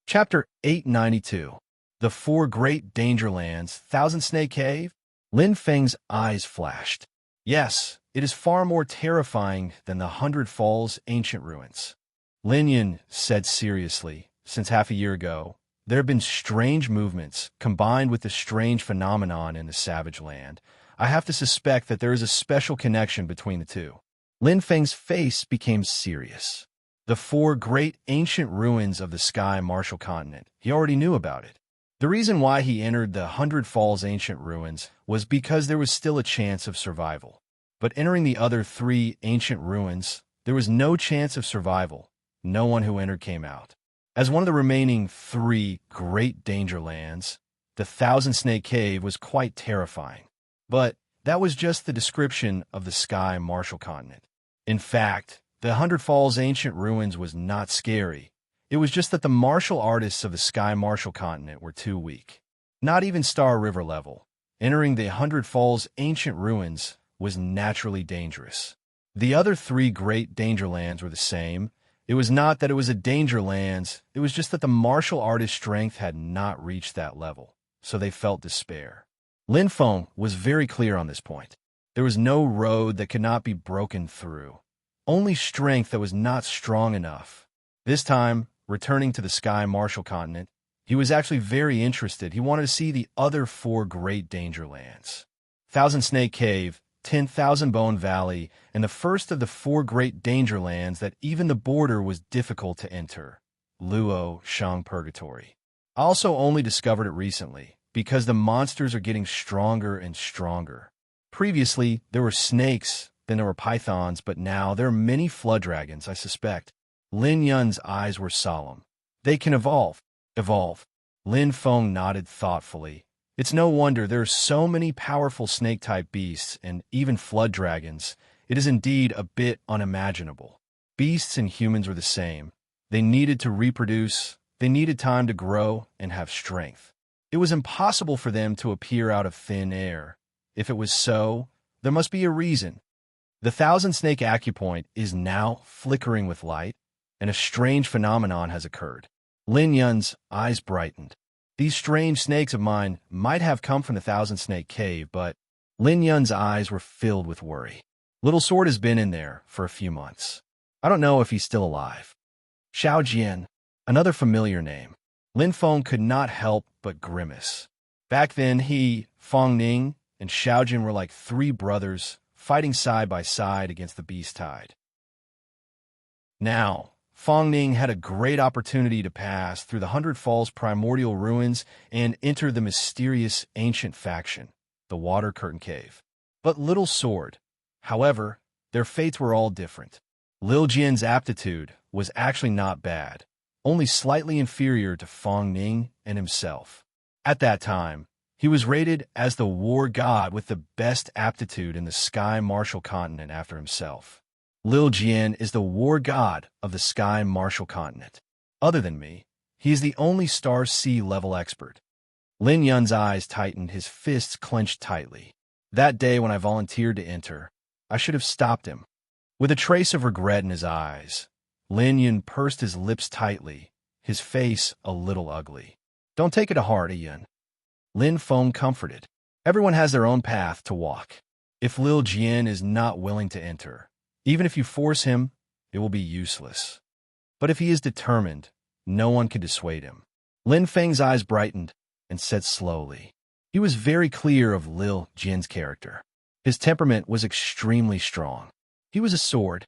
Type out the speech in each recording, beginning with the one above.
Chapter 892. The Four Great Danger Lands, Thousand Snake Cave? Lin Feng's eyes flashed. Yes, it is far more terrifying than the Hundred Falls ancient ruins. Lin Yun said seriously, since half a year ago, there have been strange movements, combined with the strange phenomenon in the Savage Land. I have to suspect that there is a special connection between the two. Lin Feng's face became serious. The four great ancient ruins of the Sky Martial Continent. He already knew about it. The reason why he entered the Hundred Falls ancient ruins was because there was still a chance of survival. But entering the other three ancient ruins, there was no chance of survival. No one who entered came out. As one of the remaining three great danger lands, the Thousand Snake Cave was quite terrifying. But that was just the description of the Sky Martial Continent. In fact, the Hundred Falls ancient ruins was not scary. It was just that the martial artists of the Sky Martial Continent were too weak. Not even Star River level. Entering the Hundred Falls ancient ruins was naturally dangerous. The other three great danger lands were the same. It was not that it was a danger lands, it was just that the martial artist's strength had not reached that level, so they felt despair. Lin Feng was very clear on this point. There was no road that could not be broken through. Only strength that was not strong enough. This time, returning to the Sky Martial Continent, he was actually very interested. He wanted to see the other four great danger lands. Thousand Snake Cave, 10,000 Bone Valley, and the first of the four great danger lands that even the border was difficult to enter, Luo Shang Purgatory. I also only discovered it recently, because the monsters are getting stronger and stronger. Previously, there were snakes, then there were pythons, but now there are many flood dragons, I suspect. Lin Yun's eyes were solemn. They can evolve. Evolve. Lin Feng nodded thoughtfully. It's no wonder there are so many powerful snake-type beasts and even flood dragons. It is indeed a bit unimaginable. Beasts and humans were the same. They needed to reproduce, they needed time to grow and have strength. It was impossible for them to appear out of thin air. If it was so, there must be a reason. The Thousand Snake Acupoint is now flickering with light, and a strange phenomenon has occurred. Lin Yun's eyes brightened. These strange snakes of mine might have come from the Thousand Snake Cave, but Lin Yun's eyes were filled with worry. Little Sword has been in there for a few months. I don't know if he's still alive. Xiao Jian, another familiar name. Lin Feng could not help but grimace. Back then, he, Fong Ning, and Xiao Jian were like three brothers, fighting side by side against the beast tide. Now, Fong Ning had a great opportunity to pass through the Hundred Falls primordial ruins and enter the mysterious ancient faction, the Water Curtain Cave. But Little Sword, however, their fates were all different. Lil Jian's aptitude was actually not bad, only slightly inferior to Fong Ning and himself. At that time, he was rated as the war god with the best aptitude in the Sky Martial Continent after himself. Lil Jian is the war god of the Sky Martial Continent. Other than me, he is the only Star C level expert. Lin Yun's eyes tightened, his fists clenched tightly. That day when I volunteered to enter, I should have stopped him. With a trace of regret in his eyes, Lin Yun pursed his lips tightly, his face a little ugly. Don't take it to heart, Yun. Lin Feng comforted. Everyone has their own path to walk. If Lil Jian is not willing to enter, even if you force him, it will be useless. But if he is determined, no one can dissuade him. Lin Feng's eyes brightened and said slowly. He was very clear of Lil Jian's character. His temperament was extremely strong. He was a sword.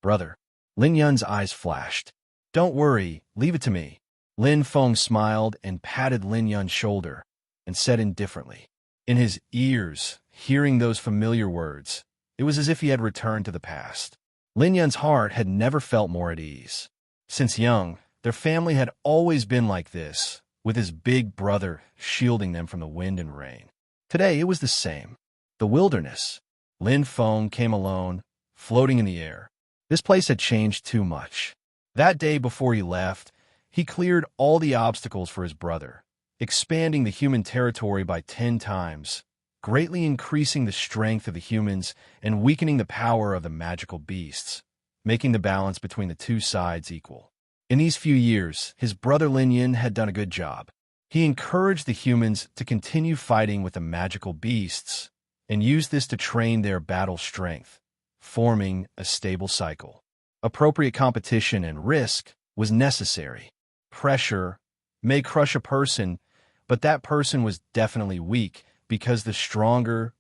Brother. Lin Yun's eyes flashed. Don't worry, leave it to me. Lin Feng smiled and patted Lin Yun's shoulder and said indifferently. In his ears, hearing those familiar words, it was as if he had returned to the past. Lin Yun's heart had never felt more at ease. Since young, their family had always been like this, with his big brother shielding them from the wind and rain. Today it was the same. The wilderness. Lin Feng came alone, floating in the air. This place had changed too much. That day before he left, he cleared all the obstacles for his brother, expanding the human territory by 10 times, greatly increasing the strength of the humans and weakening the power of the magical beasts, making the balance between the two sides equal. In these few years, his brother Lin Yin had done a good job. He encouraged the humans to continue fighting with the magical beasts and used this to train their battle strength, forming a stable cycle. Appropriate competition and risk was necessary. Pressure may crush a person, but that person was definitely weak because the stronger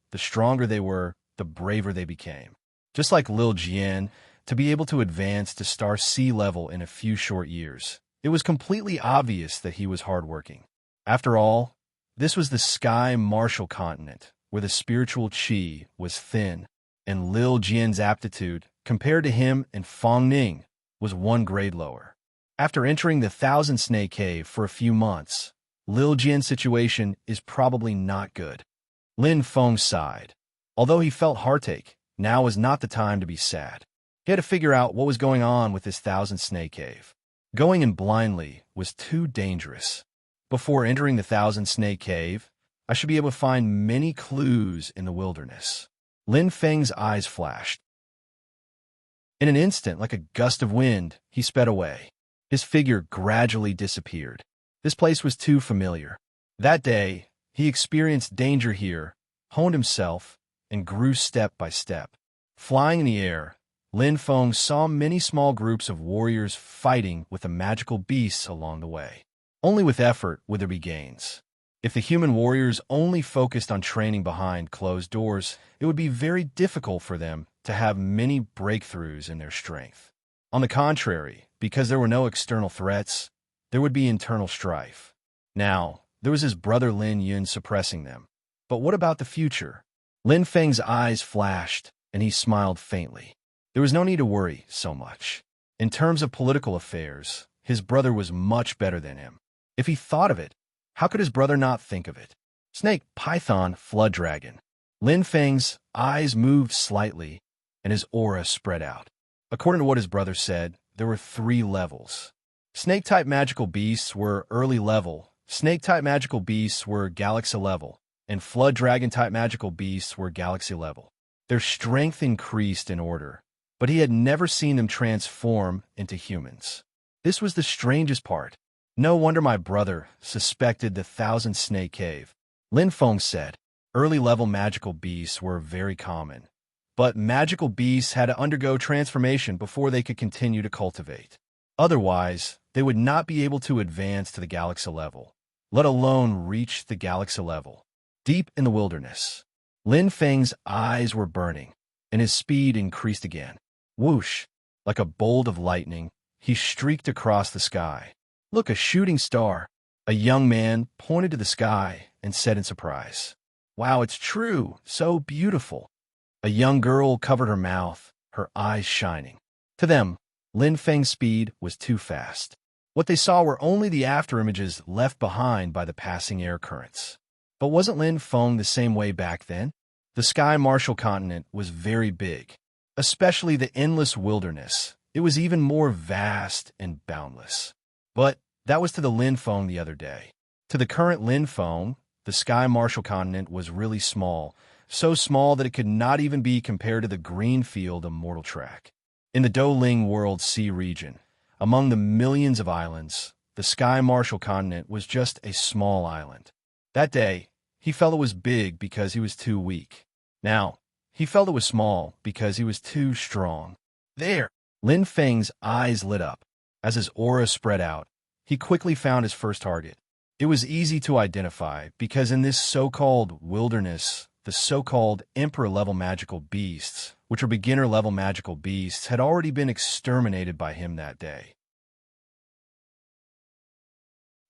they were, the braver they became. Just like Lil Jian, to be able to advance to star sea level in a few short years, it was completely obvious that he was hardworking. After all, this was the Sky Martial continent, where the spiritual qi was thin, and Lil Jian's aptitude, compared to him and Fong Ning, was one grade lower. After entering the Thousand Snake Cave for a few months, Lil Jian's situation is probably not good. Lin Feng sighed. Although he felt heartache, now was not the time to be sad. He had to figure out what was going on with this Thousand Snake Cave. Going in blindly was too dangerous. Before entering the Thousand Snake Cave, I should be able to find many clues in the wilderness. Lin Feng's eyes flashed. In an instant, like a gust of wind, he sped away. His figure gradually disappeared. This place was too familiar. That day, he experienced danger here, honed himself, and grew step by step. Flying in the air, Lin Feng saw many small groups of warriors fighting with the magical beasts along the way. Only with effort would there be gains. If the human warriors only focused on training behind closed doors, it would be very difficult for them to have many breakthroughs in their strength. On the contrary, because there were no external threats, there would be internal strife. Now, there was his brother Lin Yun suppressing them. But what about the future? Lin Feng's eyes flashed, and he smiled faintly. There was no need to worry so much. In terms of political affairs, his brother was much better than him. If he thought of it, how could his brother not think of it? Snake, Python, Flood Dragon. Lin Feng's eyes moved slightly, and his aura spread out. According to what his brother said, there were 3 levels. Snake-type magical beasts were early level, Snake-type magical beasts were galaxy level, and Flood Dragon-type magical beasts were galaxy level. Their strength increased in order, but he had never seen them transform into humans. This was the strangest part. No wonder my brother suspected the Thousand Snake Cave. Lin Feng said, early-level magical beasts were very common, but magical beasts had to undergo transformation before they could continue to cultivate. Otherwise, they would not be able to advance to the galaxy level, let alone reach the galaxy level. Deep in the wilderness, Lin Feng's eyes were burning, and his speed increased again. Whoosh! Like a bolt of lightning, he streaked across the sky. Look, a shooting star! A young man pointed to the sky and said in surprise, "Wow, it's true! So beautiful!" A young girl covered her mouth, her eyes shining. To them, Lin Feng's speed was too fast. What they saw were only the afterimages left behind by the passing air currents. But wasn't Lin Feng the same way back then? The Sky Martial continent was very big, especially the endless wilderness. It was even more vast and boundless. But that was to the Lin Feng the other day. To the current Lin Feng, the Sky Martial continent was really small, so small that it could not even be compared to the green field of Mortal Track. In the Douling World Sea region, among the millions of islands, the Sky Martial continent was just a small island. That day, he felt it was big because he was too weak. Now, he felt it was small because he was too strong. There! Lin Feng's eyes lit up. As his aura spread out, he quickly found his first target. It was easy to identify because in this so-called wilderness, the so-called Emperor-level magical beasts, which are beginner-level magical beasts, had already been exterminated by him that day.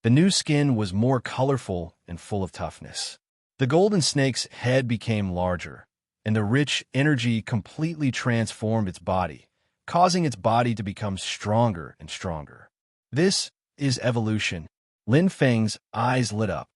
The new skin was more colorful and full of toughness. The golden snake's head became larger, and the rich energy completely transformed its body, causing its body to become stronger and stronger. This is evolution. Lin Feng's eyes lit up.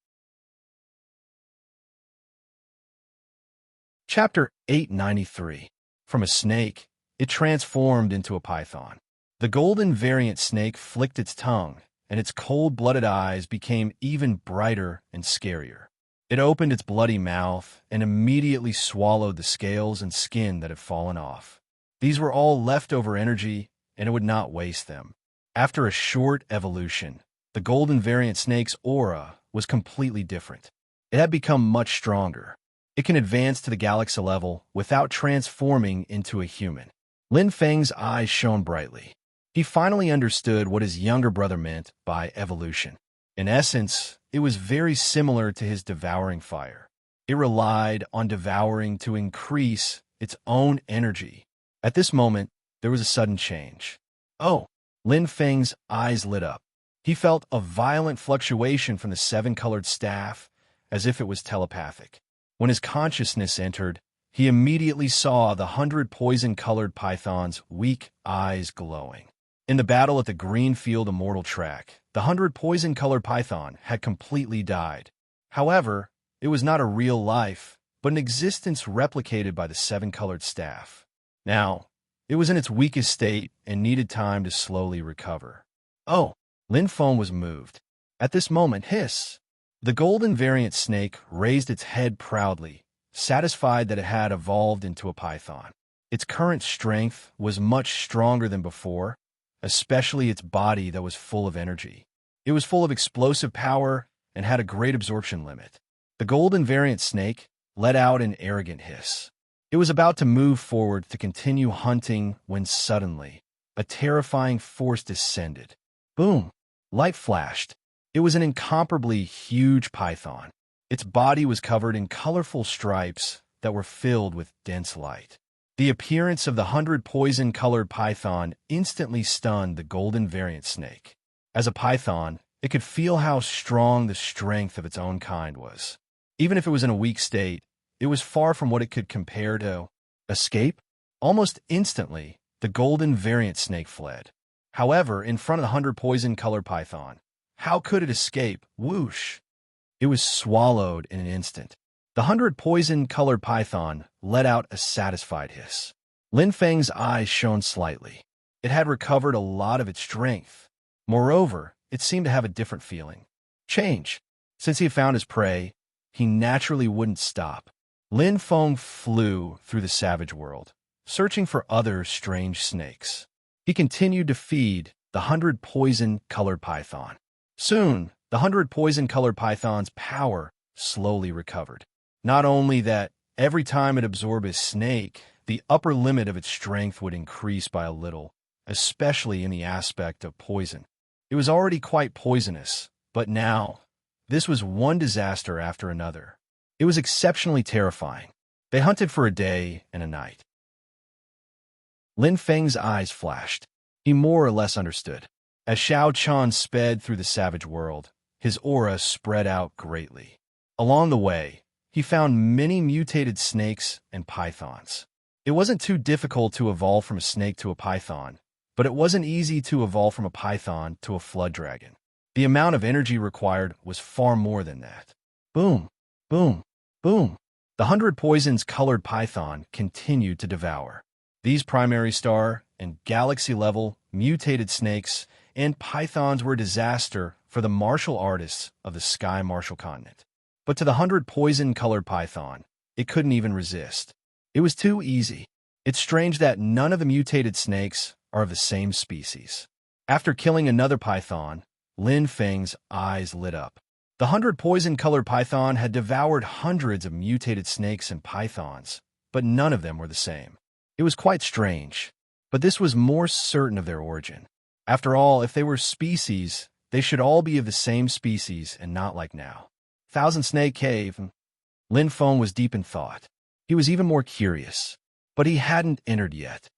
Chapter 893. From a snake, it transformed into a python. The golden variant snake flicked its tongue, and its cold-blooded eyes became even brighter and scarier. It opened its bloody mouth and immediately swallowed the scales and skin that had fallen off. These were all leftover energy, and it would not waste them. After a short evolution, the golden variant snake's aura was completely different. It had become much stronger. It can advance to the galaxy level without transforming into a human. Lin Feng's eyes shone brightly. He finally understood what his younger brother meant by evolution. In essence, it was very similar to his devouring fire. It relied on devouring to increase its own energy. At this moment, there was a sudden change. Oh! Lin Feng's eyes lit up. He felt a violent fluctuation from the seven-colored staff, as if it was telepathic. When his consciousness entered, he immediately saw the 100 poison-colored python's weak eyes glowing. In the battle at the Greenfield Immortal Track, the 100 poison-colored python had completely died. However, it was not a real life, but an existence replicated by the seven-colored staff. Now, it was in its weakest state and needed time to slowly recover. Oh! Lin Feng was moved. At this moment, hiss! The golden variant snake raised its head proudly, satisfied that it had evolved into a python. Its current strength was much stronger than before, especially its body that was full of energy. It was full of explosive power and had a great absorption limit. The golden variant snake let out an arrogant hiss. It was about to move forward to continue hunting when suddenly, a terrifying force descended. Boom! Light flashed. It was an incomparably huge python. Its body was covered in colorful stripes that were filled with dense light. The appearance of the 100 poison-colored python instantly stunned the golden variant snake. As a python, it could feel how strong the strength of its own kind was. Even if it was in a weak state, it was far from what it could compare to. Escape? Almost instantly, the golden variant snake fled. However, in front of the 100 poison-colored python, how could it escape? Whoosh! It was swallowed in an instant. The 100 poison-colored python let out a satisfied hiss. Lin Feng's eyes shone slightly. It had recovered a lot of its strength. Moreover, it seemed to have a different feeling. Change. Since he had found his prey, he naturally wouldn't stop. Lin Feng flew through the savage world, searching for other strange snakes. He continued to feed the 100 poison-colored python. Soon, the 100 poison-colored python's power slowly recovered. Not only that, every time it absorbed a snake, the upper limit of its strength would increase by a little, especially in the aspect of poison. It was already quite poisonous, but now, this was one disaster after another. It was exceptionally terrifying. They hunted for a day and a night. Lin Feng's eyes flashed. He more or less understood. As Xiao Chan sped through the savage world, his aura spread out greatly. Along the way, he found many mutated snakes and pythons. It wasn't too difficult to evolve from a snake to a python, but it wasn't easy to evolve from a python to a flood dragon. The amount of energy required was far more than that. Boom! Boom! Boom! The 100 poisons-colored python continued to devour. These primary star and galaxy-level mutated snakes and pythons were a disaster for the martial artists of the Sky Martial Continent. But to the 100 poison-colored python, it couldn't even resist. It was too easy. It's strange that none of the mutated snakes are of the same species. After killing another python, Lin Feng's eyes lit up. The 100 poison-colored python had devoured hundreds of mutated snakes and pythons, but none of them were the same. It was quite strange, but this was more certain of their origin. After all, if they were species, they should all be of the same species and not like now. Thousand Snake Cave. Lin Feng was deep in thought. He was even more curious, but he hadn't entered yet.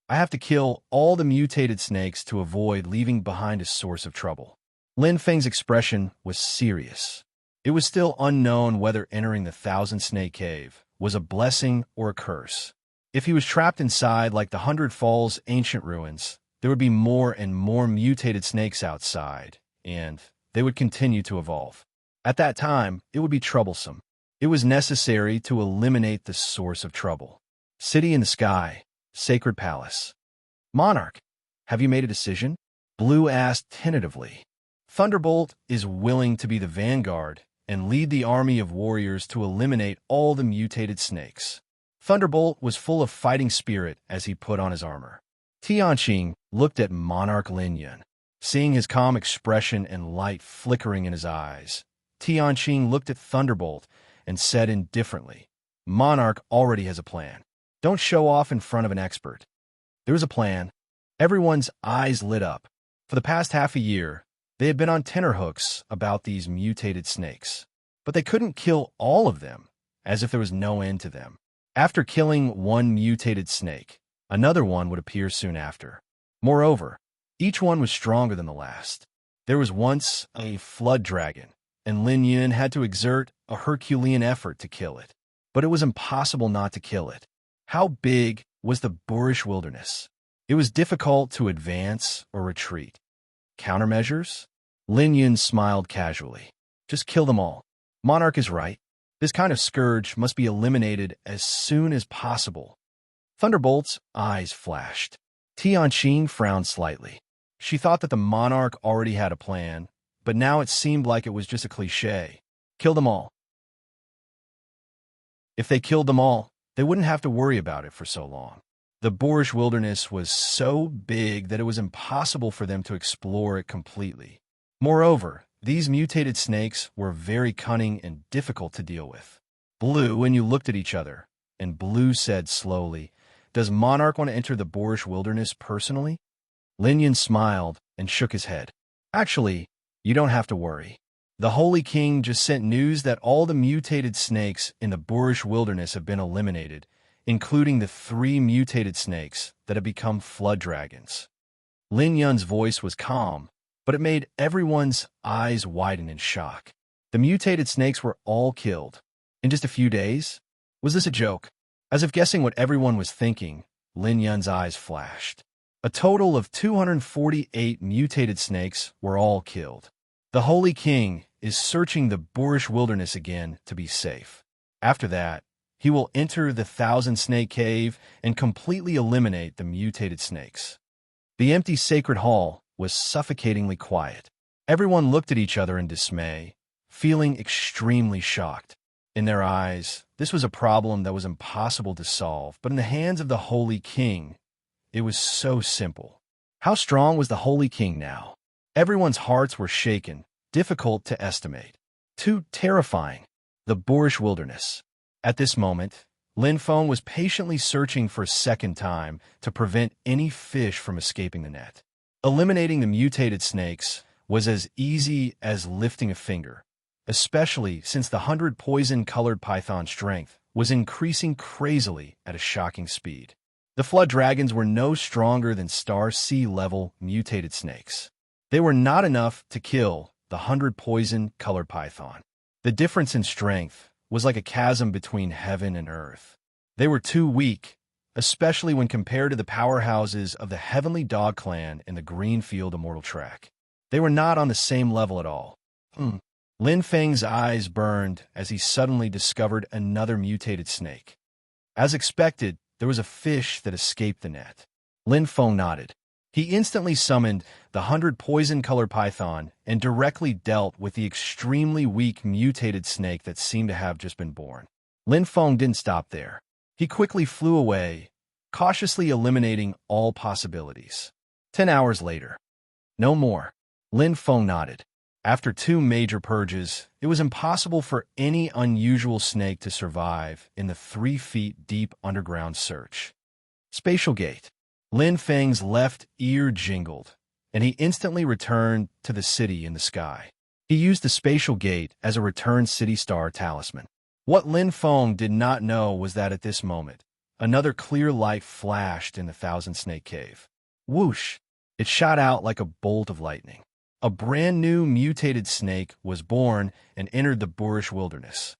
I have to kill all the mutated snakes to avoid leaving behind a source of trouble. Lin Feng's expression was serious. It was still unknown whether entering the Thousand Snake Cave was a blessing or a curse. If he was trapped inside like the 100 Falls ancient ruins, there would be more and more mutated snakes outside, and they would continue to evolve. At that time, it would be troublesome. It was necessary to eliminate the source of trouble. City in the sky, sacred palace. Monarch, have you made a decision? Blue asked tentatively. Thunderbolt is willing to be the vanguard and lead the army of warriors to eliminate all the mutated snakes. Thunderbolt was full of fighting spirit as he put on his armor. Tianqing looked at Monarch Lin Yun. Seeing his calm expression and light flickering in his eyes, Tianqing looked at Thunderbolt and said indifferently, "Monarch already has a plan. Don't show off in front of an expert." There was a plan. Everyone's eyes lit up. For the past half a year, they had been on tenterhooks about these mutated snakes. But they couldn't kill all of them, as if there was no end to them. After killing one mutated snake, another one would appear soon after. Moreover, each one was stronger than the last. There was once a flood dragon, and Lin Yun had to exert a Herculean effort to kill it. But it was impossible not to kill it. How big was the boorish wilderness? It was difficult to advance or retreat. Countermeasures? Lin Yun smiled casually. Just kill them all. Monarch is right. This kind of scourge must be eliminated as soon as possible. Thunderbolt's eyes flashed. Tianqing frowned slightly. She thought that the monarch already had a plan, but now it seemed like it was just a cliché. Kill them all. If they killed them all, they wouldn't have to worry about it for so long. The boorish wilderness was so big that it was impossible for them to explore it completely. Moreover, these mutated snakes were very cunning and difficult to deal with. Blue and you looked at each other, and Blue said slowly, "Does Monarch want to enter the boorish wilderness personally?" Lin Yun smiled and shook his head. "Actually, you don't have to worry. The Holy King just sent news that all the mutated snakes in the boorish wilderness have been eliminated, including the 3 mutated snakes that have become flood dragons." Lin Yun's voice was calm, but it made everyone's eyes widen in shock. The mutated snakes were all killed. In just a few days? Was this a joke? As if guessing what everyone was thinking, Lin Yun's eyes flashed. A total of 248 mutated snakes were all killed. The Holy King is searching the boorish wilderness again to be safe. After that, he will enter the Thousand-Snake Cave and completely eliminate the mutated snakes. The empty sacred hall was suffocatingly quiet. Everyone looked at each other in dismay, feeling extremely shocked. In their eyes, this was a problem that was impossible to solve, but in the hands of the Holy King, it was so simple. How strong was the Holy King now? Everyone's hearts were shaken, difficult to estimate. Too terrifying. The boorish wilderness. At this moment, Lin Feng was patiently searching for a second time to prevent any fish from escaping the net. Eliminating the mutated snakes was as easy as lifting a finger, especially since the 100 poison-colored python strength was increasing crazily at a shocking speed. The flood dragons were no stronger than star sea-level mutated snakes. They were not enough to kill the 100 poison-colored python. The difference in strength was like a chasm between heaven and earth. They were too weak, especially when compared to the powerhouses of the Heavenly Dog Clan in the Greenfield Immortal Track. They were not on the same level at all. Lin Feng's eyes burned as he suddenly discovered another mutated snake. As expected, there was a fish that escaped the net. Lin Feng nodded. He instantly summoned the 100 poison-colored python and directly dealt with the extremely weak mutated snake that seemed to have just been born. Lin Feng didn't stop there. He quickly flew away, cautiously eliminating all possibilities. 10 hours later. No more. Lin Feng nodded. After 2 major purges, it was impossible for any unusual snake to survive in the 3 feet deep underground search. Spatial Gate. Lin Feng's left ear jingled, and he instantly returned to the city in the sky. He used the Spatial Gate as a return city star talisman. What Lin Feng did not know was that at this moment, another clear light flashed in the Thousand-Snake Cave. Whoosh! It shot out like a bolt of lightning. A brand new mutated snake was born and entered the boorish wilderness.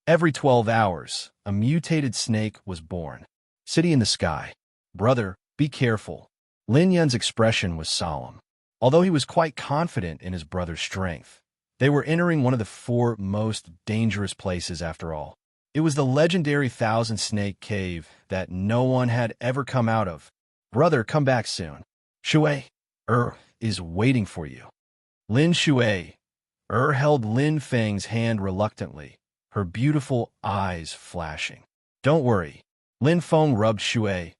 Every 12 hours, a mutated snake was born. City in the sky. Brother, be careful. Lin Yun's expression was solemn. Although he was quite confident in his brother's strength, they were entering one of the 4 most dangerous places after all. It was the legendary Thousand-Snake Cave that no one had ever come out of. Brother, come back soon. Shui, is waiting for you. Lin Shui, held Lin Feng's hand reluctantly, her beautiful eyes flashing. Don't worry. Lin Feng rubbed Shui's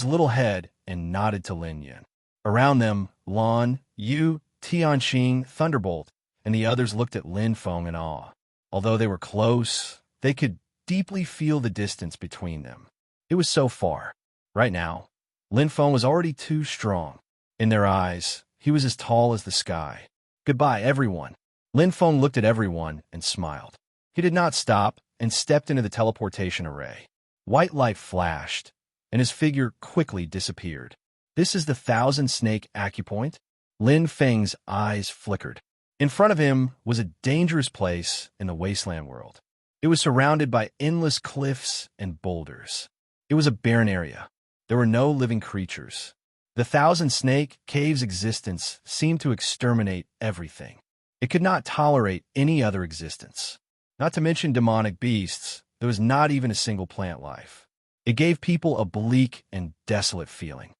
little head and nodded to Lin Yun. Around them, Lan, Yu, Tianqing, Thunderbolt, and the others looked at Lin Feng in awe. Although they were close, they could deeply feel the distance between them. It was so far. Right now, Lin Feng was already too strong. In their eyes, he was as tall as the sky. Goodbye, everyone. Lin Feng looked at everyone and smiled. He did not stop and stepped into the teleportation array. White light flashed, and his figure quickly disappeared. This is the Thousand Snake Acupoint? Lin Feng's eyes flickered. In front of him was a dangerous place in the wasteland world. It was surrounded by endless cliffs and boulders. It was a barren area. There were no living creatures. The Thousand Snake Cave's existence seemed to exterminate everything. It could not tolerate any other existence. Not to mention demonic beasts, there was not even a single plant life. It gave people a bleak and desolate feeling.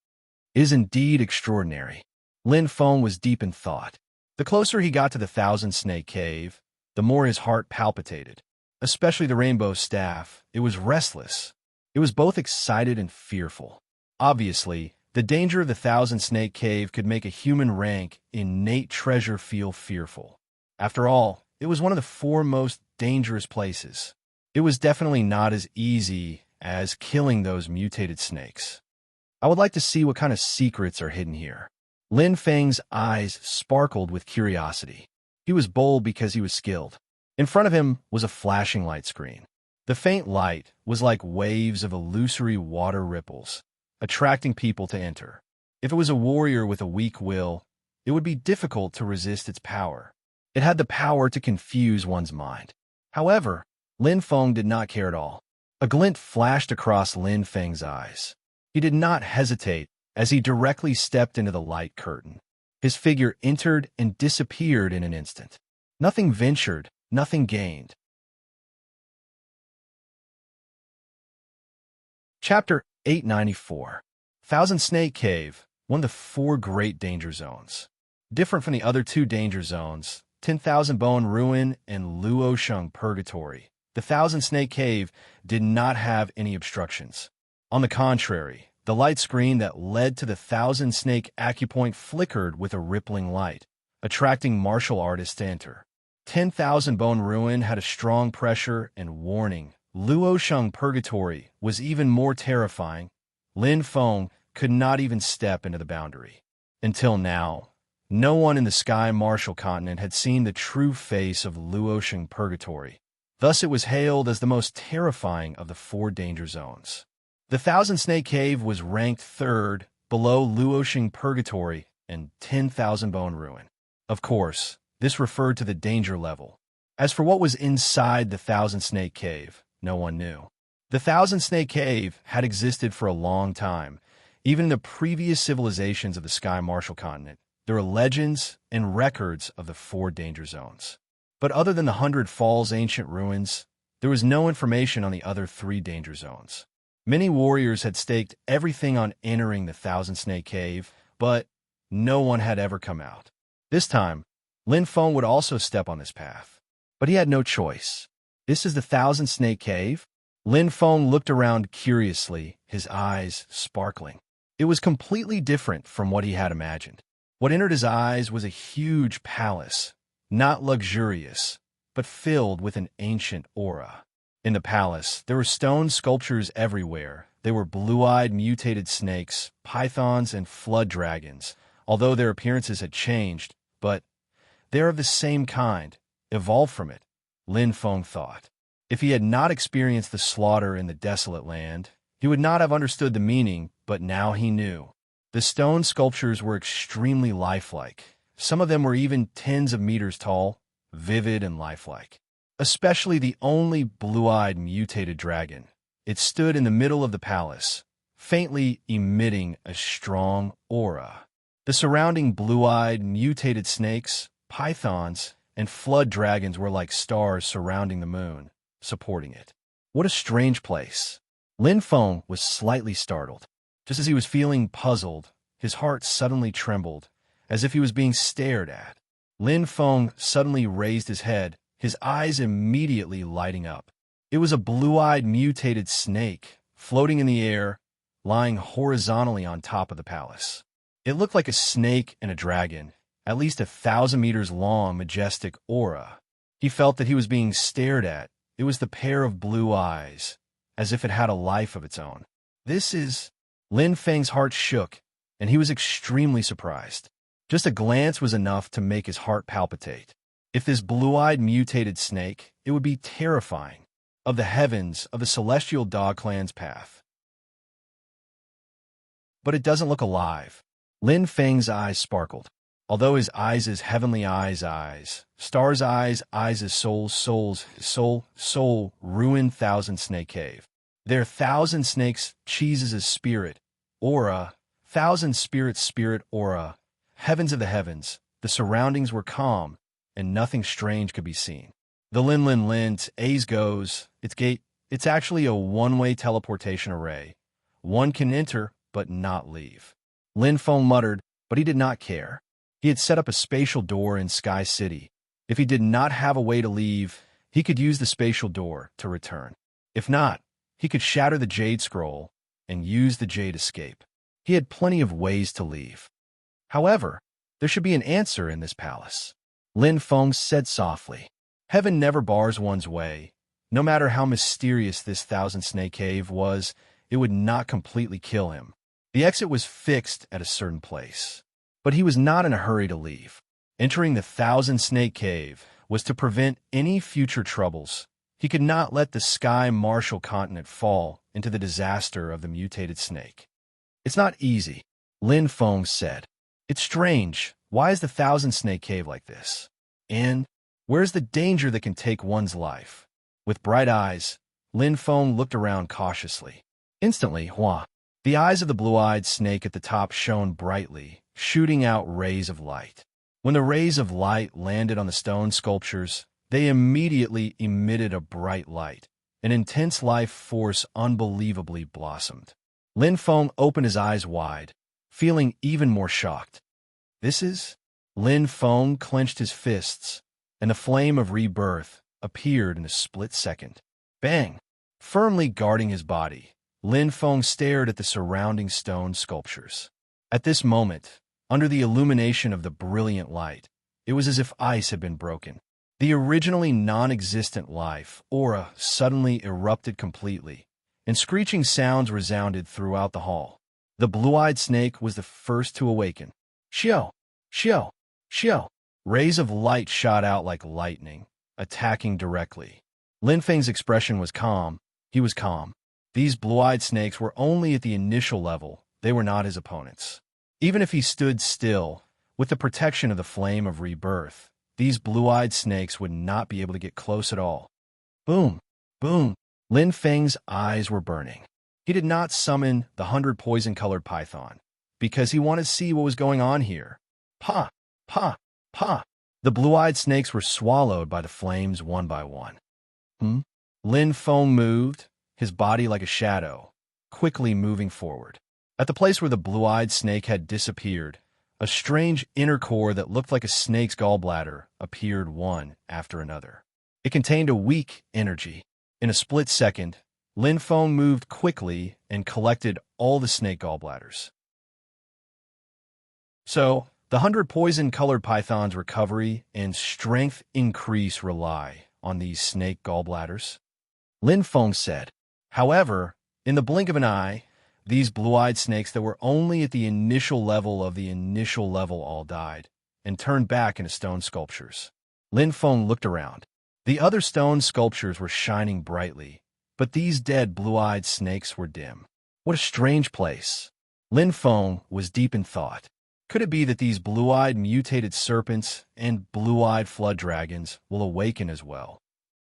It is indeed extraordinary. Lin Feng was deep in thought. The closer he got to the Thousand Snake Cave, the more his heart palpitated. Especially the rainbow staff. It was restless. It was both excited and fearful. Obviously, the danger of the Thousand Snake Cave could make a human rank innate treasure feel fearful. After all, it was one of the four most dangerous places. It was definitely not as easy as killing those mutated snakes. I would like to see what kind of secrets are hidden here. Lin Feng's eyes sparkled with curiosity. He was bold because he was skilled. In front of him was a flashing light screen. The faint light was like waves of illusory water ripples, attracting people to enter. If it was a warrior with a weak will, it would be difficult to resist its power. It had the power to confuse one's mind. However, Lin Feng did not care at all. A glint flashed across Lin Feng's eyes. He did not hesitate as he directly stepped into the light curtain. His figure entered and disappeared in an instant. Nothing ventured, nothing gained. Chapter 894. Thousand Snake Cave, one of the four great danger zones. Different from the other two danger zones, 10,000 Bone Ruin and Luosheng Purgatory, the Thousand Snake Cave did not have any obstructions. On the contrary, the light screen that led to the Thousand Snake Acupoint flickered with a rippling light, attracting martial artists to enter. 10,000 Bone Ruin had a strong pressure and warning. Luosheng Purgatory was even more terrifying. Lin Feng could not even step into the boundary. Until now, no one in the Sky Martial Continent had seen the true face of Luosheng Purgatory. Thus it was hailed as the most terrifying of the four danger zones. The Thousand Snake Cave was ranked third, below Luosheng Purgatory and 10,000 Bone Ruin. Of course, this referred to the danger level. As for what was inside the Thousand Snake Cave, no one knew. The Thousand Snake Cave had existed for a long time. Even in the previous civilizations of the Sky Martial Continent, there are legends and records of the four danger zones. But other than the 100 Falls ancient ruins, there was no information on the other three danger zones. Many warriors had staked everything on entering the Thousand Snake Cave, but no one had ever come out. This time, Lin Feng would also step on this path. But he had no choice. This is the Thousand Snake Cave? Lin Feng looked around curiously, his eyes sparkling. It was completely different from what he had imagined. What entered his eyes was a huge palace, not luxurious, but filled with an ancient aura. In the palace, there were stone sculptures everywhere. They were blue-eyed mutated snakes, pythons, and flood dragons, although their appearances had changed, but they are of the same kind, evolved from it, Lin Feng thought. If he had not experienced the slaughter in the desolate land, he would not have understood the meaning, but now he knew. The stone sculptures were extremely lifelike. Some of them were even tens of meters tall, vivid and lifelike. Especially the only blue-eyed mutated dragon. It stood in the middle of the palace, faintly emitting a strong aura. The surrounding blue-eyed mutated snakes, pythons, and flood dragons were like stars surrounding the moon, supporting it. What a strange place. Lin Feng was slightly startled. Just as he was feeling puzzled, his heart suddenly trembled, as if he was being stared at. Lin Feng suddenly raised his head, his eyes immediately lighting up. It was a blue-eyed mutated snake, floating in the air, lying horizontally on top of the palace. It looked like a snake and a dragon, at least 1,000 meters long, majestic aura. He felt that he was being stared at. It was the pair of blue eyes, as if it had a life of its own. This is... Lin Feng's heart shook, and he was extremely surprised. Just a glance was enough to make his heart palpitate. If this blue-eyed mutated snake, it would be terrifying. Of the heavens, of the celestial dog clan's path. But it doesn't look alive. Lin Feng's eyes sparkled. Although his eyes is heavenly eyes, star's eyes is soul, ruined thousand snake cave. There thousand snakes, cheeses is spirit, aura, thousand spirit aura, heavens of the heavens, the surroundings were calm, and nothing strange could be seen. The Lin, A's goes, its gate, it's actually a one-way teleportation array. One can enter, but not leave. Lin Feng muttered, but he did not care. He had set up a spatial door in Sky City. If he did not have a way to leave, he could use the spatial door to return. If not, he could shatter the Jade Scroll and use the Jade Escape. He had plenty of ways to leave. However, there should be an answer in this palace. Lin Feng said softly. Heaven never bars one's way. No matter how mysterious this thousand snake cave was, it would not completely kill him. The exit was fixed at a certain place. But he was not in a hurry to leave. Entering the thousand snake cave was to prevent any future troubles. He could not let the Sky Martial continent fall into the disaster of the mutated snake. It's not easy, Lin Feng said. It's strange. Why is the thousand snake cave like this? And where's the danger that can take one's life? With bright eyes, Lin Feng looked around cautiously. Instantly, the eyes of the blue-eyed snake at the top shone brightly, shooting out rays of light. When the rays of light landed on the stone sculptures, they immediately emitted a bright light. An intense life force unbelievably blossomed. Lin Feng opened his eyes wide, feeling even more shocked. This is... Lin Feng clenched his fists, and the flame of rebirth appeared in a split second. Bang! Firmly guarding his body, Lin Feng stared at the surrounding stone sculptures. At this moment, under the illumination of the brilliant light, it was as if ice had been broken. The originally non-existent life, aura, suddenly erupted completely, and screeching sounds resounded throughout the hall. The blue-eyed snake was the first to awaken. Xiao! Xiao! Xiao! Rays of light shot out like lightning, attacking directly. Lin Feng's expression was calm. He was calm. These blue-eyed snakes were only at the initial level. They were not his opponents. Even if he stood still, with the protection of the flame of rebirth, these blue-eyed snakes would not be able to get close at all. Boom! Boom! Lin Feng's eyes were burning. He did not summon the 100 poison-colored python, because he wanted to see what was going on here. Pa! Pa! Pa! The blue-eyed snakes were swallowed by the flames one by one. Lin Feng moved, his body like a shadow, quickly moving forward. At the place where the blue-eyed snake had disappeared, a strange inner core that looked like a snake's gallbladder appeared one after another. It contained a weak energy. In a split second, Lin Feng moved quickly and collected all the snake gallbladders. So, the 100 poison-colored python's recovery and strength increase rely on these snake gallbladders, Lin Feng said. However, in the blink of an eye, these blue-eyed snakes that were only at the initial level all died and turned back into stone sculptures. Lin Feng looked around. The other stone sculptures were shining brightly, but these dead blue-eyed snakes were dim. What a strange place. Lin Feng was deep in thought. Could it be that these blue-eyed mutated serpents and blue-eyed flood dragons will awaken as well?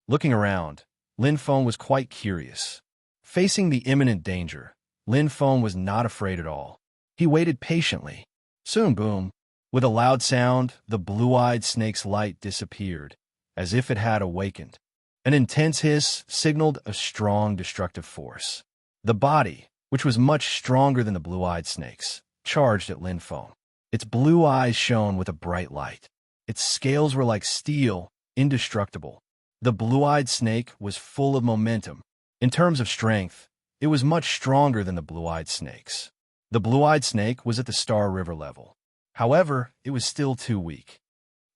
Looking around, Lin Feng was quite curious. Facing the imminent danger, Lin Feng was not afraid at all. He waited patiently. Soon, boom! With a loud sound, the blue-eyed snake's light disappeared, as if it had awakened. An intense hiss signaled a strong destructive force. The body, which was much stronger than the blue-eyed snakes, charged at Lin Feng. Its blue eyes shone with a bright light. Its scales were like steel, indestructible. The blue-eyed snake was full of momentum. In terms of strength, it was much stronger than the blue-eyed snakes. The blue-eyed snake was at the Star River level. However, it was still too weak.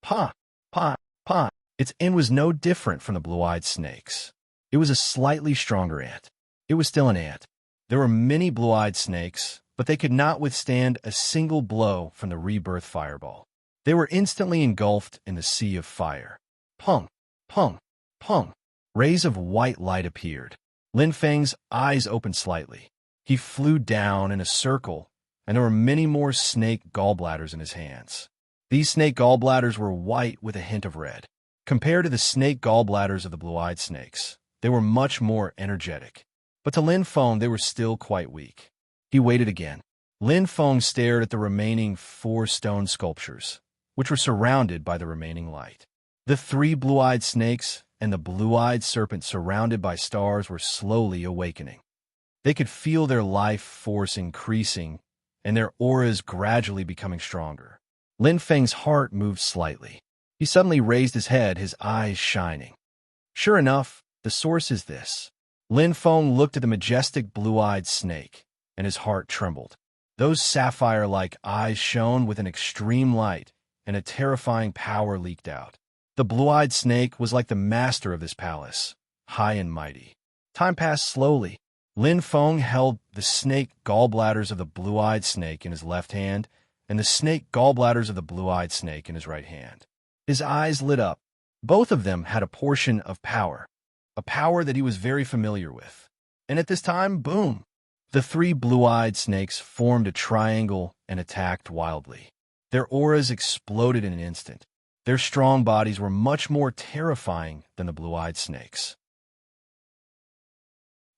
Pa, pa, pa. Its end was no different from the blue-eyed snake's. It was a slightly stronger ant. It was still an ant. There were many blue-eyed snakes, but they could not withstand a single blow from the rebirth fireball. They were instantly engulfed in the sea of fire. Pung, pung, pung. Rays of white light appeared. Lin Feng's eyes opened slightly. He flew down in a circle, and there were many more snake gallbladders in his hands. These snake gallbladders were white with a hint of red. Compared to the snake gallbladders of the blue-eyed snakes, they were much more energetic. But to Lin Feng, they were still quite weak. He waited again. Lin Feng stared at the remaining 4 stone sculptures, which were surrounded by the remaining light. The 3 blue-eyed snakes and the blue-eyed serpent surrounded by stars were slowly awakening. They could feel their life force increasing and their auras gradually becoming stronger. Lin Feng's heart moved slightly. He suddenly raised his head, his eyes shining. Sure enough, the source is this. Lin Feng looked at the majestic blue-eyed snake, and his heart trembled. Those sapphire-like eyes shone with an extreme light, and a terrifying power leaked out. The blue-eyed snake was like the master of this palace, high and mighty. Time passed slowly. Lin Feng held the snake gallbladders of the blue-eyed snake in his left hand, and the snake gallbladders of the blue-eyed snake in his right hand. His eyes lit up. Both of them had a portion of power, a power that he was very familiar with. And at this time, boom! The 3 blue-eyed snakes formed a triangle and attacked wildly. Their auras exploded in an instant. Their strong bodies were much more terrifying than the blue-eyed snakes.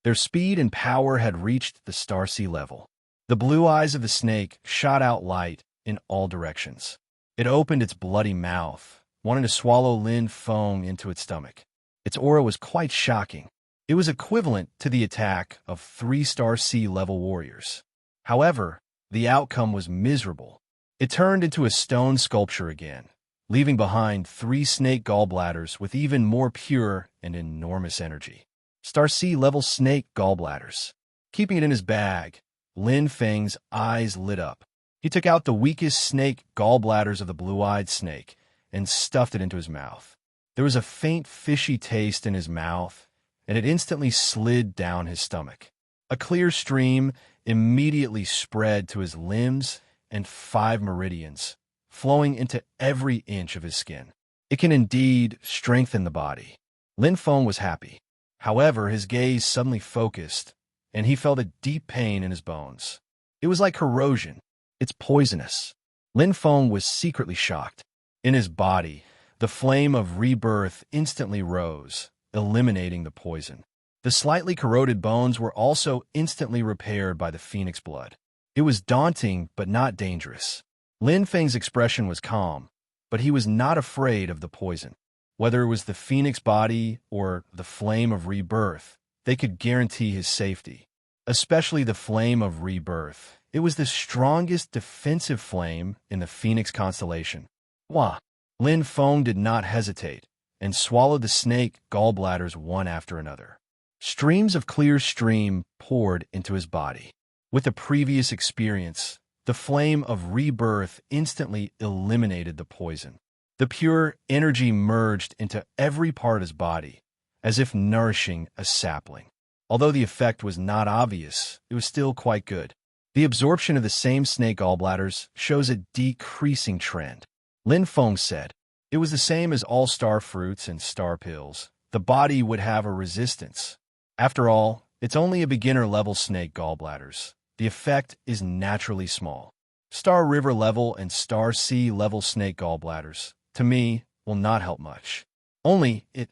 Their speed and power had reached the Starseed level. The blue eyes of the snake shot out light in all directions. It opened its bloody mouth, wanting to swallow Lin Feng into its stomach. Its aura was quite shocking. It was equivalent to the attack of 3 Starseed level warriors. However, the outcome was miserable. It turned into a stone sculpture again, leaving behind 3 snake gallbladders with even more pure and enormous energy. Starseed level snake gallbladders. Keeping it in his bag, Lin Feng's eyes lit up. He took out the weakest snake gallbladders of the blue-eyed snake and stuffed it into his mouth. There was a faint fishy taste in his mouth, and it instantly slid down his stomach. A clear stream immediately spread to his limbs and 5 meridians, flowing into every inch of his skin. It can indeed strengthen the body. Lin Feng was happy. However, his gaze suddenly focused, and he felt a deep pain in his bones. It was like corrosion. It's poisonous. Lin Feng was secretly shocked. In his body, the flame of rebirth instantly rose, eliminating the poison. The slightly corroded bones were also instantly repaired by the phoenix blood. It was daunting, but not dangerous. Lin Feng's expression was calm, but he was not afraid of the poison. Whether it was the phoenix body or the flame of rebirth, they could guarantee his safety. Especially the flame of rebirth. It was the strongest defensive flame in the phoenix constellation. Wah! Lin Feng did not hesitate and swallowed the snake gallbladders one after another. Streams of clear stream poured into his body. With the previous experience, the flame of rebirth instantly eliminated the poison. The pure energy merged into every part of his body, as if nourishing a sapling. Although the effect was not obvious, it was still quite good. The absorption of the same snake gallbladders shows a decreasing trend. Lin Feng said, "It was the same as all star fruits and star pills. The body would have a resistance. After all, it's only a beginner-level snake gallbladders. The effect is naturally small. Star River level and Star Sea level snake gallbladders, to me, will not help much. Only it."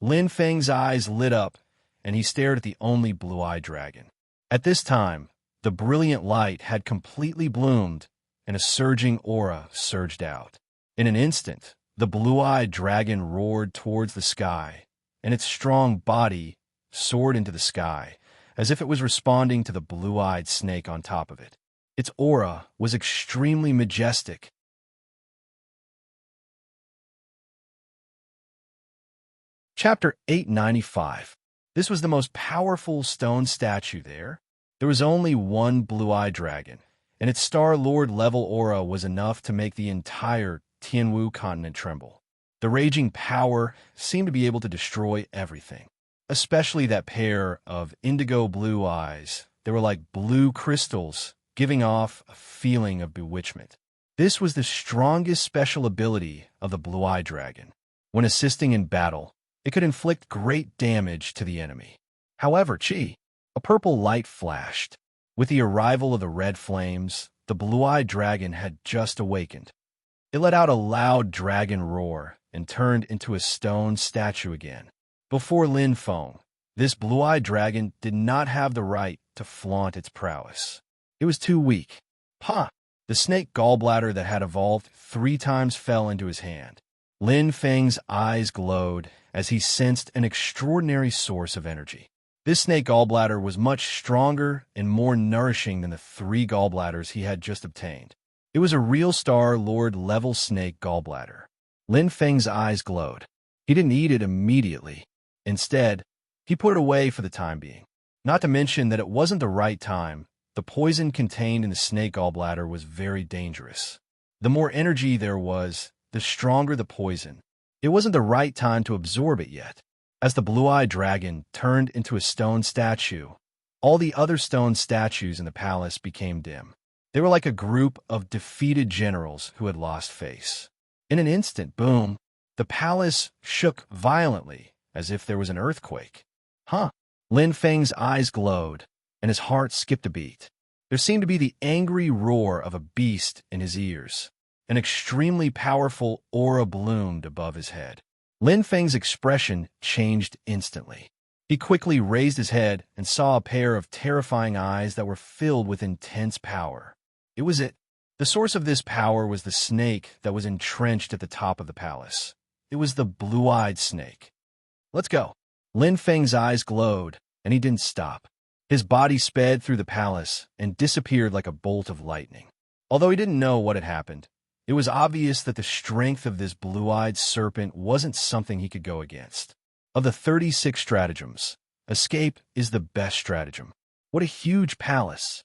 Lin Feng's eyes lit up, and he stared at the only blue-eyed dragon. At this time, the brilliant light had completely bloomed, and a surging aura surged out. In an instant, the blue-eyed dragon roared towards the sky, and its strong body soared into the sky, as if it was responding to the blue-eyed snake on top of it. Its aura was extremely majestic. Chapter 895. This was the most powerful stone statue there. There was only one blue-eyed dragon, and its Star-Lord level aura was enough to make the entire Tianwu continent tremble. The raging power seemed to be able to destroy everything, especially that pair of indigo blue eyes. They were like blue crystals, giving off a feeling of bewitchment. This was the strongest special ability of the blue-eyed dragon. When assisting in battle, it could inflict great damage to the enemy. However, a purple light flashed. With the arrival of the red flames, the blue-eyed dragon had just awakened. It let out a loud dragon roar and turned into a stone statue again. Before Lin Feng, this blue-eyed dragon did not have the right to flaunt its prowess. It was too weak. The snake gallbladder that had evolved 3 times fell into his hand. Lin Feng's eyes glowed as he sensed an extraordinary source of energy. This snake gallbladder was much stronger and more nourishing than the 3 gallbladders he had just obtained. It was a real Star-Lord level snake gallbladder. Lin Feng's eyes glowed. He didn't eat it immediately. Instead, he put it away for the time being. Not to mention that it wasn't the right time. The poison contained in the snake gallbladder was very dangerous. The more energy there was, the stronger the poison. It wasn't the right time to absorb it yet. As the blue-eyed dragon turned into a stone statue, all the other stone statues in the palace became dim. They were like a group of defeated generals who had lost face. In an instant, boom, the palace shook violently, as if there was an earthquake. Lin Feng's eyes glowed, and his heart skipped a beat. There seemed to be the angry roar of a beast in his ears. An extremely powerful aura bloomed above his head. Lin Feng's expression changed instantly. He quickly raised his head and saw a pair of terrifying eyes that were filled with intense power. It was it. The source of this power was the snake that was entrenched at the top of the palace. It was the blue-eyed snake. Let's go. Lin Feng's eyes glowed, and he didn't stop. His body sped through the palace and disappeared like a bolt of lightning. Although he didn't know what had happened, it was obvious that the strength of this blue-eyed serpent wasn't something he could go against. Of the 36 stratagems, escape is the best stratagem. What a huge palace!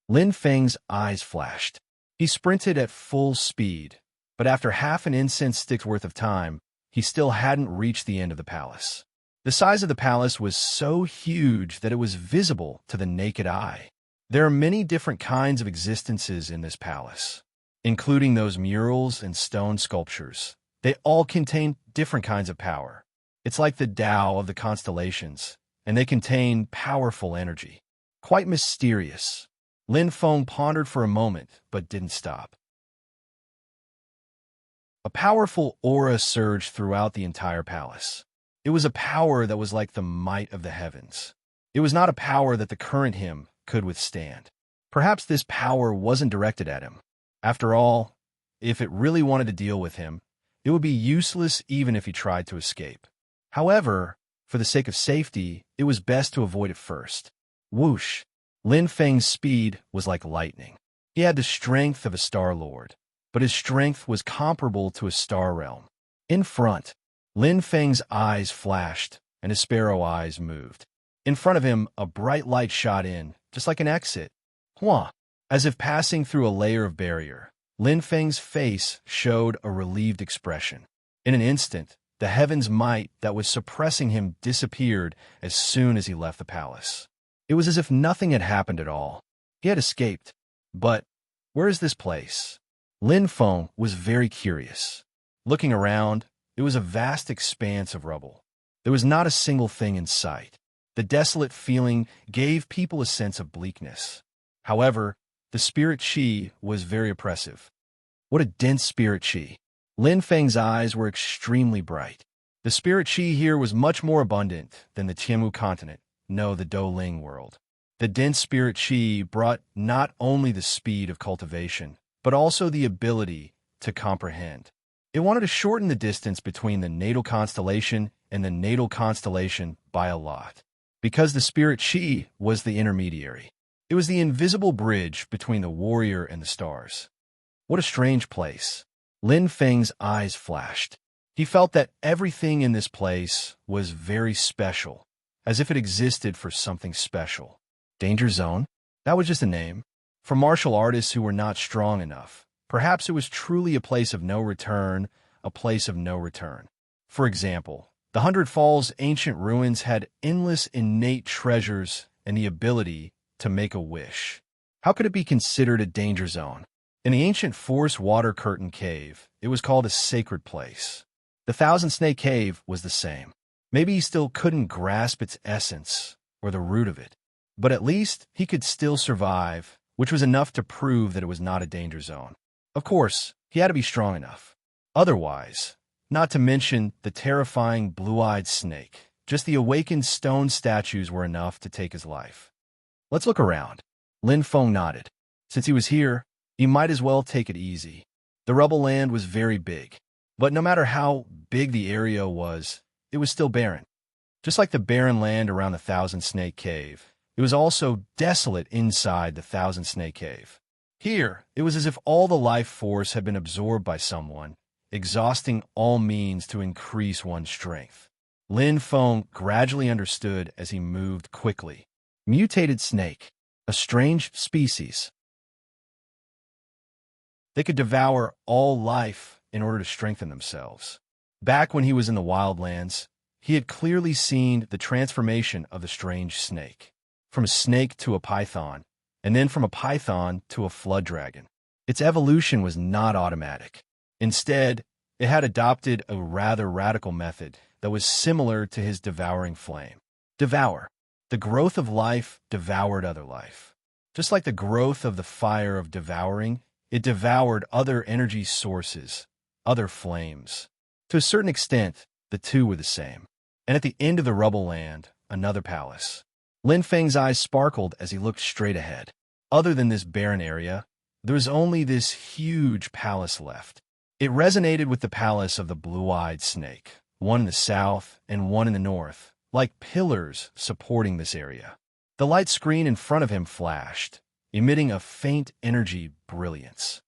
Lin Feng's eyes flashed. He sprinted at full speed, but after half an incense stick's worth of time, he still hadn't reached the end of the palace. The size of the palace was so huge that it was visible to the naked eye. There are many different kinds of existences in this palace, including those murals and stone sculptures. They all contain different kinds of power. It's like the Tao of the constellations, and they contain powerful energy. Quite mysterious. Lin Feng pondered for a moment, but didn't stop. A powerful aura surged throughout the entire palace. It was a power that was like the might of the heavens. It was not a power that the current him could withstand. Perhaps this power wasn't directed at him. After all, if it really wanted to deal with him, it would be useless even if he tried to escape. However, for the sake of safety, it was best to avoid it first. Whoosh! Lin Feng's speed was like lightning. He had the strength of a Star-Lord, but his strength was comparable to a star realm. In front, Lin Feng's eyes flashed, and his sparrow eyes moved. In front of him, a bright light shot in, just like an exit. As if passing through a layer of barrier, Lin Feng's face showed a relieved expression. In an instant, the heaven's might that was suppressing him disappeared as soon as he left the palace. It was as if nothing had happened at all. He had escaped. But where is this place? Lin Feng was very curious. Looking around, it was a vast expanse of rubble. There was not a single thing in sight. The desolate feeling gave people a sense of bleakness. However, the spirit qi was very oppressive. What a dense spirit qi. Lin Feng's eyes were extremely bright. The spirit qi here was much more abundant than the Tianwu continent, the Douling world. The dense spirit qi brought not only the speed of cultivation, but also the ability to comprehend. It wanted to shorten the distance between the natal constellation and the natal constellation by a lot, because the spirit qi was the intermediary. It was the invisible bridge between the warrior and the stars. What a strange place. Lin Feng's eyes flashed. He felt that everything in this place was very special, as if it existed for something special. Danger zone? That was just a name. For martial artists who were not strong enough, perhaps it was truly a place of no return, a place of no return. For example, the Hundred Falls ancient ruins had endless innate treasures and the ability to make a wish. How could it be considered a danger zone? In the ancient Forest Water Curtain Cave, it was called a sacred place. The Thousand Snake Cave was the same. Maybe he still couldn't grasp its essence or the root of it, but at least he could still survive, which was enough to prove that it was not a danger zone. Of course, he had to be strong enough. Otherwise, not to mention the terrifying blue-eyed snake, just the awakened stone statues were enough to take his life. Let's look around. Lin Feng nodded. Since he was here, he might as well take it easy. The rubble land was very big, but no matter how big the area was, it was still barren. Just like the barren land around the Thousand Snake Cave, it was also desolate inside the Thousand Snake Cave. Here, it was as if all the life force had been absorbed by someone, exhausting all means to increase one's strength. Lin Feng gradually understood as he moved quickly. Mutated snake, a strange species. They could devour all life in order to strengthen themselves. Back when he was in the wildlands, he had clearly seen the transformation of the strange snake, from a snake to a python, and then from a python to a flood dragon. Its evolution was not automatic. Instead, it had adopted a rather radical method that was similar to his devouring flame. Devour. The growth of life devoured other life. Just like the growth of the fire of devouring, it devoured other energy sources, other flames. To a certain extent, the two were the same. And at the end of the rubble land, another palace. Lin Feng's eyes sparkled as he looked straight ahead. Other than this barren area, there was only this huge palace left. It resonated with the palace of the blue-eyed snake, one in the south and one in the north, like pillars supporting this area. The light screen in front of him flashed, emitting a faint energy brilliance.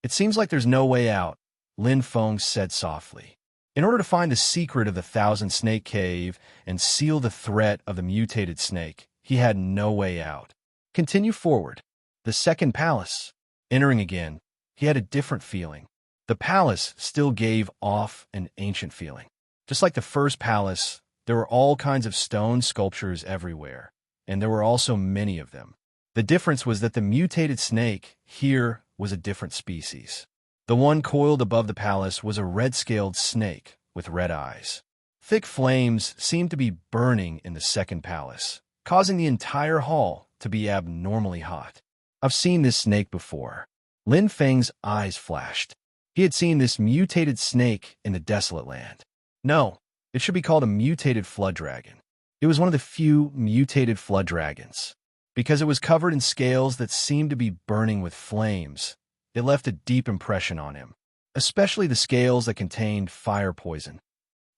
It seems like there's no way out, Lin Feng said softly. In order to find the secret of the Thousand Snake Cave and seal the threat of the mutated snake, he had no way out. Continue forward. The second palace. Entering again, he had a different feeling. The palace still gave off an ancient feeling. Just like the first palace, there were all kinds of stone sculptures everywhere, and there were also many of them. The difference was that the mutated snake here was a different species. The one coiled above the palace was a red-scaled snake with red eyes. Thick flames seemed to be burning in the second palace, causing the entire hall to be abnormally hot. I've seen this snake before. Lin Feng's eyes flashed. He had seen this mutated snake in the desolate land. No, it should be called a mutated flood dragon. It was one of the few mutated flood dragons. Because it was covered in scales that seemed to be burning with flames, it left a deep impression on him, especially the scales that contained fire poison.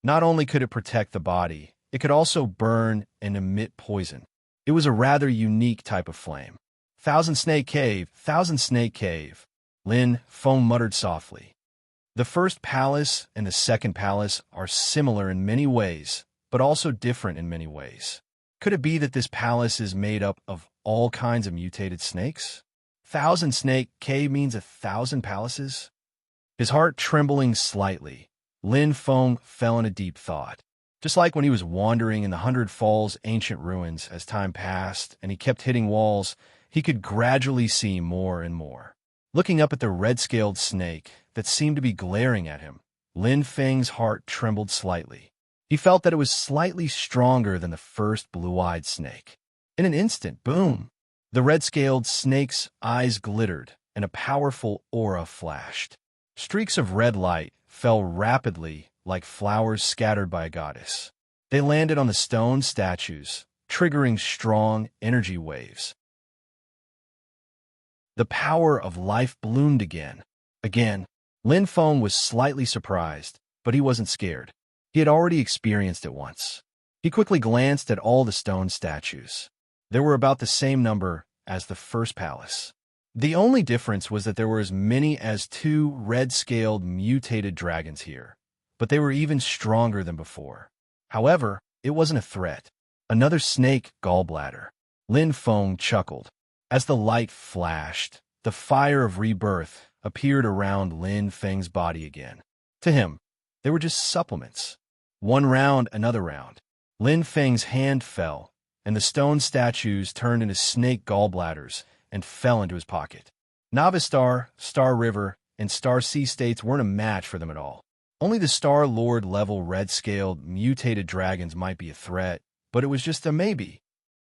Not only could it protect the body, it could also burn and emit poison. It was a rather unique type of flame. Thousand Snake Cave, Thousand Snake Cave, Lin Feng muttered softly. The first palace and the second palace are similar in many ways, but also different in many ways. Could it be that this palace is made up of all kinds of mutated snakes? Thousand Snake Cave means 1,000 palaces? His heart trembling slightly, Lin Feng fell in a deep thought. Just like when he was wandering in the Hundred Falls ancient ruins as time passed and he kept hitting walls, he could gradually see more and more. Looking up at the red-scaled snake that seemed to be glaring at him, Lin Feng's heart trembled slightly. He felt that it was slightly stronger than the first blue-eyed snake. In an instant, boom! The red-scaled snake's eyes glittered, and a powerful aura flashed. Streaks of red light fell rapidly like flowers scattered by a goddess. They landed on the stone statues, triggering strong energy waves. The power of life bloomed again. Lin Feng was slightly surprised, but he wasn't scared. He had already experienced it once. He quickly glanced at all the stone statues. There were about the same number as the first palace. The only difference was that there were as many as 2 red-scaled mutated dragons here, but they were even stronger than before. However, it wasn't a threat. Another snake gallbladder. Lin Feng chuckled. As the light flashed, the fire of rebirth appeared around Lin Feng's body again. To him, they were just supplements. One round, another round. Lin Feng's hand fell, and the stone statues turned into snake gallbladders and fell into his pocket. Novice Star, Star River, and Star Sea states weren't a match for them at all. Only the Star Lord level red-scaled mutated dragons might be a threat, but it was just a maybe.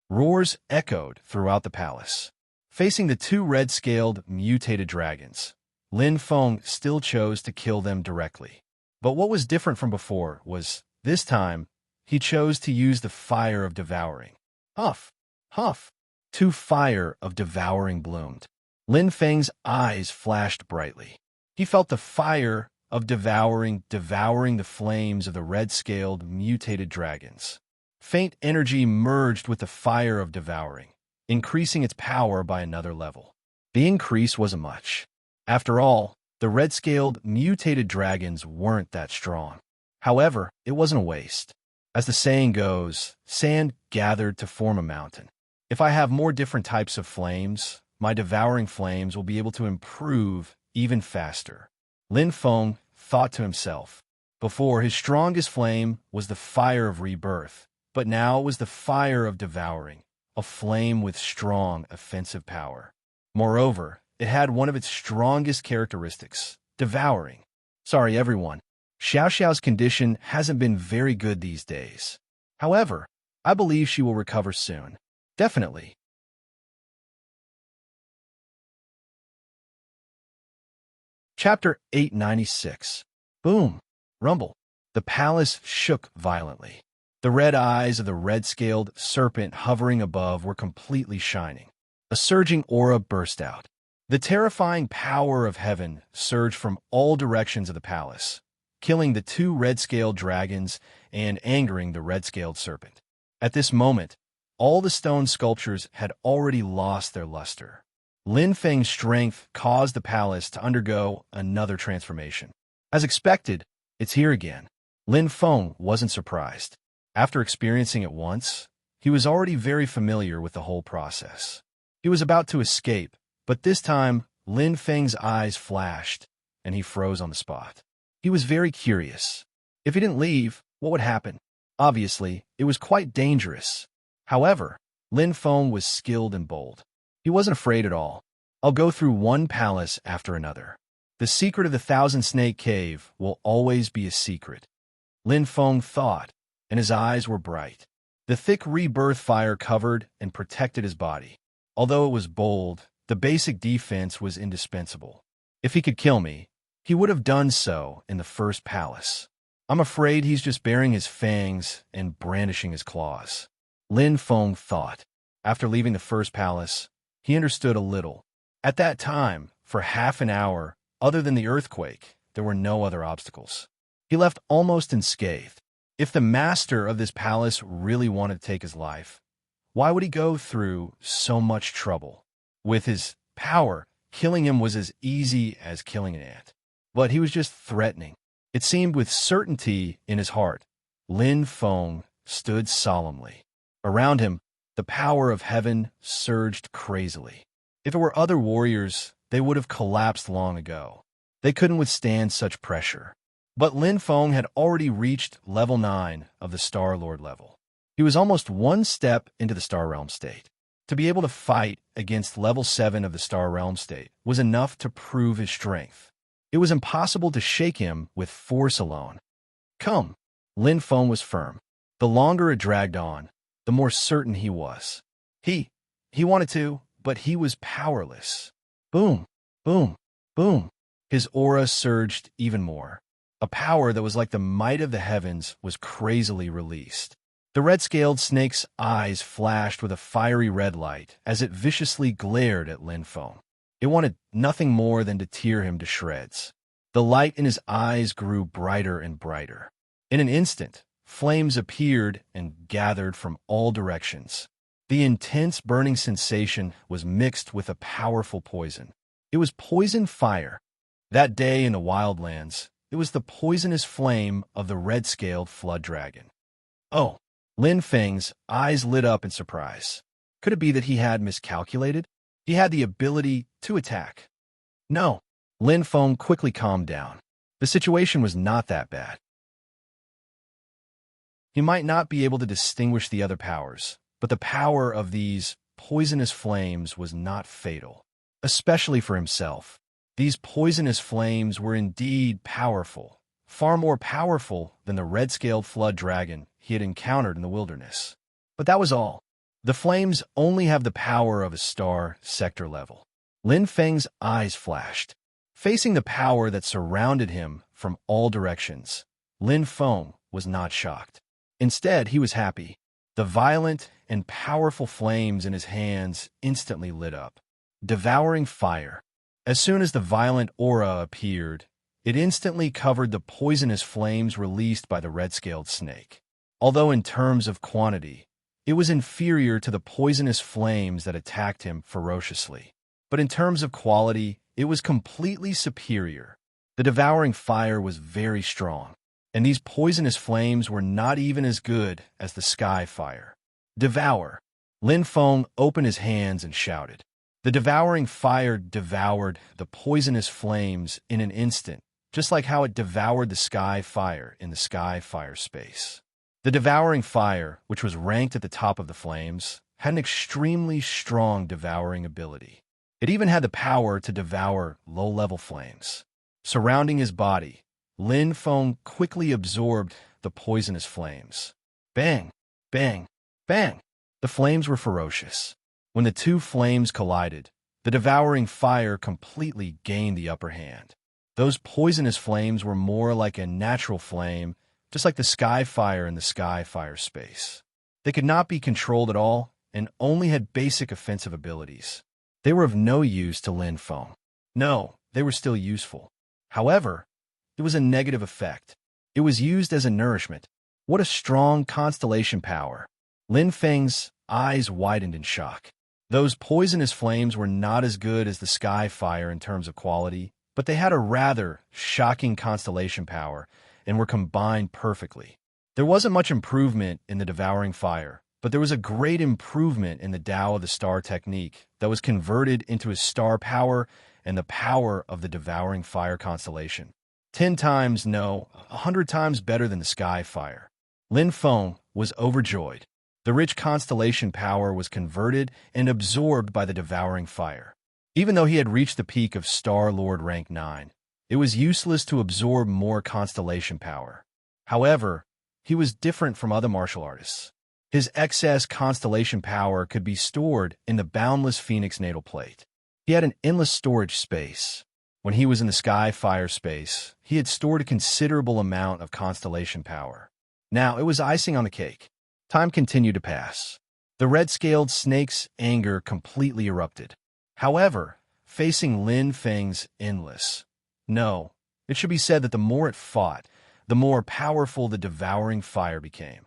Roars echoed throughout the palace. Facing the two red-scaled mutated dragons, Lin Feng still chose to kill them directly. But what was different from before was, this time, he chose to use the fire of devouring. Huff, huff. Two fire of devouring bloomed. Lin Feng's eyes flashed brightly. He felt the fire of devouring the flames of the red-scaled mutated dragons. Faint energy merged with the fire of devouring, increasing its power by another level. The increase wasn't much. After all, the red-scaled mutated dragons weren't that strong. However, it wasn't a waste. As the saying goes, sand gathered to form a mountain. If I have more different types of flames, my devouring flames will be able to improve even faster. Lin Feng thought to himself. Before, his strongest flame was the fire of rebirth, but now it was the fire of devouring, a flame with strong offensive power. Moreover, it had one of its strongest characteristics, devouring. Sorry, everyone. Xiao Xiao's condition hasn't been very good these days. However, I believe she will recover soon. Definitely. Chapter 896. Boom. Rumble. The palace shook violently. The red eyes of the red-scaled serpent hovering above were completely shining. A surging aura burst out. The terrifying power of heaven surged from all directions of the palace, killing the two red-scaled dragons and angering the red-scaled serpent. At this moment, all the stone sculptures had already lost their luster. Lin Feng's strength caused the palace to undergo another transformation. As expected, it's here again. Lin Feng wasn't surprised. After experiencing it once, he was already very familiar with the whole process. He was about to escape, but this time, Lin Feng's eyes flashed, and he froze on the spot. He was very curious. If he didn't leave, what would happen? Obviously, it was quite dangerous. However, Lin Feng was skilled and bold. He wasn't afraid at all. I'll go through one palace after another. The secret of the Thousand Snake Cave will always be a secret. Lin Feng thought, and his eyes were bright. The thick rebirth fire covered and protected his body. Although it was bold, the basic defense was indispensable. If he could kill me, he would have done so in the first palace. I'm afraid he's just baring his fangs and brandishing his claws. Lin Feng thought. After leaving the first palace, he understood a little. At that time, for half an hour, other than the earthquake, there were no other obstacles. He left almost unscathed. If the master of this palace really wanted to take his life, why would he go through so much trouble? With his power, killing him was as easy as killing an ant. But he was just threatening. It seemed with certainty in his heart. Lin Feng stood solemnly. Around him, the power of heaven surged crazily. If it were other warriors, they would have collapsed long ago. They couldn't withstand such pressure. But Lin Feng had already reached level 9 of the Star Lord level. He was almost one step into the Star Realm state. To be able to fight against level 7 of the Star Realm state was enough to prove his strength. It was impossible to shake him with force alone. Come. Lin Feng was firm. The longer it dragged on, the more certain he was. He wanted to, but he was powerless. Boom, boom, boom. His aura surged even more. A power that was like the might of the heavens was crazily released. The red-scaled snake's eyes flashed with a fiery red light as it viciously glared at Lin Feng. It wanted nothing more than to tear him to shreds. The light in his eyes grew brighter and brighter. In an instant, flames appeared and gathered from all directions. The intense burning sensation was mixed with a powerful poison. It was poison fire. That day in the wildlands, it was the poisonous flame of the red-scaled flood dragon. Oh! Lin Feng's eyes lit up in surprise. Could it be that he had miscalculated? He had the ability to attack. No. Lin Feng quickly calmed down. The situation was not that bad. He might not be able to distinguish the other powers, but the power of these poisonous flames was not fatal, especially for himself. These poisonous flames were indeed powerful, far more powerful than the red-scaled flood dragon he had encountered in the wilderness. But that was all. The flames only have the power of a star sector level. Lin Feng's eyes flashed. Facing the power that surrounded him from all directions, Lin Feng was not shocked. Instead, he was happy. The violent and powerful flames in his hands instantly lit up. Devouring fire. As soon as the violent aura appeared, it instantly covered the poisonous flames released by the red-scaled snake. Although in terms of quantity, it was inferior to the poisonous flames that attacked him ferociously. But in terms of quality, it was completely superior. The devouring fire was very strong, and these poisonous flames were not even as good as the sky fire. Devour. Lin Feng opened his hands and shouted. The devouring fire devoured the poisonous flames in an instant, just like how it devoured the sky fire in the sky fire space. The devouring fire, which was ranked at the top of the flames, had an extremely strong devouring ability. It even had the power to devour low-level flames. Surrounding his body, Lin Feng quickly absorbed the poisonous flames. Bang! Bang! Bang! The flames were ferocious. When the two flames collided, the devouring fire completely gained the upper hand. Those poisonous flames were more like a natural flame, just like the sky fire in the sky fire space. They could not be controlled at all and only had basic offensive abilities. They were of no use to Lin Feng. No, they were still useful. However, it was a negative effect. It was used as a nourishment. What a strong constellation power. Lin Feng's eyes widened in shock. Those poisonous flames were not as good as the sky fire in terms of quality, but they had a rather shocking constellation power and were combined perfectly. There wasn't much improvement in the devouring fire, but there was a great improvement in the Tao of the Star technique that was converted into his star power and the power of the devouring fire constellation. 10 times, no, 100 times better than the sky fire. Lin Feng was overjoyed. The rich constellation power was converted and absorbed by the devouring fire. Even though he had reached the peak of Star Lord rank 9, it was useless to absorb more constellation power. However, he was different from other martial artists. His excess constellation power could be stored in the boundless Phoenix natal plate. He had an endless storage space. When he was in the sky fire space, he had stored a considerable amount of constellation power. Now, it was icing on the cake. Time continued to pass. The red-scaled snake's anger completely erupted. However, facing Lin Feng's endless, no, it should be said that the more it fought, the more powerful the devouring fire became.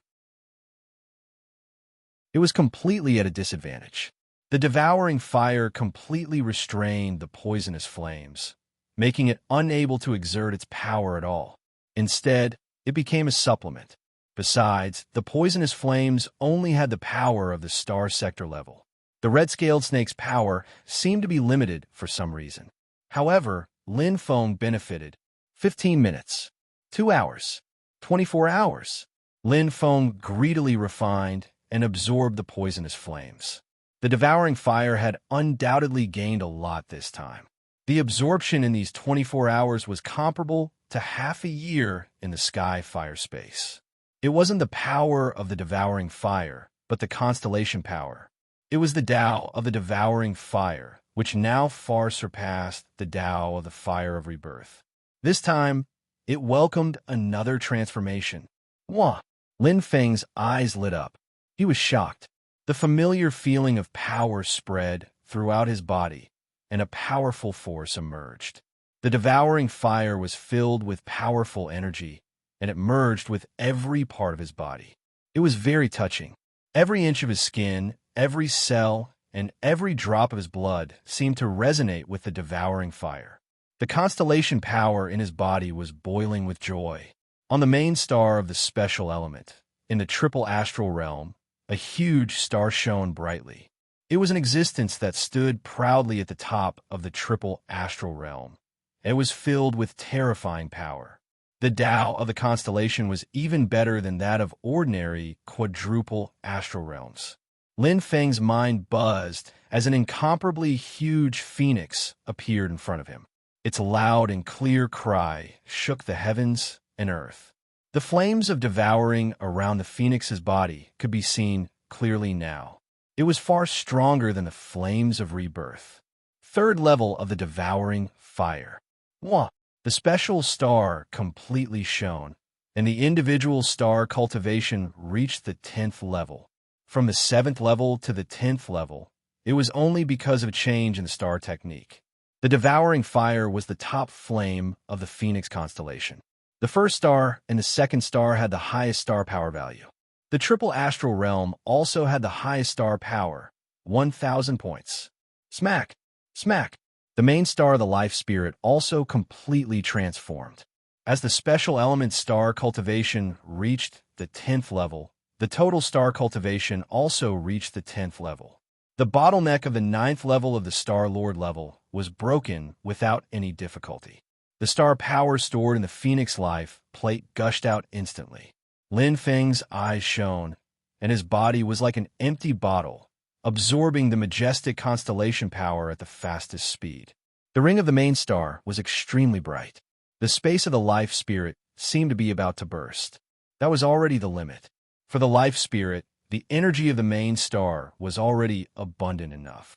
It was completely at a disadvantage. The devouring fire completely restrained the poisonous flames, making it unable to exert its power at all. Instead, it became a supplement. Besides, the poisonous flames only had the power of the star sector level. The red-scaled snake's power seemed to be limited for some reason. However, Lin Feng benefited. 15 minutes, 2 hours, 24 hours. Lin Feng greedily refined and absorbed the poisonous flames. The devouring fire had undoubtedly gained a lot this time. The absorption in these 24 hours was comparable to half a year in the sky fire space. It wasn't the power of the devouring fire, but the constellation power. It was the Tao of the devouring fire, which now far surpassed the Tao of the fire of rebirth. This time, it welcomed another transformation. Wah! Lin Feng's eyes lit up. He was shocked. The familiar feeling of power spread throughout his body, and a powerful force emerged. The devouring fire was filled with powerful energy, and it merged with every part of his body. It was very touching. Every inch of his skin, every cell, and every drop of his blood seemed to resonate with the devouring fire. The constellation power in his body was boiling with joy. On the main star of the special element, in the triple astral realm, a huge star shone brightly. It was an existence that stood proudly at the top of the triple astral realm. It was filled with terrifying power. The Tao of the constellation was even better than that of ordinary quadruple astral realms. Lin Feng's mind buzzed as an incomparably huge phoenix appeared in front of him. Its loud and clear cry shook the heavens and earth. The flames of devouring around the phoenix's body could be seen clearly now. It was far stronger than the flames of rebirth. Third level of the devouring fire. 1. The special star completely shone, and the individual star cultivation reached the 10th level. From the 7th level to the 10th level, it was only because of a change in the star technique. The devouring fire was the top flame of the Phoenix constellation. The first star and the second star had the highest star power value. The triple astral realm also had the highest star power, 1,000 points. Smack! Smack! The main star of the life spirit also completely transformed. As the special element star cultivation reached the 10th level, the total star cultivation also reached the 10th level. The bottleneck of the 9th level of the Star Lord level was broken without any difficulty. The star power stored in the Phoenix life plate gushed out instantly. Lin Feng's eyes shone, and his body was like an empty bottle, absorbing the majestic constellation power at the fastest speed. The ring of the main star was extremely bright. The space of the life spirit seemed to be about to burst. That was already the limit. For the life spirit, the energy of the main star was already abundant enough.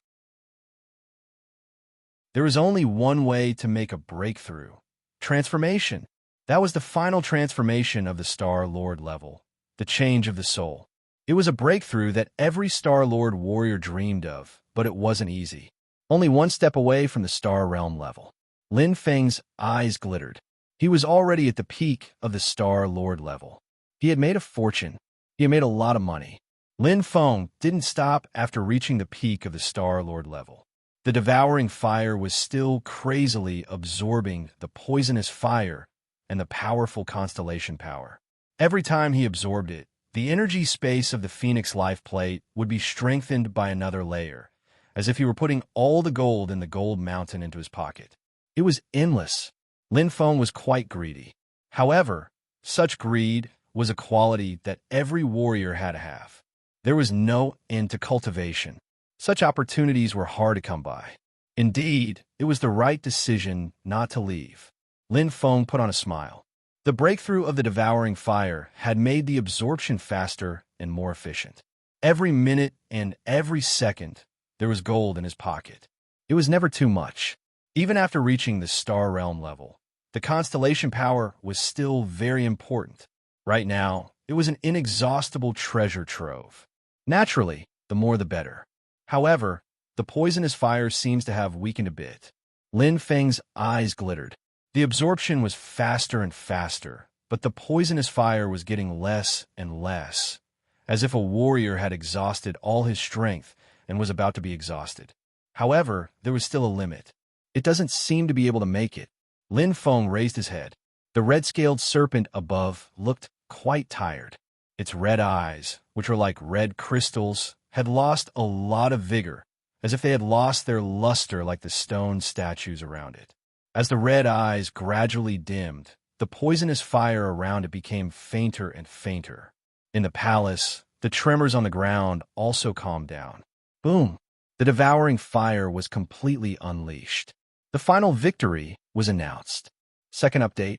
There was only one way to make a breakthrough. Transformation. That was the final transformation of the Star Lord level, the change of the soul. It was a breakthrough that every Star Lord warrior dreamed of, but it wasn't easy. Only one step away from the Star Realm level. Lin Feng's eyes glittered. He was already at the peak of the Star Lord level. He had made a fortune. He had made a lot of money. Lin Feng didn't stop after reaching the peak of the Star Lord level. The devouring fire was still crazily absorbing the poisonous fire and the powerful constellation power. Every time he absorbed it, the energy space of the Phoenix life plate would be strengthened by another layer, as if he were putting all the gold in the gold mountain into his pocket. It was endless. Lin Feng was quite greedy. However, such greed was a quality that every warrior had to have. There was no end to cultivation. Such opportunities were hard to come by. Indeed, it was the right decision not to leave. Lin Feng put on a smile. The breakthrough of the devouring fire had made the absorption faster and more efficient. Every minute and every second, there was gold in his pocket. It was never too much. Even after reaching the Star Realm level, the constellation power was still very important. Right now, it was an inexhaustible treasure trove. Naturally, the more the better. However, the poisonous fire seems to have weakened a bit. Lin Feng's eyes glittered. The absorption was faster and faster, but the poisonous fire was getting less and less, as if a warrior had exhausted all his strength and was about to be exhausted. However, there was still a limit. It doesn't seem to be able to make it. Lin Feng raised his head. The red-scaled serpent above looked quite tired. Its red eyes, which were like red crystals, had lost a lot of vigor, as if they had lost their luster like the stone statues around it. As the red eyes gradually dimmed, the poisonous fire around it became fainter and fainter. In the palace, the tremors on the ground also calmed down. Boom! The devouring fire was completely unleashed. The final victory was announced. Second update.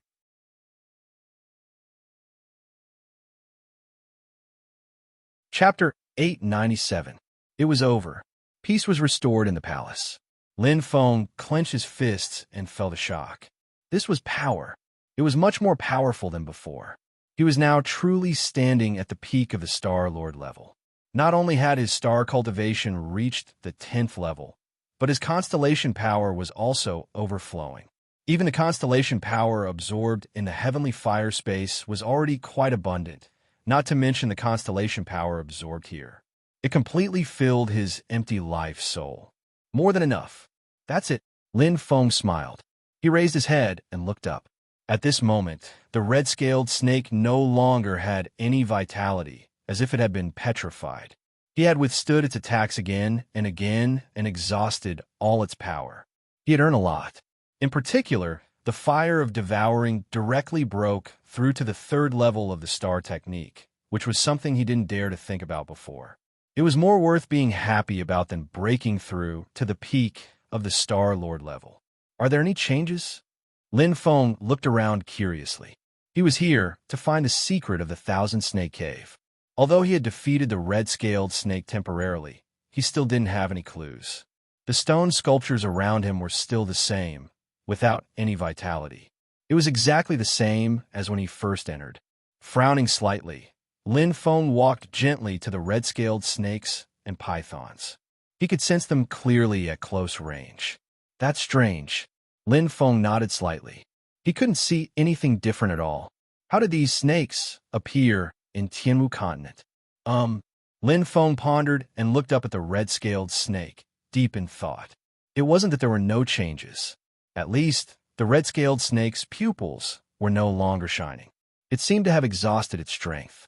Chapter 897. It was over. Peace was restored in the palace. Lin Feng clenched his fists and felt a shock. This was power. It was much more powerful than before. He was now truly standing at the peak of the Star Lord level. Not only had his star cultivation reached the 10th level, but his constellation power was also overflowing. Even the constellation power absorbed in the heavenly fire space was already quite abundant, not to mention the constellation power absorbed here. It completely filled his empty life soul. More than enough. That's it. Lin Feng smiled. He raised his head and looked up. At this moment, the red-scaled snake no longer had any vitality, as if it had been petrified. He had withstood its attacks again and again and exhausted all its power. He had earned a lot. In particular, the fire of devouring directly broke through to the third level of the star technique, which was something he didn't dare to think about before. It was more worth being happy about than breaking through to the peak of the Star Lord level. Are there any changes? Lin Feng looked around curiously. He was here to find the secret of the Thousand Snake Cave. Although he had defeated the red-scaled snake temporarily, he still didn't have any clues. The stone sculptures around him were still the same, without any vitality. It was exactly the same as when he first entered. Frowning slightly, Lin Feng walked gently to the red-scaled snakes and pythons. He could sense them clearly at close range. That's strange. Lin Feng nodded slightly. He couldn't see anything different at all. How did these snakes appear in Tianwu continent? Lin Feng pondered and looked up at the red-scaled snake, deep in thought. It wasn't that there were no changes. At least, the red-scaled snake's pupils were no longer shining. It seemed to have exhausted its strength.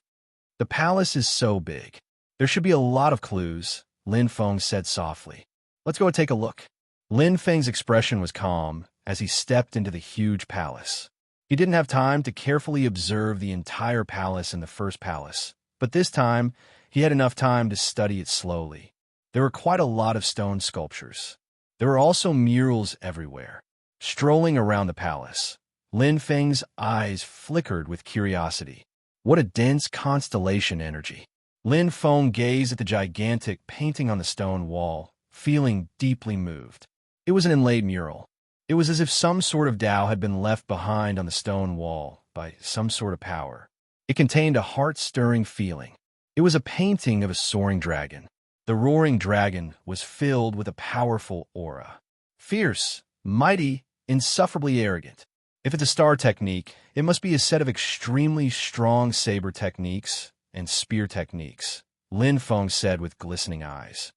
The palace is so big. There should be a lot of clues, Lin Feng said softly. Let's go and take a look. Lin Feng's expression was calm as he stepped into the huge palace. He didn't have time to carefully observe the entire palace in the first palace, but this time he had enough time to study it slowly. There were quite a lot of stone sculptures. There were also murals everywhere. Strolling around the palace, Lin Feng's eyes flickered with curiosity. What a dense constellation energy. Lin Feng gazed at the gigantic painting on the stone wall, feeling deeply moved. It was an inlaid mural. It was as if some sort of Tao had been left behind on the stone wall by some sort of power. It contained a heart-stirring feeling. It was a painting of a soaring dragon. The roaring dragon was filled with a powerful aura. Fierce, mighty, insufferably arrogant. If it's a star technique, it must be a set of extremely strong saber techniques and spear techniques, Lin Feng said with glistening eyes.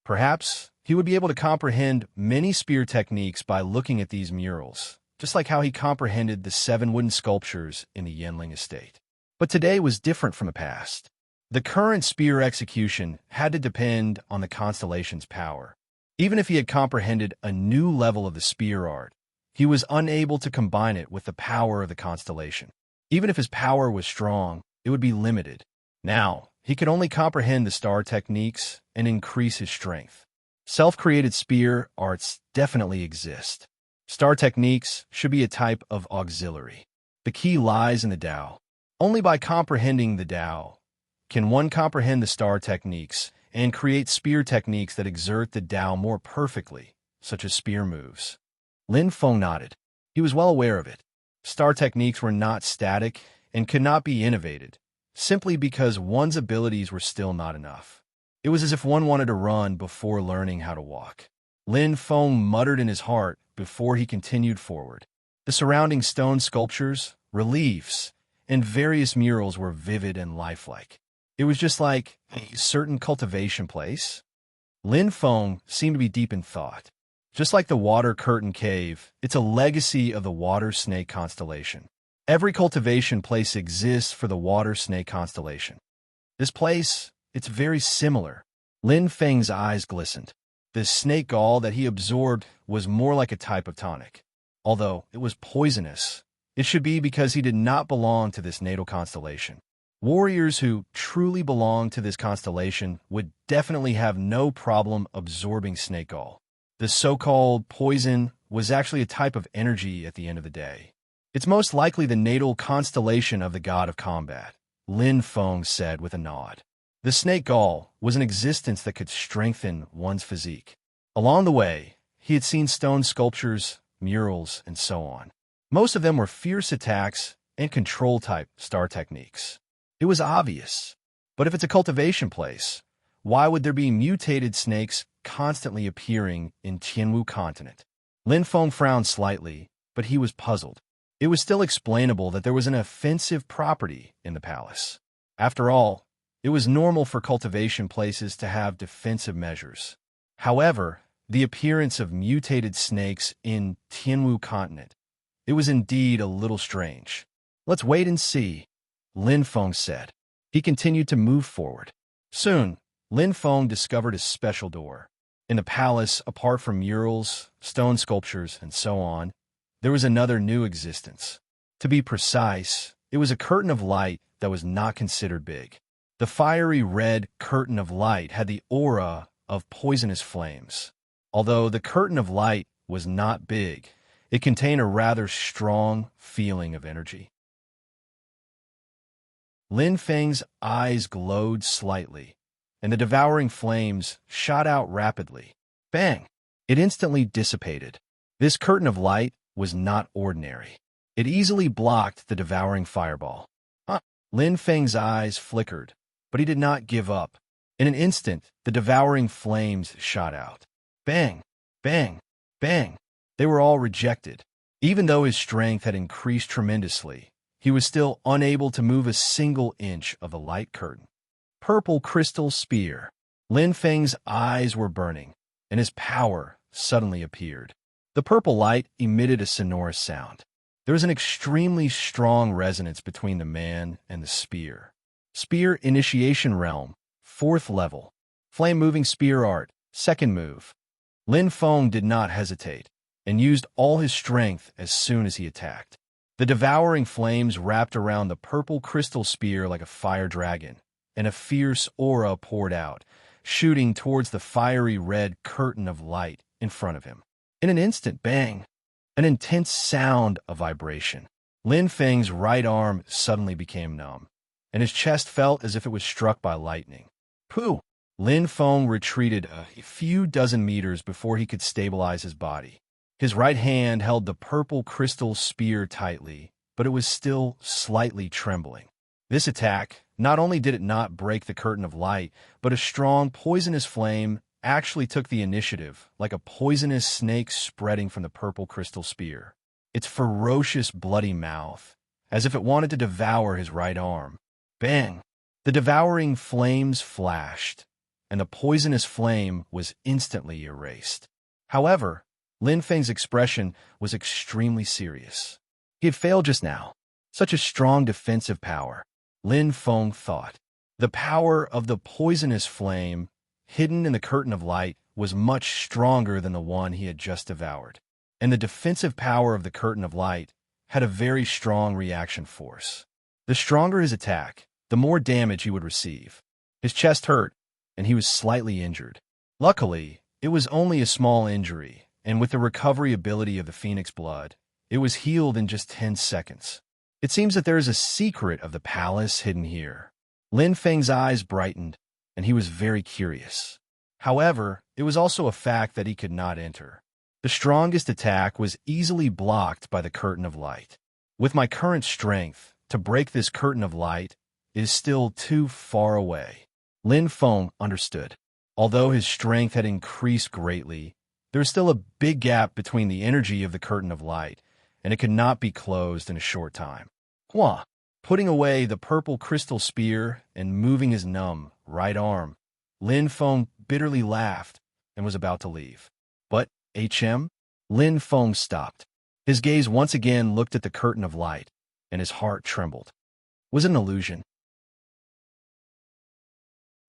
Perhaps he would be able to comprehend many spear techniques by looking at these murals, just like how he comprehended the 7 wooden sculptures in the Yanling estate. But today was different from the past. The current spear execution had to depend on the constellation's power. Even if he had comprehended a new level of the spear art, he was unable to combine it with the power of the constellation. Even if his power was strong, it would be limited. Now, he could only comprehend the star techniques and increase his strength. Self-created spear arts definitely exist. Star techniques should be a type of auxiliary. The key lies in the Tao. Only by comprehending the Tao can one comprehend the star techniques and create spear techniques that exert the Tao more perfectly, such as spear moves. Lin Feng nodded. He was well aware of it. Star techniques were not static and could not be innovated, simply because one's abilities were still not enough. It was as if one wanted to run before learning how to walk. Lin Feng muttered in his heart before he continued forward. The surrounding stone sculptures, reliefs, and various murals were vivid and lifelike. It was just like a certain cultivation place. Lin Feng seemed to be deep in thought. Just like the Water Curtain Cave, it's a legacy of the water snake constellation. Every cultivation place exists for the water snake constellation. This place, it's very similar. Lin Feng's eyes glistened. The snake gall that he absorbed was more like a type of tonic. Although it was poisonous, it should be because he did not belong to this natal constellation. Warriors who truly belong to this constellation would definitely have no problem absorbing snake gall. The so-called poison was actually a type of energy at the end of the day. It's most likely the natal constellation of the god of combat, Lin Feng said with a nod. The snake gall was an existence that could strengthen one's physique. Along the way, he had seen stone sculptures, murals, and so on. Most of them were fierce attacks and control-type star techniques. It was obvious. But if it's a cultivation place, why would there be mutated snakes constantly appearing in Tianwu continent? Lin Feng frowned slightly, but he was puzzled. It was still explainable that there was an offensive property in the palace. After all, it was normal for cultivation places to have defensive measures. However, the appearance of mutated snakes in Tianwu continent, it was indeed a little strange. Let's wait and see, Lin Feng said. He continued to move forward. Soon, Lin Feng discovered a special door. In the palace, apart from murals, stone sculptures, and so on, there was another new existence. To be precise, it was a curtain of light that was not considered big. The fiery red curtain of light had the aura of poisonous flames. Although the curtain of light was not big, it contained a rather strong feeling of energy. Lin Feng's eyes glowed slightly, and the devouring flames shot out rapidly. Bang! It instantly dissipated. This curtain of light was not ordinary. It easily blocked the devouring fireball. Lin Feng's eyes flickered, but he did not give up. In an instant, the devouring flames shot out. Bang! Bang! Bang! They were all rejected. Even though his strength had increased tremendously, he was still unable to move a single inch of the light curtain. Purple crystal spear. Lin Feng's eyes were burning, and his power suddenly appeared. The purple light emitted a sonorous sound. There was an extremely strong resonance between the man and the spear. Spear Initiation Realm, 4th level. Flame-moving spear art, 2nd move. Lin Feng did not hesitate, and used all his strength as soon as he attacked. The devouring flames wrapped around the purple crystal spear like a fire dragon, and a fierce aura poured out, shooting towards the fiery red curtain of light in front of him. In an instant, bang! An intense sound of vibration. Lin Feng's right arm suddenly became numb, and his chest felt as if it was struck by lightning. Pooh! Lin Feng retreated a few dozen meters before he could stabilize his body. His right hand held the purple crystal spear tightly, but it was still slightly trembling. This attack, not only did it not break the curtain of light, but a strong poisonous flame actually took the initiative, like a poisonous snake spreading from the purple crystal spear. Its ferocious bloody mouth, as if it wanted to devour his right arm. Bang! The devouring flames flashed, and the poisonous flame was instantly erased. However, Lin Feng's expression was extremely serious. He had failed just now. Such a strong defensive power, Lin Feng thought. The power of the poisonous flame, hidden in the curtain of light, was much stronger than the one he had just devoured. And the defensive power of the curtain of light had a very strong reaction force. The stronger his attack, the more damage he would receive. His chest hurt, and he was slightly injured. Luckily, it was only a small injury, and with the recovery ability of the Phoenix blood, it was healed in just 10 seconds. It seems that there is a secret of the palace hidden here. Lin Feng's eyes brightened, and he was very curious. However, it was also a fact that he could not enter. The strongest attack was easily blocked by the curtain of light. With my current strength, to break this curtain of light is still too far away. Lin Feng understood. Although his strength had increased greatly, there was still a big gap between the energy of the curtain of light, and it could not be closed in a short time. Hua! Putting away the purple crystal spear and moving his numb right arm, Lin Feng bitterly laughed and was about to leave. But, Lin Feng stopped. His gaze once again looked at the curtain of light, and his heart trembled. Was it an illusion?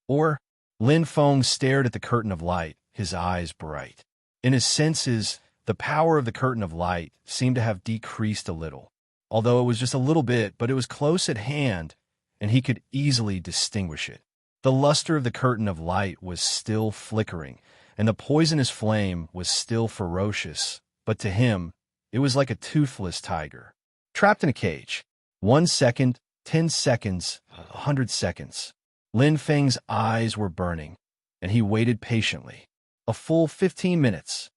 Or, Lin Feng stared at the curtain of light, his eyes bright. In his senses, the power of the curtain of light seemed to have decreased a little. Although it was just a little bit, but it was close at hand, and he could easily distinguish it. The luster of the curtain of light was still flickering, and the poisonous flame was still ferocious, but to him, it was like a toothless tiger. Trapped in a cage. 1 second, 10 seconds, 100 seconds. Lin Feng's eyes were burning, and he waited patiently. A full 15 minutes.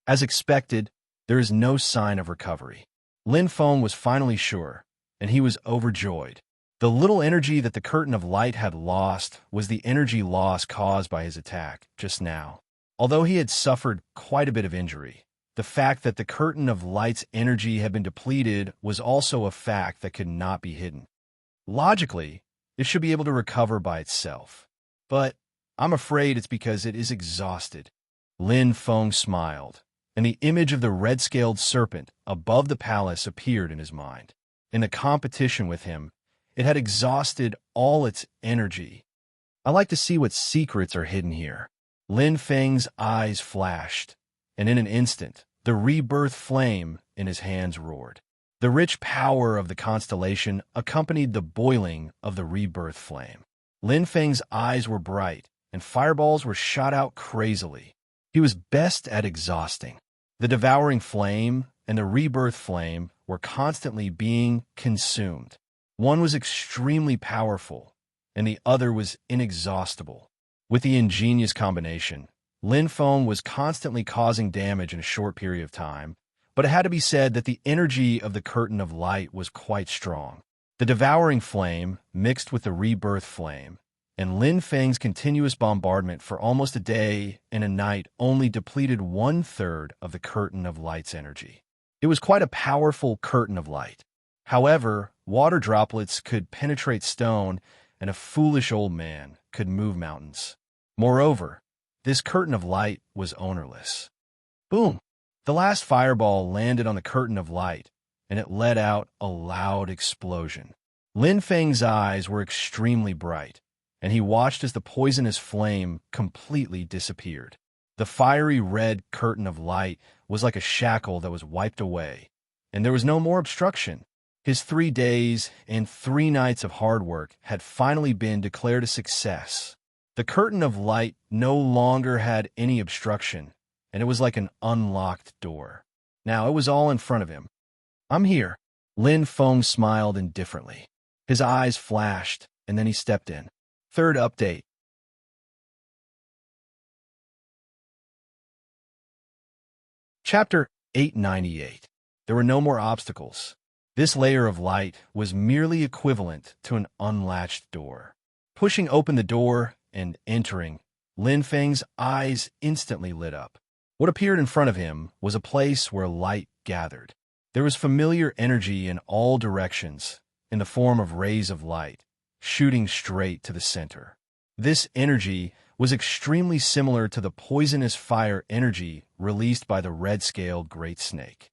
As expected, there is no sign of recovery. Lin Feng was finally sure, and he was overjoyed. The little energy that the curtain of light had lost was the energy loss caused by his attack just now. Although he had suffered quite a bit of injury, the fact that the curtain of light's energy had been depleted was also a fact that could not be hidden. Logically, it should be able to recover by itself. But I'm afraid it's because it is exhausted. Lin Feng smiled, and the image of the red-scaled serpent above the palace appeared in his mind. In the competition with him, It had exhausted all its energy. I like to see what secrets are hidden here. Lin Feng's eyes flashed, and in an instant, the rebirth flame in his hands roared. The rich power of the constellation accompanied the boiling of the rebirth flame. Lin Feng's eyes were bright, and fireballs were shot out crazily. He was best at exhausting. The devouring flame and the rebirth flame were constantly being consumed. One was extremely powerful, and the other was inexhaustible. With the ingenious combination, Lin Feng was constantly causing damage in a short period of time, but it had to be said that the energy of the curtain of light was quite strong. The devouring flame mixed with the rebirth flame, and Lin Feng's continuous bombardment for almost a day and a night only depleted 1/3 of the curtain of light's energy. It was quite a powerful curtain of light. However, water droplets could penetrate stone, and a foolish old man could move mountains. Moreover, this curtain of light was ownerless. Boom! The last fireball landed on the curtain of light, and it let out a loud explosion. Lin Feng's eyes were extremely bright, and he watched as the poisonous flame completely disappeared. The fiery red curtain of light was like a shackle that was wiped away, and there was no more obstruction. His 3 days and 3 nights of hard work had finally been declared a success. The curtain of light no longer had any obstruction, and it was like an unlocked door. Now it was all in front of him. "I'm here." Lin Feng smiled indifferently. His eyes flashed, and then he stepped in. Third update. Chapter 898. There were no more obstacles. This layer of light was merely equivalent to an unlatched door. Pushing open the door and entering, Lin Feng's eyes instantly lit up. What appeared in front of him was a place where light gathered. There was familiar energy in all directions, in the form of rays of light, shooting straight to the center. This energy was extremely similar to the poisonous fire energy released by the red-scaled great snake,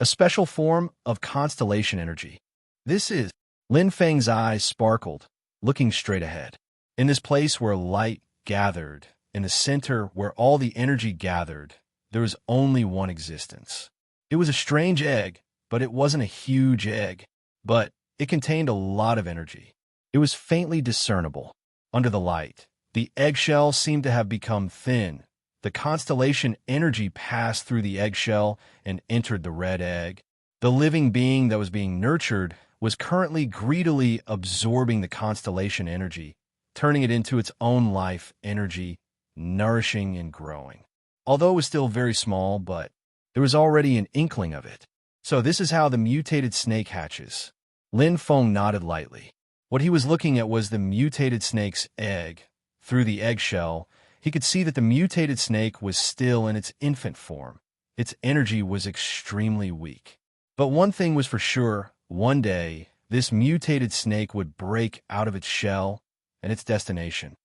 a special form of constellation energy. This is... Lin Feng's eyes sparkled, looking straight ahead. In this place where light gathered, in the center where all the energy gathered, there was only one existence. It was a strange egg, but it wasn't a huge egg. But it contained a lot of energy. It was faintly discernible. Under the light, the eggshell seemed to have become thin. The constellation energy passed through the eggshell and entered the red egg. The living being that was being nurtured was currently greedily absorbing the constellation energy, turning it into its own life energy, nourishing and growing. Although it was still very small, but there was already an inkling of it. So this is how the mutated snake hatches. Lin Feng nodded lightly. What he was looking at was the mutated snake's egg. Through the eggshell, he could see that the mutated snake was still in its infant form. Its energy was extremely weak. But one thing was for sure, one day, this mutated snake would break out of its shell and its destination.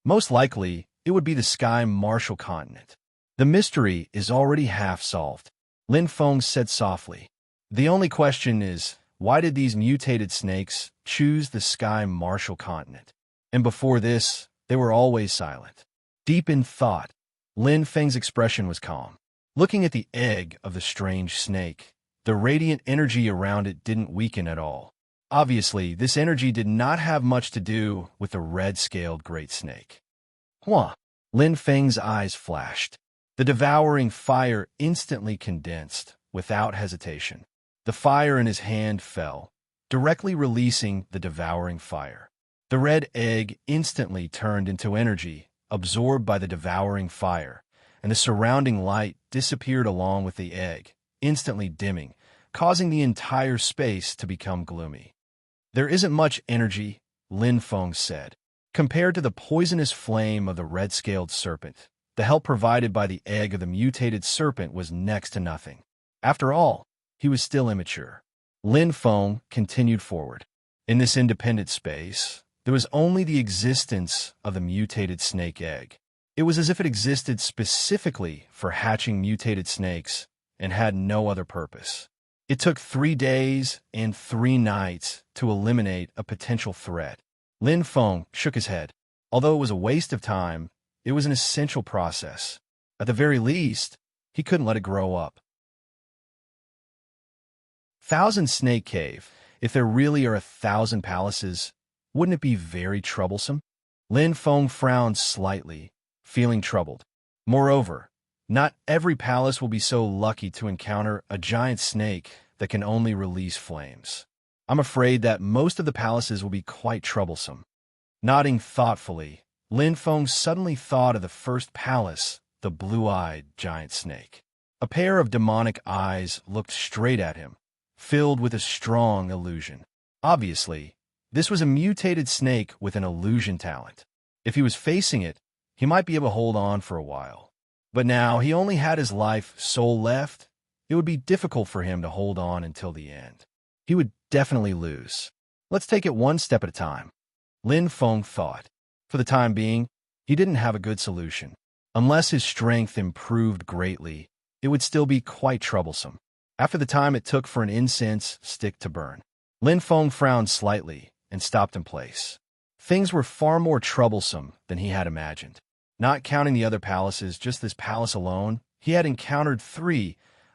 Most likely, it would be the Sky Martial continent. The mystery is already half solved, Lin Feng said softly. The only question is, why did these mutated snakes choose the Sky Martial continent? And before this, they were always silent. Deep in thought, Lin Feng's expression was calm. Looking at the egg of the strange snake, the radiant energy around it didn't weaken at all. Obviously, this energy did not have much to do with the red-scaled great snake. Huh! Lin Feng's eyes flashed. The devouring fire instantly condensed, without hesitation. The fire in his hand fell, directly releasing the devouring fire. The red egg instantly turned into energy, absorbed by the devouring fire, and the surrounding light disappeared along with the egg, instantly dimming, causing the entire space to become gloomy. There isn't much energy, Lin Feng said. Compared to the poisonous flame of the red-scaled serpent, the help provided by the egg of the mutated serpent was next to nothing. After all, he was still immature. Lin Feng continued forward. In this independent space, there was only the existence of the mutated snake egg. It was as if it existed specifically for hatching mutated snakes and had no other purpose. It took 3 days and 3 nights to eliminate a potential threat. Lin Feng shook his head. Although it was a waste of time, it was an essential process. At the very least, he couldn't let it grow up. Thousand Snake Cave. If there really are 1,000 palaces, wouldn't it be very troublesome? Lin Feng frowned slightly, feeling troubled. Moreover, not every palace will be so lucky to encounter a giant snake that can only release flames. I'm afraid that most of the palaces will be quite troublesome. Nodding thoughtfully, Lin Feng suddenly thought of the first palace, the blue-eyed giant snake. A pair of demonic eyes looked straight at him, filled with a strong illusion. Obviously, this was a mutated snake with an illusion talent. If he was facing it, he might be able to hold on for a while. But now he only had his life soul left. It would be difficult for him to hold on until the end. He would definitely lose. Let's take it one step at a time, Lin Feng thought. For the time being, he didn't have a good solution. Unless his strength improved greatly, it would still be quite troublesome. After the time it took for an incense stick to burn, Lin Feng frowned slightly and stopped in place. Things were far more troublesome than he had imagined. Not counting the other palaces, just this palace alone, he had encountered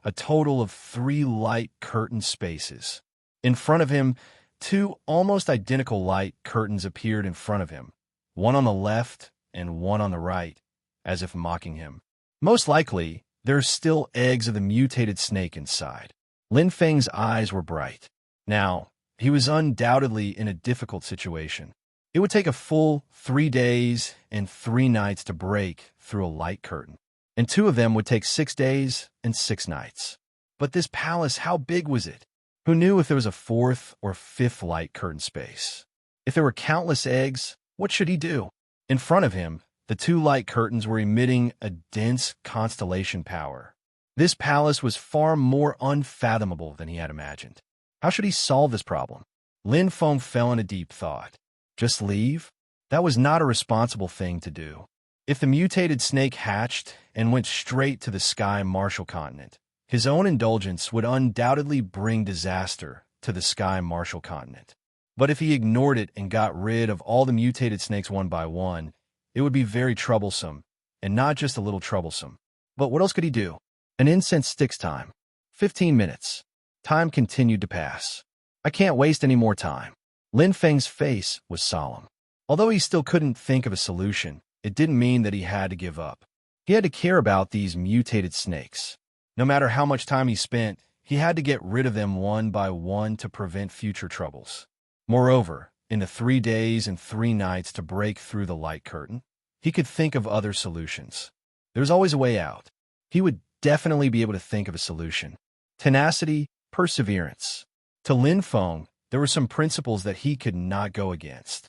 a total of 3 light curtain spaces. In front of him, 2 almost identical light curtains appeared in front of him, one on the left and one on the right, as if mocking him. Most likely, there are still eggs of the mutated snake inside. Lin Feng's eyes were bright. Now, he was undoubtedly in a difficult situation. It would take a full 3 days and 3 nights to break through a light curtain, and 2 of them would take 6 days and 6 nights. But this palace, how big was it? Who knew if there was a 4th or 5th light curtain space? If there were countless eggs, what should he do? In front of him, the 2 light curtains were emitting a dense constellation power. This palace was far more unfathomable than he had imagined. How should he solve this problem? Lin Feng fell into deep thought. Just leave? That was not a responsible thing to do. If the mutated snake hatched and went straight to the Sky Martial Continent, his own indulgence would undoubtedly bring disaster to the Sky Martial Continent. But if he ignored it and got rid of all the mutated snakes one by one, it would be very troublesome, and not just a little troublesome. But what else could he do? An incense stick's time. 15 minutes. Time continued to pass. I can't waste any more time. Lin Feng's face was solemn. Although he still couldn't think of a solution, it didn't mean that he had to give up. He had to care about these mutated snakes. No matter how much time he spent, he had to get rid of them one by one to prevent future troubles. Moreover, in the 3 days and 3 nights to break through the light curtain, he could think of other solutions. There's always a way out. He would definitely be able to think of a solution. Tenacity, perseverance. To Lin Feng, there were some principles that he could not go against.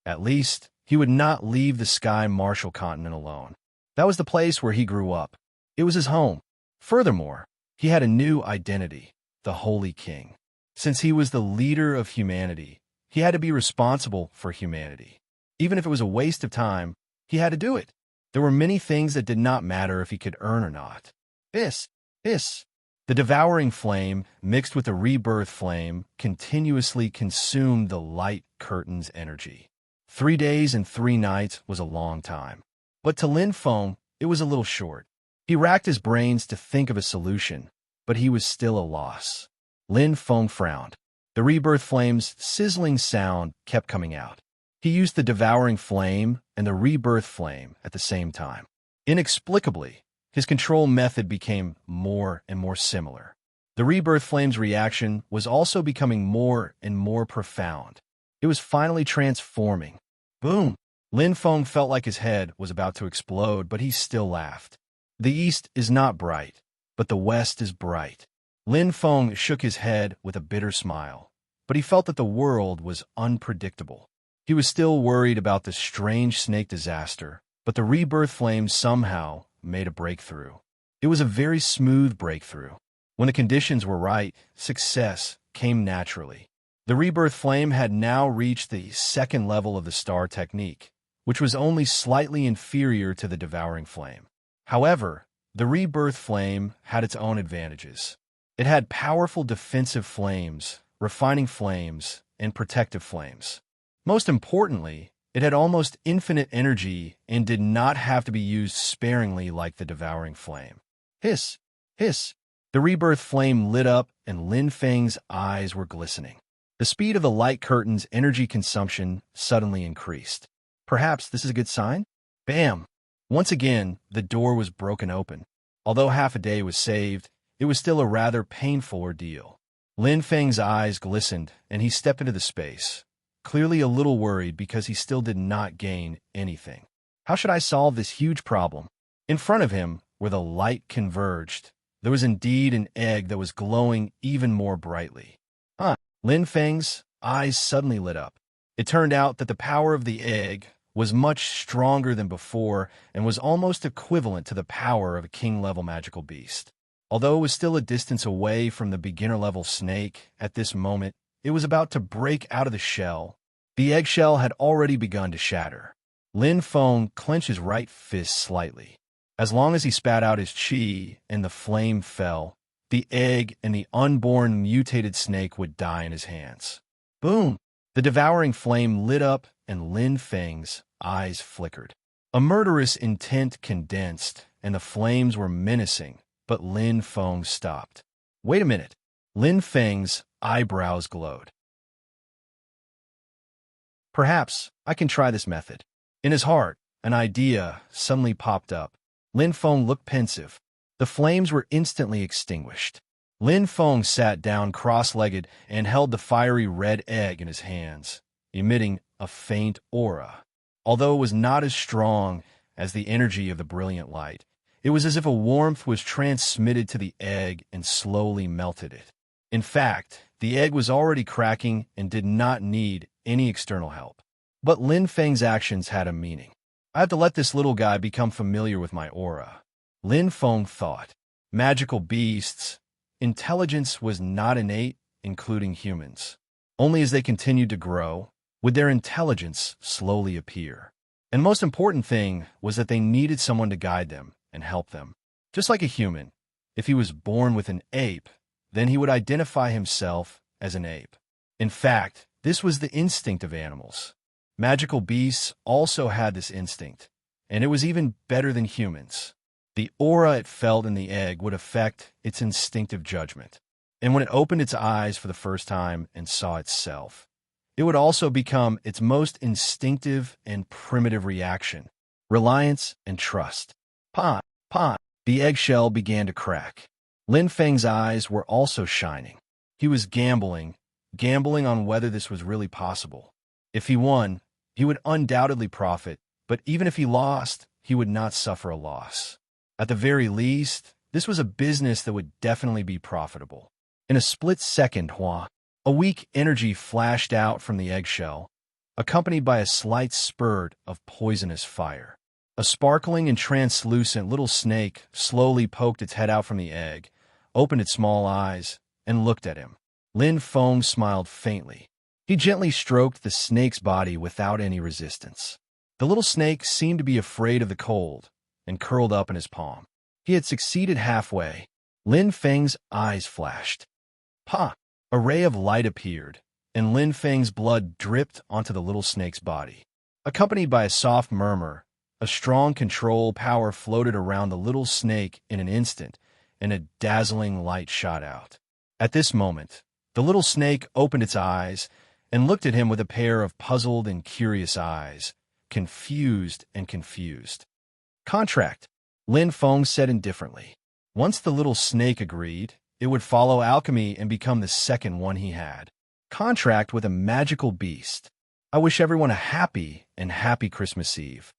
At least, he would not leave the Sky Martial Continent alone. That was the place where he grew up. It was his home. Furthermore, he had a new identity, the Holy King. Since he was the leader of humanity, he had to be responsible for humanity. Even if it was a waste of time, he had to do it. There were many things that did not matter if he could earn or not. This. The devouring flame, mixed with the rebirth flame, continuously consumed the light curtain's energy. 3 days and 3 nights was a long time. But to Lin Feng, it was a little short. He racked his brains to think of a solution, but he was still a loss. Lin Feng frowned. The rebirth flame's sizzling sound kept coming out. He used the devouring flame and the rebirth flame at the same time. Inexplicably, his control method became more and more similar. The rebirth flame's reaction was also becoming more and more profound. It was finally transforming. Boom! Lin Feng felt like his head was about to explode, but he still laughed. The east is not bright, but the west is bright. Lin Feng shook his head with a bitter smile, but he felt that the world was unpredictable. He was still worried about the strange snake disaster, but the rebirth flame somehow made a breakthrough. It was a very smooth breakthrough. When the conditions were right, success came naturally. The rebirth flame had now reached the 2nd level of the star technique, which was only slightly inferior to the devouring flame. However, The rebirth flame had its own advantages. It had powerful defensive flames, refining flames, and protective flames. Most importantly, it had almost infinite energy and did not have to be used sparingly like the devouring flame. Hiss! Hiss! The rebirth flame lit up and Lin Feng's eyes were glistening. The speed of the light curtain's energy consumption suddenly increased. Perhaps this is a good sign? Bam! Once again, the door was broken open. Although half a day was saved, it was still a rather painful ordeal. Lin Feng's eyes glistened, and he stepped into the space, clearly a little worried because he still did not gain anything. How should I solve this huge problem? In front of him, where the light converged, there was indeed an egg that was glowing even more brightly. Lin Feng's eyes suddenly lit up. It turned out that the power of the egg was much stronger than before and was almost equivalent to the power of a king-level magical beast. Although it was still a distance away from the beginner-level snake, at this moment, it was about to break out of the shell. The eggshell had already begun to shatter. Lin Feng clenched his right fist slightly. As long as he spat out his qi and the flame fell, the egg and the unborn mutated snake would die in his hands. Boom! The devouring flame lit up and Lin Feng's eyes flickered. A murderous intent condensed, and the flames were menacing, but Lin Feng stopped. Wait a minute. Lin Feng's eyebrows glowed. Perhaps I can try this method. In his heart, an idea suddenly popped up. Lin Feng looked pensive. The flames were instantly extinguished. Lin Feng sat down cross-legged and held the fiery red egg in his hands, emitting a faint aura. Although it was not as strong as the energy of the brilliant light, it was as if a warmth was transmitted to the egg and slowly melted it. In fact, the egg was already cracking and did not need any external help. But Lin Feng's actions had a meaning. I have to let this little guy become familiar with my aura. Lin Feng thought. Magical beasts. Intelligence was not innate, including humans. Only as they continued to grow, would their intelligence slowly appear. And most important thing was that they needed someone to guide them and help them. Just like a human, if he was born with an ape, then he would identify himself as an ape. In fact, this was the instinct of animals. Magical beasts also had this instinct, and it was even better than humans. The aura it felt in the egg would affect its instinctive judgment. And when it opened its eyes for the first time and saw itself, it would also become its most instinctive and primitive reaction, reliance and trust. Pah, pah, the eggshell began to crack. Lin Feng's eyes were also shining. He was gambling on whether this was really possible. If he won, he would undoubtedly profit, but even if he lost, he would not suffer a loss. At the very least, this was a business that would definitely be profitable. In a split second, a weak energy flashed out from the eggshell, accompanied by a slight spurt of poisonous fire. A sparkling and translucent little snake slowly poked its head out from the egg, opened its small eyes, and looked at him. Lin Feng smiled faintly. He gently stroked the snake's body without any resistance. The little snake seemed to be afraid of the cold and curled up in his palm. He had succeeded halfway. Lin Feng's eyes flashed. Pah! A ray of light appeared, and Lin Feng's blood dripped onto the little snake's body. Accompanied by a soft murmur, a strong control power floated around the little snake in an instant, and a dazzling light shot out. At this moment, the little snake opened its eyes and looked at him with a pair of puzzled and curious eyes, confused and confused. Contract, Lin Feng said indifferently. Once the little snake agreed, it would follow alchemy and become the second one he had. Contract with a magical beast. I wish everyone a happy and happy Christmas Eve.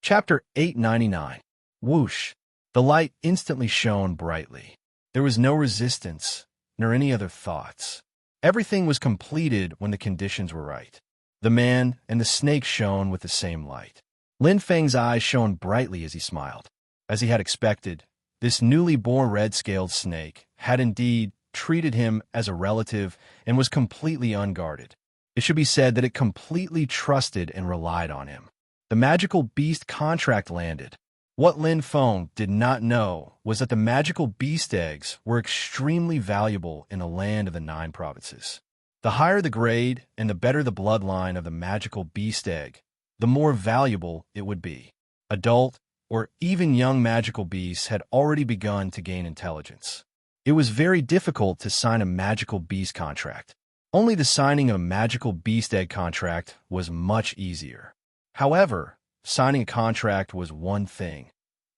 Chapter 899. Whoosh. The light instantly shone brightly. There was no resistance, nor any other thoughts. Everything was completed when the conditions were right. The man and the snake shone with the same light. Lin Feng's eyes shone brightly as he smiled. As he had expected, this newly born red-scaled snake had indeed treated him as a relative and was completely unguarded. It should be said that it completely trusted and relied on him. The magical beast contract landed. What Lin Feng did not know was that the magical beast eggs were extremely valuable in the land of the 9 provinces. The higher the grade and the better the bloodline of the magical beast egg, the more valuable it would be. Adult or even young magical beasts had already begun to gain intelligence. It was very difficult to sign a magical beast contract. Only the signing of a magical beast egg contract was much easier. However, signing a contract was one thing,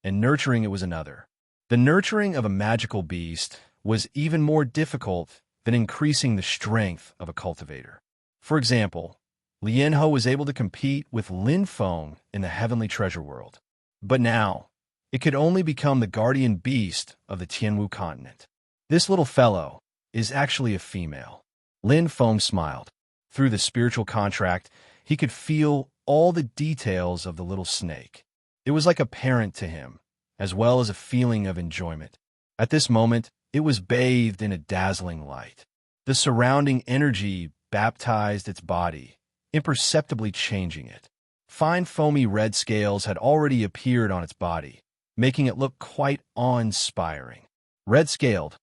and nurturing it was another. The nurturing of a magical beast was even more difficult than increasing the strength of a cultivator. For example, Lianhe was able to compete with Lin Feng in the heavenly treasure world. But now, it could only become the guardian beast of the Tianwu continent. This little fellow is actually a female. Lin Feng smiled. Through the spiritual contract, he could feel all the details of the little snake. It was like a parent to him, as well as a feeling of enjoyment. At this moment, it was bathed in a dazzling light. The surrounding energy baptized its body, imperceptibly changing it. Fine foamy red scales had already appeared on its body, making it look quite awe-inspiring. Red-scaled.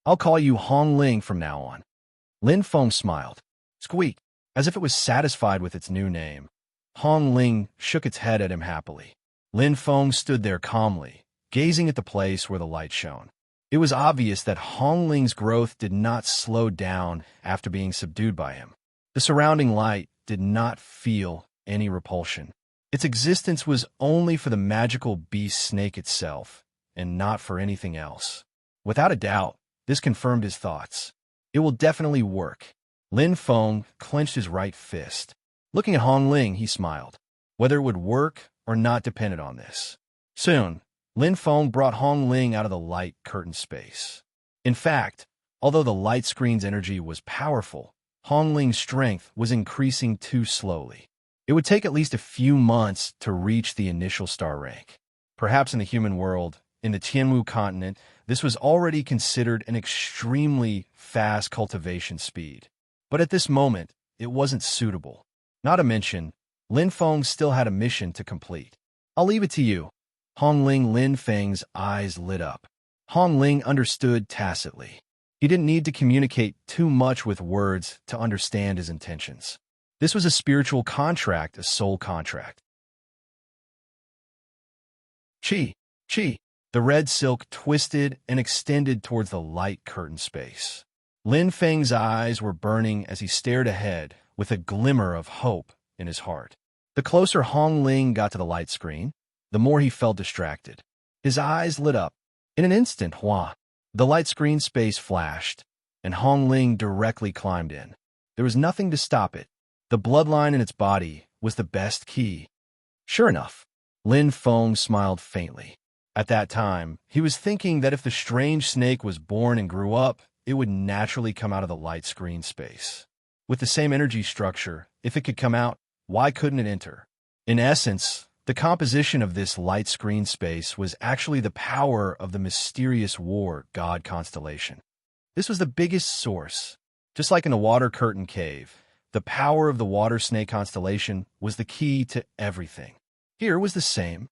I'll call you Hong Ling from now on. Lin Feng smiled, squeaked, as if it was satisfied with its new name. Hong Ling shook its head at him happily. Lin Feng stood there calmly, gazing at the place where the light shone. It was obvious that Hong Ling's growth did not slow down after being subdued by him. The surrounding light did not feel any repulsion. Its existence was only for the magical beast snake itself, and not for anything else. Without a doubt, this confirmed his thoughts. It will definitely work. Lin Feng clenched his right fist. Looking at Hong Ling, he smiled. Whether it would work or not depended on this. Soon, Lin Feng brought Hong Ling out of the light curtain space. In fact, although the light screen's energy was powerful, Hong Ling's strength was increasing too slowly. It would take at least a few months to reach the initial star rank. Perhaps in the human world, in the Tianwu continent, this was already considered an extremely fast cultivation speed. But at this moment, it wasn't suitable. Not to mention, Lin Feng still had a mission to complete. I'll leave it to you. Lin Feng's eyes lit up. Hong Ling understood tacitly. He didn't need to communicate too much with words to understand his intentions. This was a spiritual contract, a soul contract. Chi. The red silk twisted and extended towards the light curtain space. Lin Feng's eyes were burning as he stared ahead with a glimmer of hope in his heart. The closer Hong Ling got to the light screen, the more he felt distracted. His eyes lit up. In an instant, the light screen space flashed, and Hong Ling directly climbed in. There was nothing to stop it. The bloodline in its body was the best key. Sure enough, Lin Feng smiled faintly. At that time, he was thinking that if the strange snake was born and grew up, it would naturally come out of the light screen space. With the same energy structure, if it could come out, why couldn't it enter? In essence, the composition of this light screen space was actually the power of the mysterious war god constellation. This was the biggest source. Just like in the water curtain cave, the power of the water snake constellation was the key to everything. Here was the same.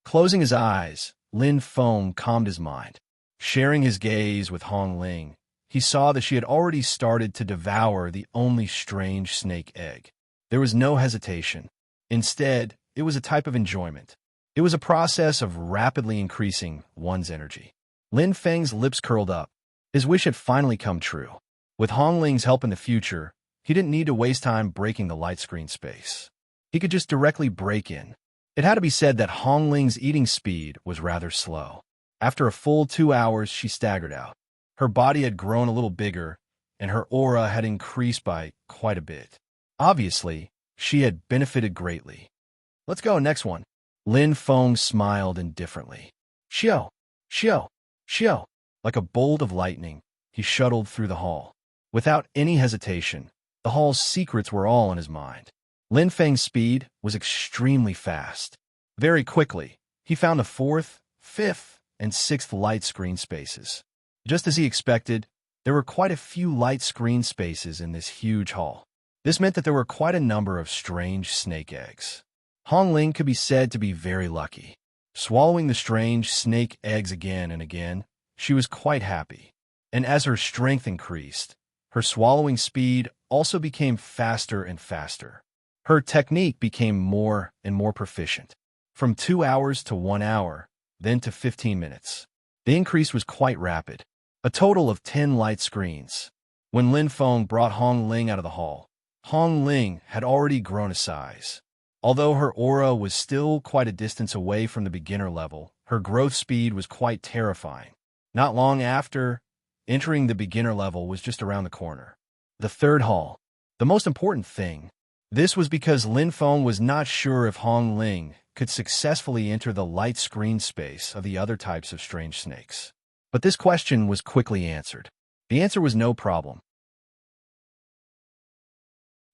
Closing his eyes, Lin Feng calmed his mind. Sharing his gaze with Hong Ling, he saw that she had already started to devour the only strange snake egg. There was no hesitation. Instead, it was a type of enjoyment. It was a process of rapidly increasing one's energy. Lin Feng's lips curled up. His wish had finally come true. With Hong Ling's help in the future, he didn't need to waste time breaking the light screen space. He could just directly break in. It had to be said that Hong Ling's eating speed was rather slow. After a full 2 hours, she staggered out. Her body had grown a little bigger, and her aura had increased by quite a bit. Obviously, she had benefited greatly. Let's go, next one. Lin Feng smiled indifferently. Xiao. Like a bolt of lightning, he shuttled through the hall. Without any hesitation, the hall's secrets were all in his mind. Lin Feng's speed was extremely fast. Very quickly, he found the 4th, 5th, and 6th light screen spaces. Just as he expected, There were quite a few light screen spaces in this huge hall. This meant that there were quite a number of strange snake eggs. Hong Ling could be said to be very lucky. Swallowing the strange snake eggs again and again, she was quite happy. And as her strength increased, her swallowing speed also became faster and faster. Her technique became more and more proficient. From 2 hours to 1 hour, then to 15 minutes. The increase was quite rapid. A total of 10 light screens. When Lin Feng brought Hong Ling out of the hall, Hong Ling had already grown a size. Although her aura was still quite a distance away from the beginner level, her growth speed was quite terrifying. Not long after, entering the beginner level was just around the corner. The third hall. The most important thing. This was because Lin Feng was not sure if Hong Ling could successfully enter the light screen space of the other types of strange snakes. But this question was quickly answered. The answer was no problem.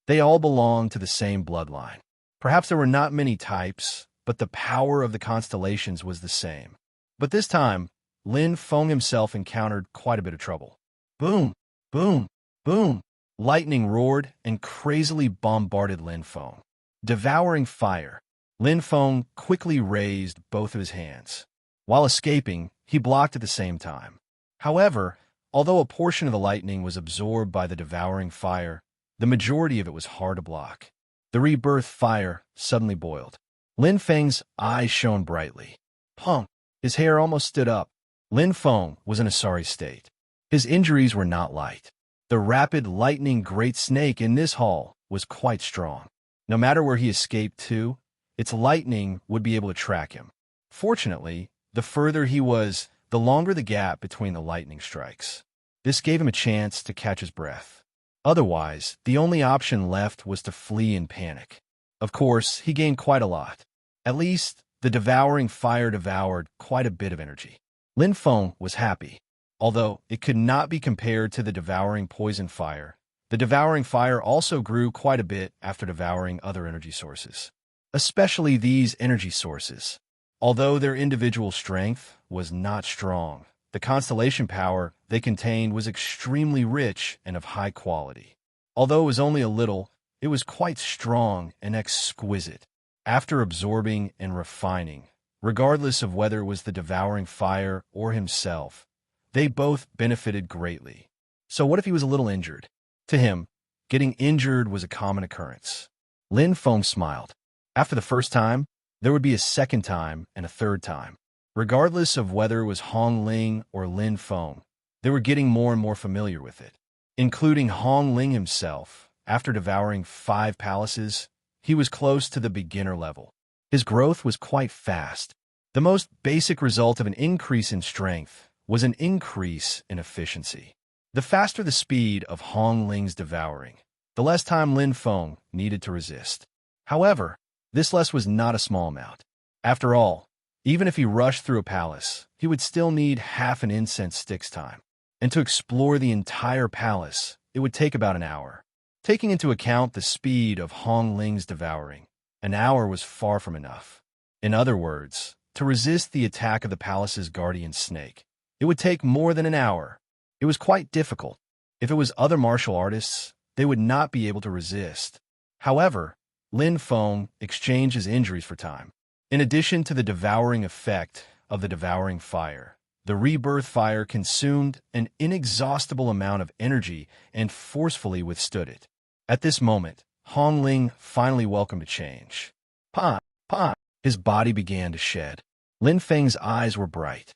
They all belonged to the same bloodline. Perhaps there were not many types, but the power of the constellations was the same. But this time, Lin Feng himself encountered quite a bit of trouble. Boom! Boom! Boom! Lightning roared and crazily bombarded Lin Feng. Devouring fire. Lin Feng quickly raised both of his hands. While escaping, he blocked at the same time. However, although a portion of the lightning was absorbed by the devouring fire, the majority of it was hard to block. The rebirth fire suddenly boiled. Lin Feng's eyes shone brightly. Punk! His hair almost stood up. Lin Feng was in a sorry state. His injuries were not light. The rapid lightning great snake in this hall was quite strong. No matter where he escaped to, its lightning would be able to track him. Fortunately, the further he was, the longer the gap between the lightning strikes. This gave him a chance to catch his breath. Otherwise, the only option left was to flee in panic. Of course, he gained quite a lot. At least, the devouring fire devoured quite a bit of energy. Lin Feng was happy. Although it could not be compared to the devouring poison fire, the devouring fire also grew quite a bit after devouring other energy sources. Especially these energy sources. Although their individual strength was not strong, the constellation power they contained was extremely rich and of high quality. Although it was only a little, it was quite strong and exquisite. After absorbing and refining, regardless of whether it was the devouring fire or himself, they both benefited greatly. So what if he was a little injured? To him, getting injured was a common occurrence. Lin Feng smiled. After the first time, there would be a second time and a third time. Regardless of whether it was Hong Ling or Lin Feng, they were getting more and more familiar with it. Including Hong Ling himself, after devouring 5 palaces, he was close to the beginner level. His growth was quite fast. The most basic result of an increase in strength was an increase in efficiency. The faster the speed of Hong Ling's devouring, the less time Lin Feng needed to resist. However, this less was not a small amount. After all, even if he rushed through a palace, he would still need half an incense stick's time. And to explore the entire palace, it would take about an hour. Taking into account the speed of Hong Ling's devouring, an hour was far from enough. In other words, to resist the attack of the palace's guardian snake, it would take more than an hour. It was quite difficult. If it was other martial artists, they would not be able to resist. However, Lin Feng exchanged his injuries for time. In addition to the devouring effect of the devouring fire, the rebirth fire consumed an inexhaustible amount of energy and forcefully withstood it. At this moment, Hong Ling finally welcomed a change. Pa! Pa! His body began to shed. Lin Feng's eyes were bright.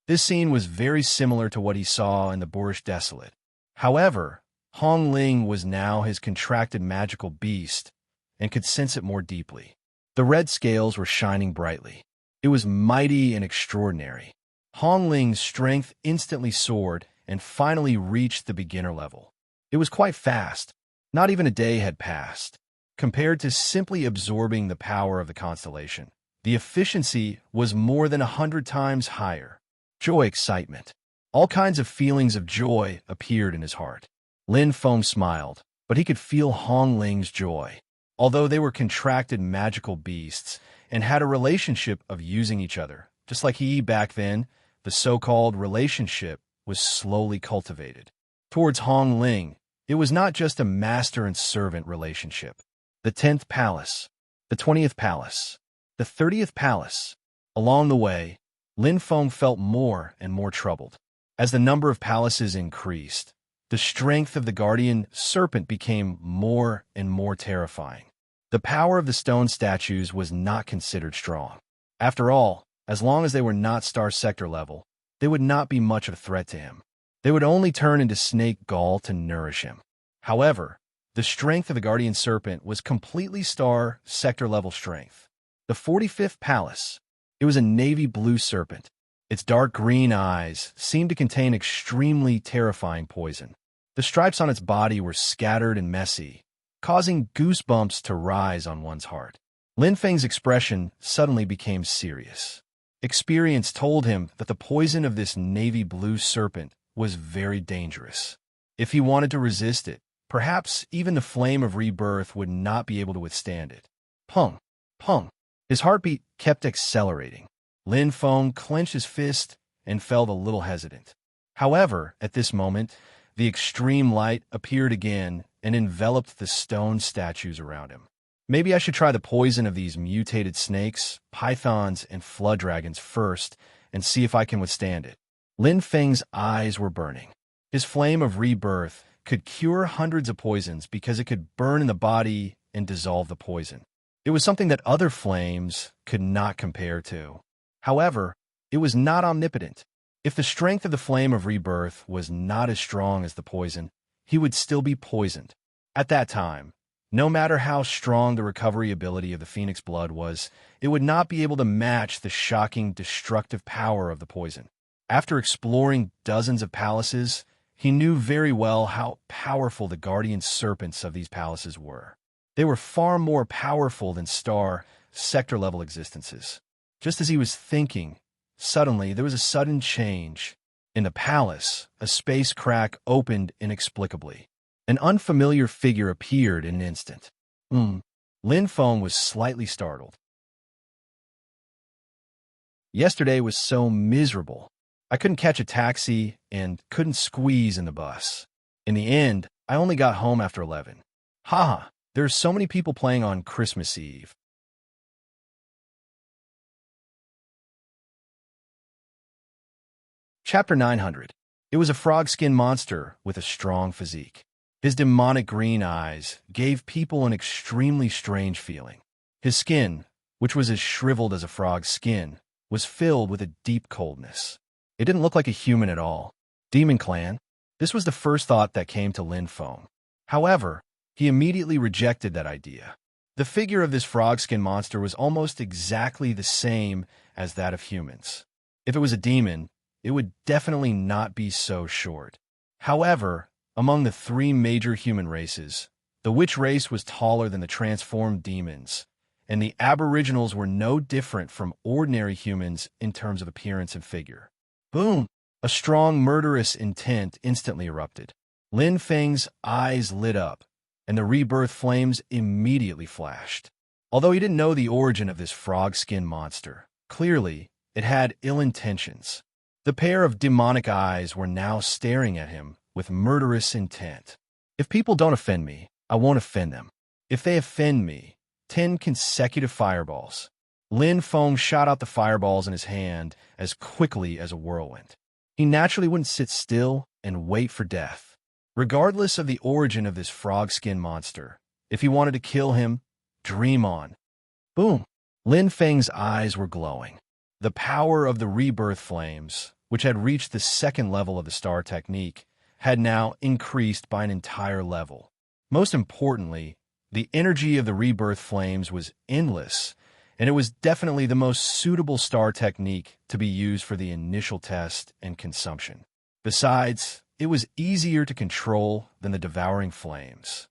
This scene was very similar to what he saw in the Boorish Desolate. However, Hong Ling was now his contracted magical beast and could sense it more deeply. The red scales were shining brightly. It was mighty and extraordinary. Hong Ling's strength instantly soared and finally reached the beginner level. It was quite fast. Not even a day had passed. Compared to simply absorbing the power of the constellation, the efficiency was more than 100 times higher. Joy, excitement. All kinds of feelings of joy appeared in his heart. Lin Feng smiled, but he could feel Hong Ling's joy. Although they were contracted magical beasts and had a relationship of using each other, just like he back then, the so-called relationship was slowly cultivated. Towards Hong Ling, it was not just a master and servant relationship. The 10th palace, the 20th palace, the 30th palace. Along the way, Lin Feng felt more and more troubled. As the number of palaces increased, the strength of the guardian serpent became more and more terrifying. The power of the stone statues was not considered strong. After all, as long as they were not star sector level, they would not be much of a threat to him. They would only turn into snake gall to nourish him. However, the strength of the guardian serpent was completely star sector level strength. The 45th palace. It was a navy blue serpent. Its dark green eyes seemed to contain extremely terrifying poison. The stripes on its body were scattered and messy, causing goosebumps to rise on one's heart. Lin Feng's expression suddenly became serious. Experience told him that the poison of this navy blue serpent was very dangerous. If he wanted to resist it, perhaps even the flame of rebirth would not be able to withstand it. Pung, pung. His heartbeat kept accelerating. Lin Feng clenched his fist and felt a little hesitant. However, at this moment, the extreme light appeared again and enveloped the stone statues around him. Maybe I should try the poison of these mutated snakes, pythons, and flood dragons first and see if I can withstand it. Lin Feng's eyes were burning. His flame of rebirth could cure hundreds of poisons because it could burn in the body and dissolve the poison. It was something that other flames could not compare to. However, it was not omnipotent. If the strength of the flame of rebirth was not as strong as the poison, he would still be poisoned. At that time, no matter how strong the recovery ability of the phoenix blood was, it would not be able to match the shocking, destructive power of the poison. After exploring dozens of palaces, he knew very well how powerful the guardian serpents of these palaces were. They were far more powerful than star, sector-level existences. Just as he was thinking, suddenly there was a sudden change. In the palace, a space crack opened inexplicably. An unfamiliar figure appeared in an instant. Lin Feng was slightly startled. Yesterday was so miserable. I couldn't catch a taxi and couldn't squeeze in the bus. In the end, I only got home after 11. Haha, there are so many people playing on Christmas Eve. Chapter 900. It was a frog-skin monster with a strong physique. His demonic green eyes gave people an extremely strange feeling. His skin, which was as shriveled as a frog's skin, was filled with a deep coldness. It didn't look like a human at all. Demon Clan? This was the first thought that came to Lin Feng. However, he immediately rejected that idea. The figure of this frog-skin monster was almost exactly the same as that of humans. If it was a demon, it would definitely not be so short. However, among the three major human races, the witch race was taller than the transformed demons, and the aboriginals were no different from ordinary humans in terms of appearance and figure. Boom! A strong murderous intent instantly erupted. Lin Feng's eyes lit up, and the rebirth flames immediately flashed. Although he didn't know the origin of this frog-skin monster, clearly it had ill intentions. The pair of demonic eyes were now staring at him with murderous intent. If people don't offend me, I won't offend them. If they offend me, 10 consecutive fireballs. Lin Feng shot out the fireballs in his hand as quickly as a whirlwind. He naturally wouldn't sit still and wait for death. Regardless of the origin of this frog-skin monster, if he wanted to kill him, dream on. Boom! Lin Feng's eyes were glowing. The power of the rebirth flames, which had reached the second level of the star technique, had now increased by an entire level. Most importantly, the energy of the rebirth flames was endless, and it was definitely the most suitable star technique to be used for the initial test and consumption. Besides, it was easier to control than the devouring flames.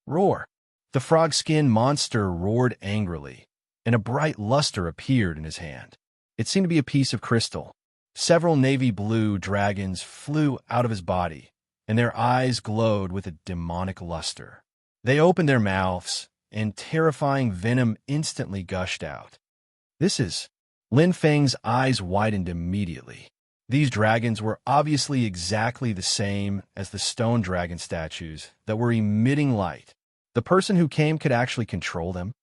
Roar! The frog-skin monster roared angrily, and a bright luster appeared in his hand. It seemed to be a piece of crystal. Several navy blue dragons flew out of his body, and their eyes glowed with a demonic luster. They opened their mouths, and terrifying venom instantly gushed out. This is... Lin Feng's eyes widened immediately. These dragons were obviously exactly the same as the stone dragon statues that were emitting light. The person who came could actually control them?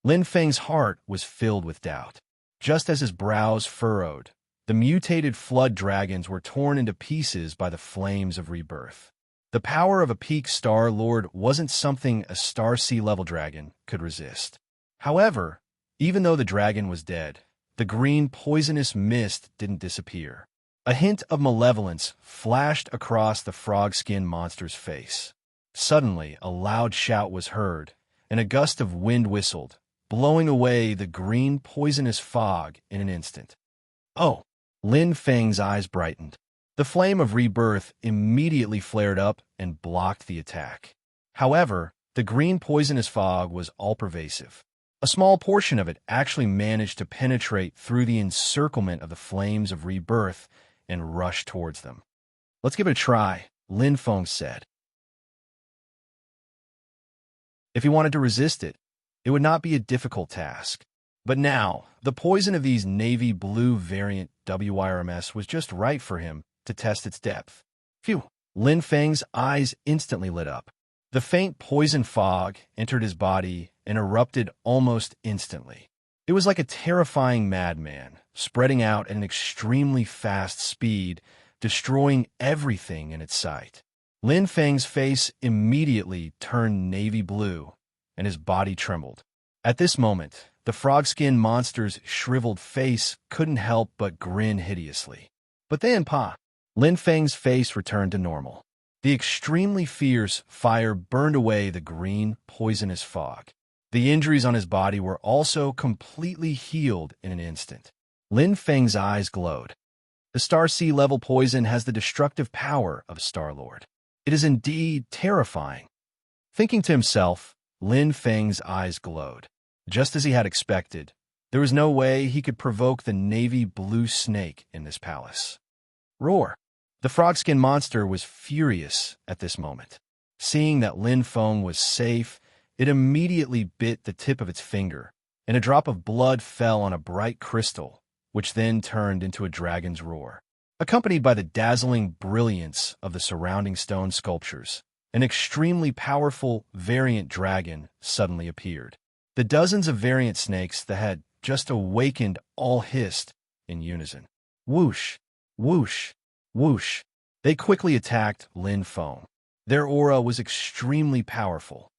Lin Feng's heart was filled with doubt. Just as his brows furrowed, the mutated flood dragons were torn into pieces by the flames of rebirth. The power of a peak Star Lord wasn't something a Star Sea-level dragon could resist. However, even though the dragon was dead, the green poisonous mist didn't disappear. A hint of malevolence flashed across the frog-skinned monster's face. Suddenly, a loud shout was heard, and a gust of wind whistled, blowing away the green poisonous fog in an instant. Oh! Lin Feng's eyes brightened. The flame of rebirth immediately flared up and blocked the attack. However, the green poisonous fog was all-pervasive. A small portion of it actually managed to penetrate through the encirclement of the flames of rebirth and rush towards them. "Let's give it a try," Lin Feng said. If he wanted to resist it, it would not be a difficult task. But now, the poison of these navy blue variant WIRMS was just right for him to test its depth. Phew! Lin Feng's eyes instantly lit up. The faint poison fog entered his body and erupted almost instantly. It was like a terrifying madman, spreading out at an extremely fast speed, destroying everything in its sight. Lin Feng's face immediately turned navy blue, and his body trembled. At this moment, the frog-skinned monster's shriveled face couldn't help but grin hideously. But then, Lin Feng's face returned to normal. The extremely fierce fire burned away the green, poisonous fog. The injuries on his body were also completely healed in an instant. Lin Feng's eyes glowed. The Star Sea-level poison has the destructive power of Star-Lord. It is indeed terrifying. Thinking to himself, Lin Feng's eyes glowed. Just as he had expected, there was no way he could provoke the navy blue snake in this palace. Roar! The frog-skin monster was furious at this moment. Seeing that Lin Feng was safe, it immediately bit the tip of its finger, and a drop of blood fell on a bright crystal, which then turned into a dragon's roar. Accompanied by the dazzling brilliance of the surrounding stone sculptures, an extremely powerful variant dragon suddenly appeared. The dozens of variant snakes that had just awakened all hissed in unison. Whoosh! Whoosh! Whoosh! They quickly attacked Lin Feng. Their aura was extremely powerful.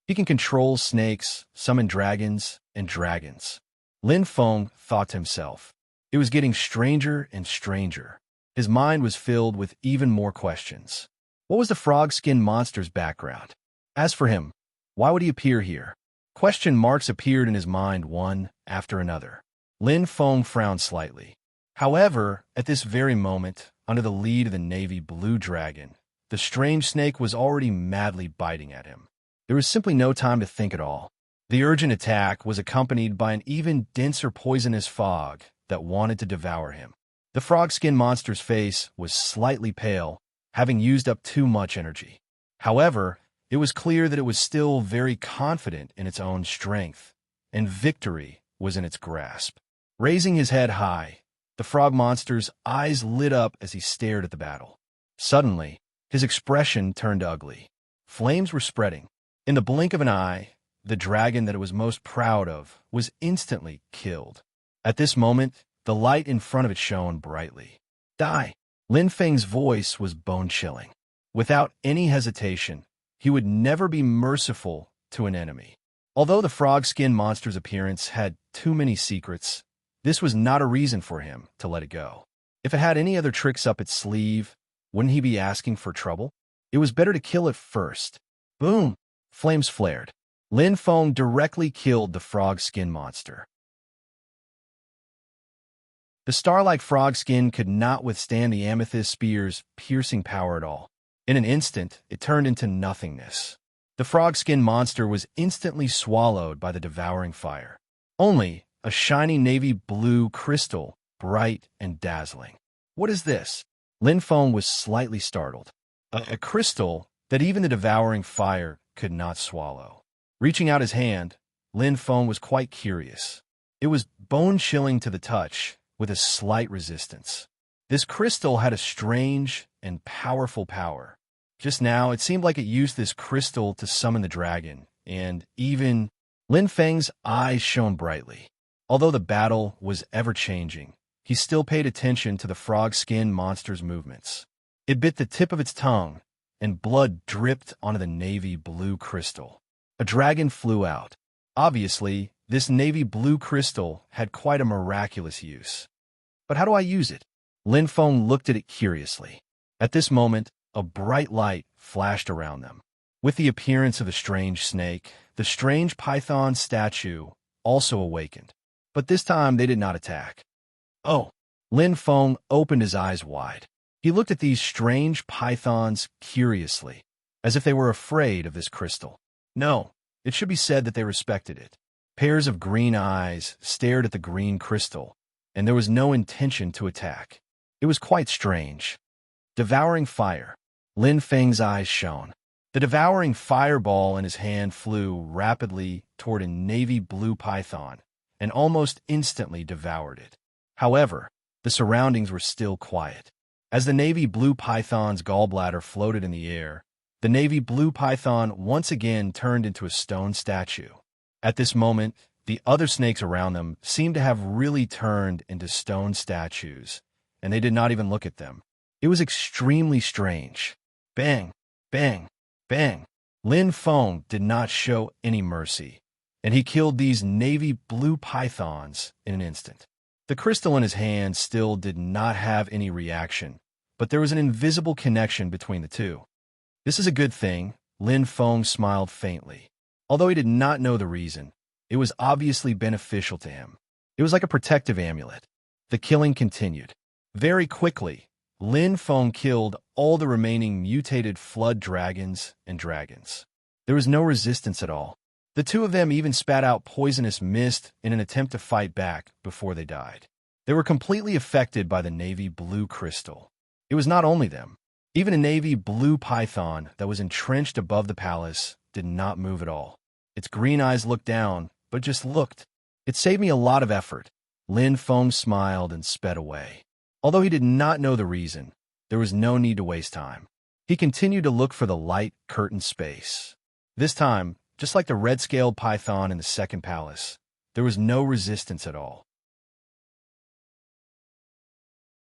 He can control snakes, summon dragons, and dragons. Lin Feng thought to himself. It was getting stranger and stranger. His mind was filled with even more questions. What was the frog-skinned monster's background? As for him, why would he appear here? Question marks appeared in his mind one after another. Lin Feng frowned slightly. However, at this very moment, under the lead of the navy blue dragon, the strange snake was already madly biting at him. There was simply no time to think at all. The urgent attack was accompanied by an even denser poisonous fog that wanted to devour him. The frog-skin monster's face was slightly pale, having used up too much energy. However, it was clear that it was still very confident in its own strength, and victory was in its grasp. Raising his head high, the frog monster's eyes lit up as he stared at the battle. Suddenly, his expression turned ugly. Flames were spreading. In the blink of an eye, the dragon that it was most proud of was instantly killed. At this moment, the light in front of it shone brightly. Die! Lin Feng's voice was bone-chilling. Without any hesitation, he would never be merciful to an enemy. Although the frog-skin monster's appearance had too many secrets, this was not a reason for him to let it go. If it had any other tricks up its sleeve, wouldn't he be asking for trouble? It was better to kill it first. Boom! Flames flared. Lin Feng directly killed the frog-skin monster. The star-like frog skin could not withstand the amethyst spear's piercing power at all. In an instant, it turned into nothingness. The frog-skin monster was instantly swallowed by the devouring fire. Only a shiny navy blue crystal, bright and dazzling. What is this? Lin Feng was slightly startled. A crystal that even the devouring fire could not swallow. Reaching out his hand, Lin Feng was quite curious. It was bone-chilling to the touch, with a slight resistance. This crystal had a strange and powerful power. Just now, it seemed like it used this crystal to summon the dragon, and even Lin Feng's eyes shone brightly. Although the battle was ever-changing, he still paid attention to the frog-skinned monster's movements. It bit the tip of its tongue, and blood dripped onto the navy blue crystal. A dragon flew out. Obviously, this navy blue crystal had quite a miraculous use. But how do I use it? Lin Feng looked at it curiously. At this moment, a bright light flashed around them. With the appearance of the strange snake, the strange python statue also awakened. But this time they did not attack. Oh! Lin Feng opened his eyes wide. He looked at these strange pythons curiously, as if they were afraid of this crystal. No, it should be said that they respected it. Pairs of green eyes stared at the green crystal, and there was no intention to attack. It was quite strange. Devouring fire. Lin Feng's eyes shone. The devouring fireball in his hand flew rapidly toward a navy blue python and almost instantly devoured it. However, the surroundings were still quiet. As the navy blue python's gallbladder floated in the air, the navy blue python once again turned into a stone statue. At this moment, the other snakes around them seemed to have really turned into stone statues, and they did not even look at them. It was extremely strange. Bang, bang, bang. Lin Feng did not show any mercy, and he killed these navy blue pythons in an instant. The crystal in his hand still did not have any reaction, but there was an invisible connection between the two. This is a good thing, Lin Feng smiled faintly. Although he did not know the reason, it was obviously beneficial to him. It was like a protective amulet. The killing continued. Very quickly, Lin Feng killed all the remaining mutated flood dragons and dragons. There was no resistance at all. The two of them even spat out poisonous mist in an attempt to fight back before they died. They were completely affected by the navy blue crystal. It was not only them. Even a navy blue python that was entrenched above the palace did not move at all. Its green eyes looked down, but just looked. It saved me a lot of effort. Lin Feng smiled and sped away. Although he did not know the reason, there was no need to waste time. He continued to look for the light curtain space. This time, just like the red-scaled python in the second palace, there was no resistance at all.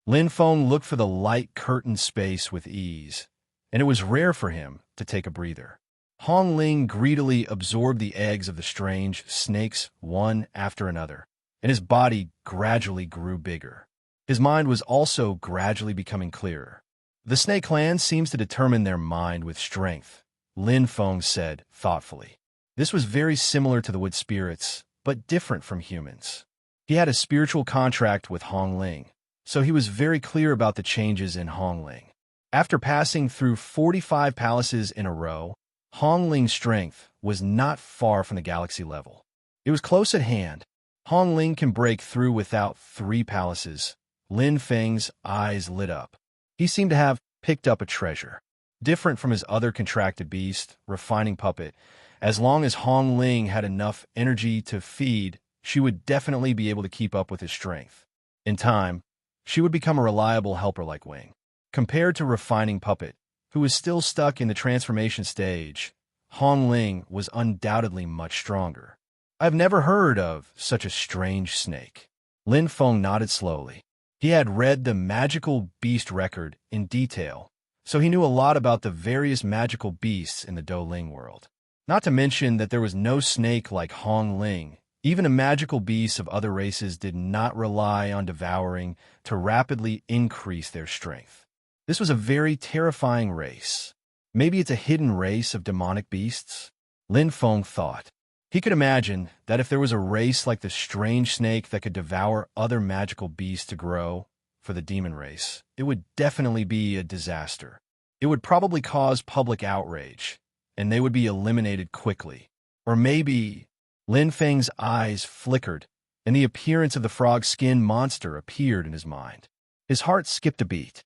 Lin Feng looked for the light curtain space with ease, and it was rare for him to take a breather. Hong Ling greedily absorbed the eggs of the strange snakes one after another, and his body gradually grew bigger. His mind was also gradually becoming clearer. The snake clan seems to determine their mind with strength, Lin Feng said thoughtfully. This was very similar to the wood spirits, but different from humans. He had a spiritual contract with Hong Ling, so he was very clear about the changes in Hong Ling. After passing through 45 palaces in a row, Hong Ling's strength was not far from the galaxy level. It was close at hand. Hong Ling can break through without 3 palaces. Lin Feng's eyes lit up. He seemed to have picked up a treasure. Different from his other contracted beast, refining puppet, as long as Hong Ling had enough energy to feed, she would definitely be able to keep up with his strength. In time, she would become a reliable helper like Wing. Compared to refining puppet, who was still stuck in the transformation stage, Hong Ling was undoubtedly much stronger. I've never heard of such a strange snake. Lin Feng nodded slowly. He had read the magical beast record in detail, so he knew a lot about the various magical beasts in the Douling world. Not to mention that there was no snake like Hong Ling. Even a magical beast of other races did not rely on devouring to rapidly increase their strength. This was a very terrifying race. Maybe it's a hidden race of demonic beasts? Lin Feng thought. He could imagine that if there was a race like the strange snake that could devour other magical beasts to grow for the demon race, it would definitely be a disaster. It would probably cause public outrage, and they would be eliminated quickly. Or maybe Lin Feng's eyes flickered, and the appearance of the frog-skinned monster appeared in his mind. His heart skipped a beat.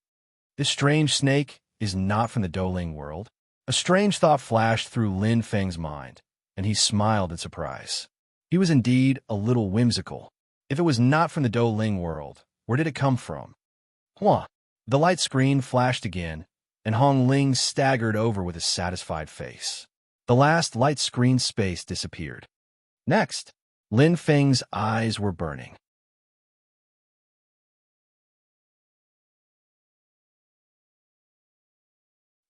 This strange snake is not from the Douling world. A strange thought flashed through Lin Feng's mind, and he smiled in surprise. He was indeed a little whimsical. If it was not from the Douling world, where did it come from? Huh. The light screen flashed again, and Hong Ling staggered over with a satisfied face. The last light screen space disappeared. Next, Lin Feng's eyes were burning.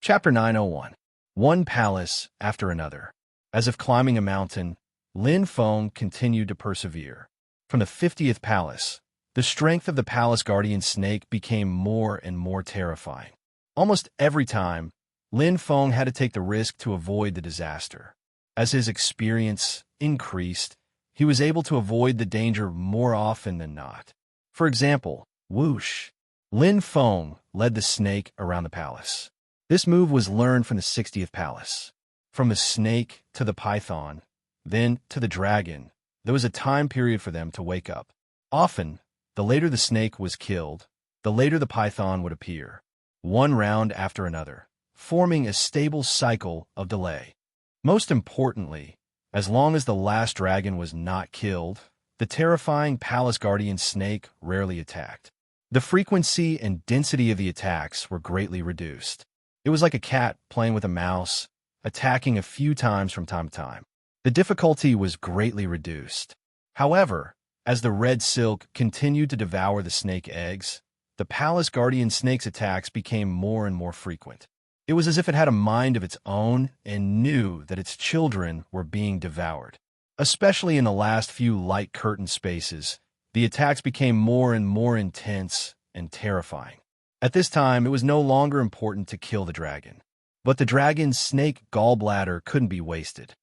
Chapter 901. One palace after another. As if climbing a mountain, Lin Feng continued to persevere. From the 50th palace, the strength of the palace guardian snake became more and more terrifying. Almost every time, Lin Feng had to take the risk to avoid the disaster. As his experience increased, he was able to avoid the danger more often than not. For example, whoosh. Lin Feng led the snake around the palace. This move was learned from the 60th palace. From the snake to the python, then to the dragon, there was a time period for them to wake up. Often, the later the snake was killed, the later the python would appear, one round after another, forming a stable cycle of delay. Most importantly, as long as the last dragon was not killed, the terrifying palace guardian snake rarely attacked. The frequency and density of the attacks were greatly reduced. It was like a cat playing with a mouse, attacking a few times from time to time. The difficulty was greatly reduced. However, as the red silk continued to devour the snake eggs, the palace guardian snake's attacks became more and more frequent. It was as if it had a mind of its own and knew that its children were being devoured. Especially in the last few light curtain spaces, the attacks became more and more intense and terrifying. At this time, it was no longer important to kill the dragon. But the dragon's snake gallbladder couldn't be wasted.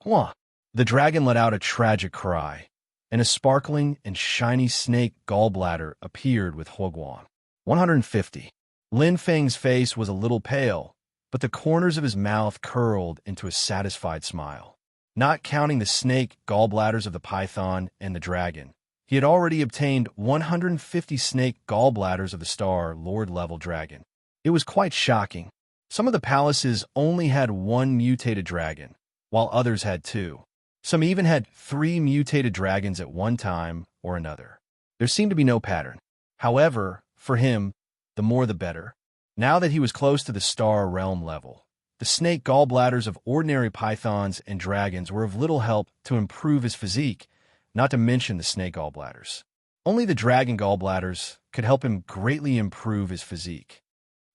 Hwah! The dragon let out a tragic cry, and a sparkling and shiny snake gallbladder appeared with Huoguang. 150. Lin Feng's face was a little pale, but the corners of his mouth curled into a satisfied smile. Not counting the snake gallbladders of the python and the dragon, he had already obtained 150 snake gallbladders of the Star Lord-level dragon. It was quite shocking. Some of the palaces only had one mutated dragon, while others had two. Some even had 3 mutated dragons at one time or another. There seemed to be no pattern. However, for him, the more the better. Now that he was close to the Star Realm level, the snake gallbladders of ordinary pythons and dragons were of little help to improve his physique, not to mention the snake gallbladders. Only the dragon gallbladders could help him greatly improve his physique.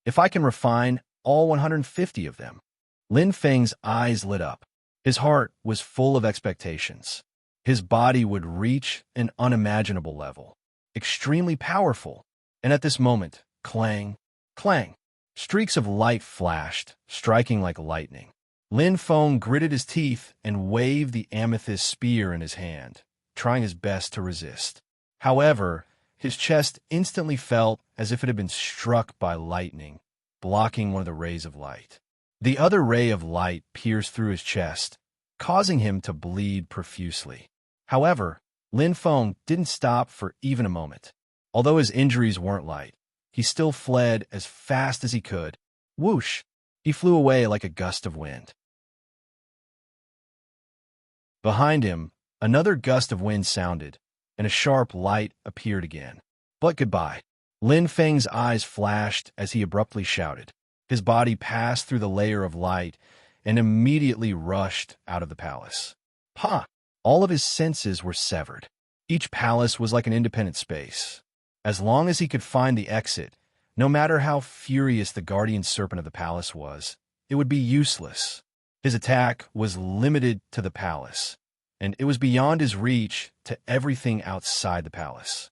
If I can refine all 150 of them. Lin Feng's eyes lit up. His heart was full of expectations. His body would reach an unimaginable level, extremely powerful. And at this moment, clang, clang, streaks of light flashed, striking like lightning. Lin Feng gritted his teeth and waved the amethyst spear in his hand, trying his best to resist. However, his chest instantly felt as if it had been struck by lightning, blocking one of the rays of light. The other ray of light pierced through his chest, causing him to bleed profusely. However, Lin Feng didn't stop for even a moment. Although his injuries weren't light, he still fled as fast as he could. Whoosh! He flew away like a gust of wind. Behind him, another gust of wind sounded, and a sharp light appeared again. But goodbye. Lin Feng's eyes flashed as he abruptly shouted. His body passed through the layer of light and immediately rushed out of the palace. Ha! All of his senses were severed. Each palace was like an independent space. As long as he could find the exit, no matter how furious the guardian serpent of the palace was, it would be useless. His attack was limited to the palace, and it was beyond his reach to everything outside the palace.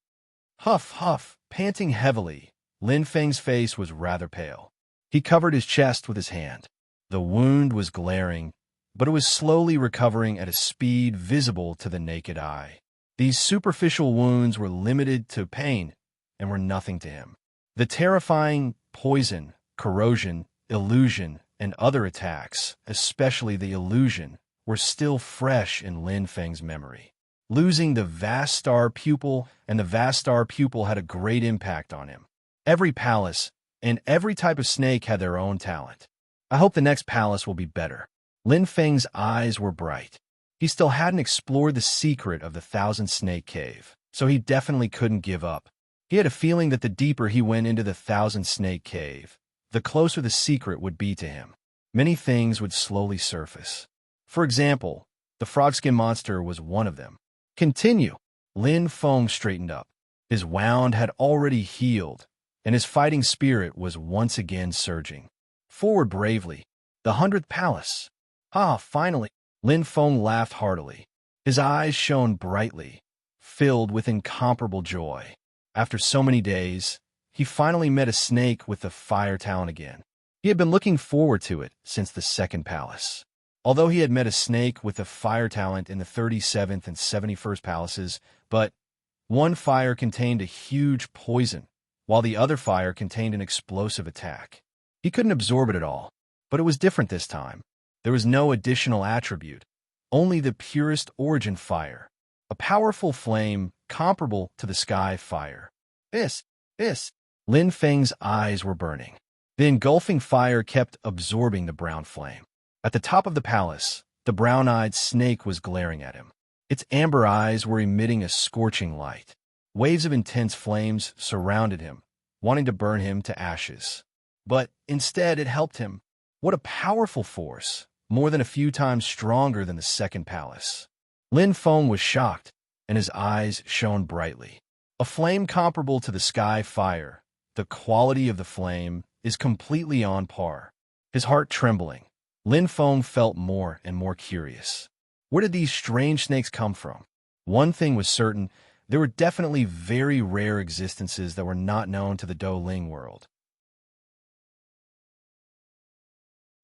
Huff, huff, panting heavily, Lin Feng's face was rather pale. He covered his chest with his hand. The wound was glaring, but it was slowly recovering at a speed visible to the naked eye. These superficial wounds were limited to pain and were nothing to him. The terrifying poison, corrosion, illusion, and other attacks, especially the illusion, were still fresh in Lin Feng's memory. Losing the vast star pupil and the vast star pupil had a great impact on him. Every palace and every type of snake had their own talent. I hope the next palace will be better. Lin Feng's eyes were bright. He still hadn't explored the secret of the Thousand Snake Cave, so he definitely couldn't give up. He had a feeling that the deeper he went into the thousand-snake cave, the closer the secret would be to him. Many things would slowly surface. For example, the frogskin monster was one of them. Continue. Lin Feng straightened up. His wound had already healed, and his fighting spirit was once again surging. Forward bravely. The 100th Palace. Ah, finally. Lin Feng laughed heartily. His eyes shone brightly, filled with incomparable joy. After so many days, he finally met a snake with the fire talent again. He had been looking forward to it since the 2nd palace. Although he had met a snake with the fire talent in the 37th and 71st palaces, but one fire contained a huge poison, while the other fire contained an explosive attack. He couldn't absorb it at all, but it was different this time. There was no additional attribute, only the purest origin fire, a powerful flame comparable to the sky fire. This. Lin Feng's eyes were burning. The engulfing fire kept absorbing the brown flame. At the top of the palace, the brown-eyed snake was glaring at him. Its amber eyes were emitting a scorching light. Waves of intense flames surrounded him, wanting to burn him to ashes. But instead it helped him. What a powerful force, more than a few times stronger than the 2nd palace. Lin Feng was shocked, and his eyes shone brightly. A flame comparable to the sky fire, the quality of the flame is completely on par. His heart trembling, Lin Feng felt more and more curious. Where did these strange snakes come from? One thing was certain, there were definitely very rare existences that were not known to the Douling world.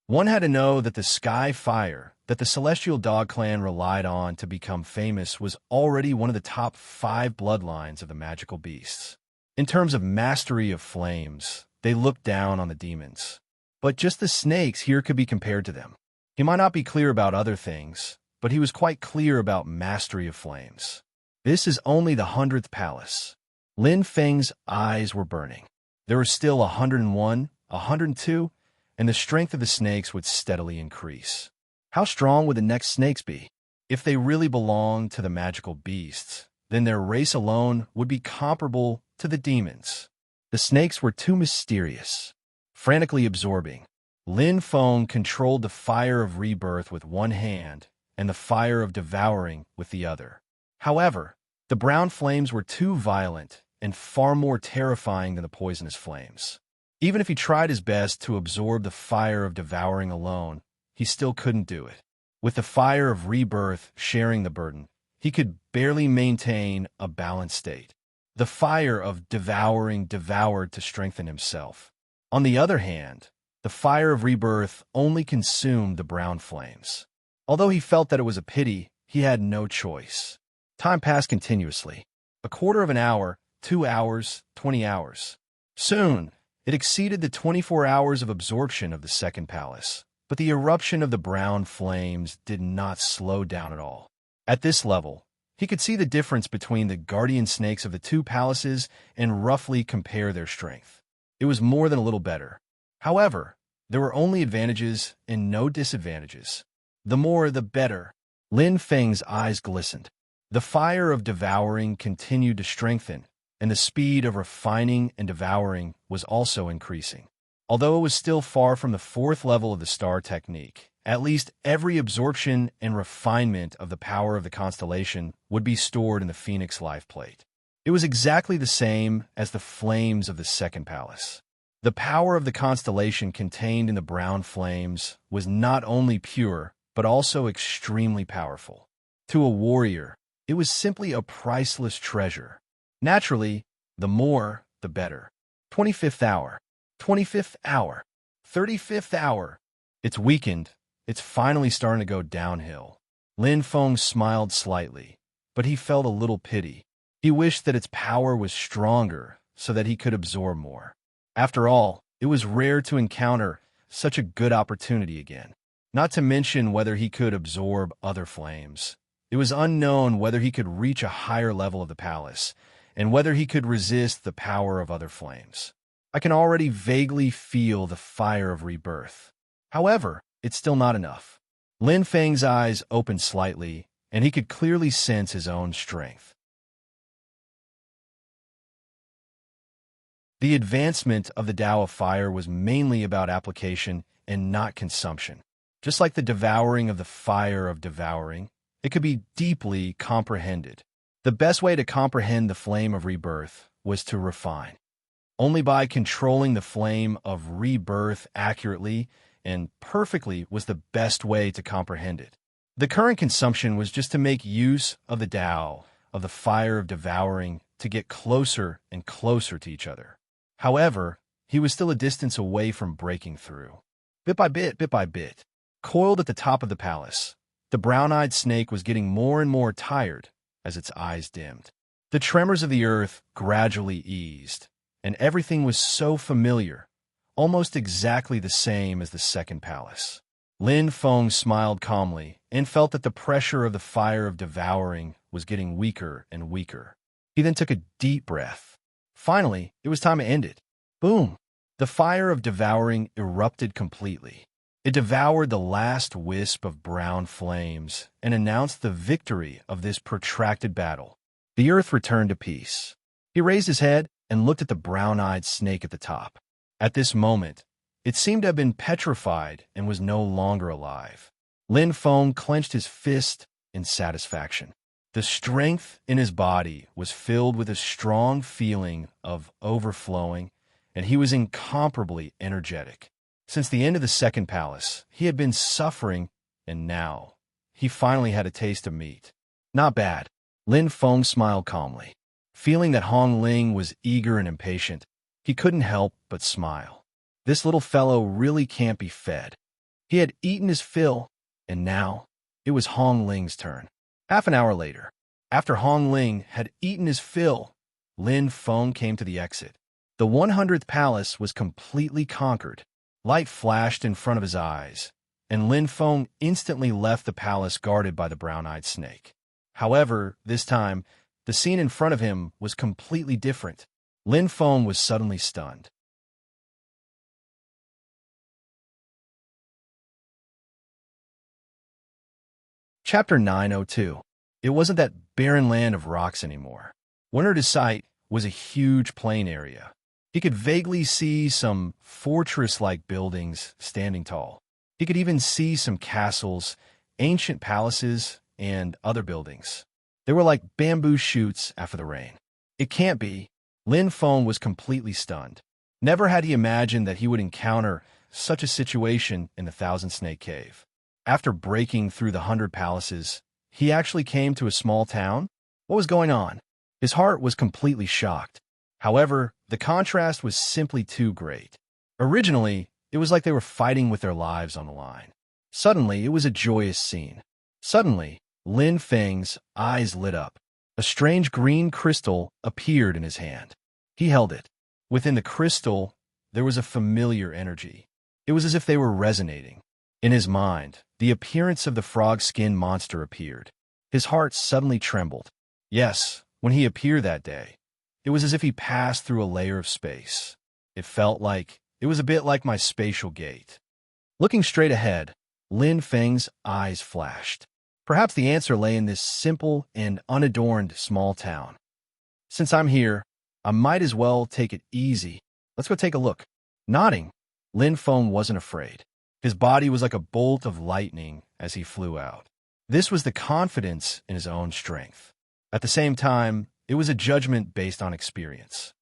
One had to know that the sky fire that the Celestial Dog Clan relied on to become famous was already one of the top 5 bloodlines of the magical beasts. In terms of mastery of flames, they looked down on the demons. But just the snakes here could be compared to them. He might not be clear about other things, but he was quite clear about mastery of flames. This is only the 100th palace. Lin Feng's eyes were burning. There were still 101, 102, and the strength of the snakes would steadily increase. How strong would the next snakes be? If they really belonged to the magical beasts, then their race alone would be comparable to the demons. The snakes were too mysterious. Frantically absorbing, Lin Feng controlled the fire of rebirth with one hand and the fire of devouring with the other. However, the brown flames were too violent and far more terrifying than the poisonous flames. Even if he tried his best to absorb the fire of devouring alone, he still couldn't do it. With the fire of rebirth sharing the burden, he could barely maintain a balanced state. The fire of devouring devoured to strengthen himself. On the other hand, the fire of rebirth only consumed the brown flames. Although he felt that it was a pity, he had no choice. Time passed continuously. A quarter of an hour, 2 hours, 20 hours. Soon, it exceeded the 24 hours of absorption of the 2nd palace, but the eruption of the brown flames did not slow down at all. At this level, he could see the difference between the guardian snakes of the 2 palaces and roughly compare their strength. It was more than a little better. However, there were only advantages and no disadvantages. The more, the better. Lin Feng's eyes glistened. The fire of devouring continued to strengthen, and the speed of refining and devouring was also increasing. Although it was still far from the 4th level of the star technique, at least every absorption and refinement of the power of the constellation would be stored in the Phoenix Life Plate. It was exactly the same as the flames of the 2nd palace. The power of the constellation contained in the brown flames was not only pure, but also extremely powerful. To a warrior, it was simply a priceless treasure. Naturally, the more, the better. 25th hour. 25th hour. 35th hour. It's weakened. It's finally starting to go downhill. Lin Feng smiled slightly, but he felt a little pity. He wished that its power was stronger so that he could absorb more. After all, it was rare to encounter such a good opportunity again. Not to mention whether he could absorb other flames. It was unknown whether he could reach a higher level of the palace, and whether he could resist the power of other flames. I can already vaguely feel the fire of rebirth. However, it's still not enough. Lin Feng's eyes opened slightly, and he could clearly sense his own strength. The advancement of the Tao of Fire was mainly about application and not consumption. Just like the devouring of the fire of devouring, it could be deeply comprehended. The best way to comprehend the flame of rebirth was to refine. Only by controlling the flame of rebirth accurately and perfectly was the best way to comprehend it. The current consumption was just to make use of the Tao, of the fire of devouring, to get closer and closer to each other. However, he was still a distance away from breaking through. Bit by bit, coiled at the top of the palace, the brown-eyed snake was getting more and more tired as its eyes dimmed. The tremors of the earth gradually eased, and everything was so familiar, almost exactly the same as the second palace. Lin Feng smiled calmly and felt that the pressure of the fire of devouring was getting weaker and weaker. He then took a deep breath. Finally, it was time to end it. Boom! The fire of devouring erupted completely. It devoured the last wisp of brown flames and announced the victory of this protracted battle. The earth returned to peace. He raised his head and looked at the brown-eyed snake at the top. At this moment, it seemed to have been petrified and was no longer alive. Lin Feng clenched his fist in satisfaction. The strength in his body was filled with a strong feeling of overflowing, and he was incomparably energetic. Since the end of the second palace, he had been suffering, and now he finally had a taste of meat. Not bad. Lin Feng smiled calmly. Feeling that Hong Ling was eager and impatient, he couldn't help but smile. This little fellow really can't be fed. He had eaten his fill, and now it was Hong Ling's turn. Half an hour later, after Hong Ling had eaten his fill, Lin Feng came to the exit. The 100th palace was completely conquered. Light flashed in front of his eyes, and Lin Feng instantly left the palace guarded by the brown-eyed snake. However, this time, the scene in front of him was completely different. Lin Feng was suddenly stunned. Chapter 902. It wasn't that barren land of rocks anymore. What to sight was a huge plain area. He could vaguely see some fortress-like buildings standing tall. He could even see some castles, ancient palaces, and other buildings. They were like bamboo shoots after the rain. It can't be. Lin Feng was completely stunned. Never had he imagined that he would encounter such a situation in the Thousand Snake Cave. After breaking through the 100 palaces, he actually came to a small town? What was going on? His heart was completely shocked. However, the contrast was simply too great. Originally, it was like they were fighting with their lives on the line. Suddenly, it was a joyous scene. Suddenly, Lin Feng's eyes lit up. A strange green crystal appeared in his hand. He held it. Within the crystal, there was a familiar energy. It was as if they were resonating. In his mind, the appearance of the frog-skin monster appeared. His heart suddenly trembled. Yes, when he appeared that day, it was as if he passed through a layer of space. It was a bit like my spatial gate. Looking straight ahead, Lin Feng's eyes flashed. Perhaps the answer lay in this simple and unadorned small town. Since I'm here, I might as well take it easy. Let's go take a look. Nodding, Lin Feng wasn't afraid. His body was like a bolt of lightning as he flew out. This was the confidence in his own strength. At the same time, it was a judgment based on experience.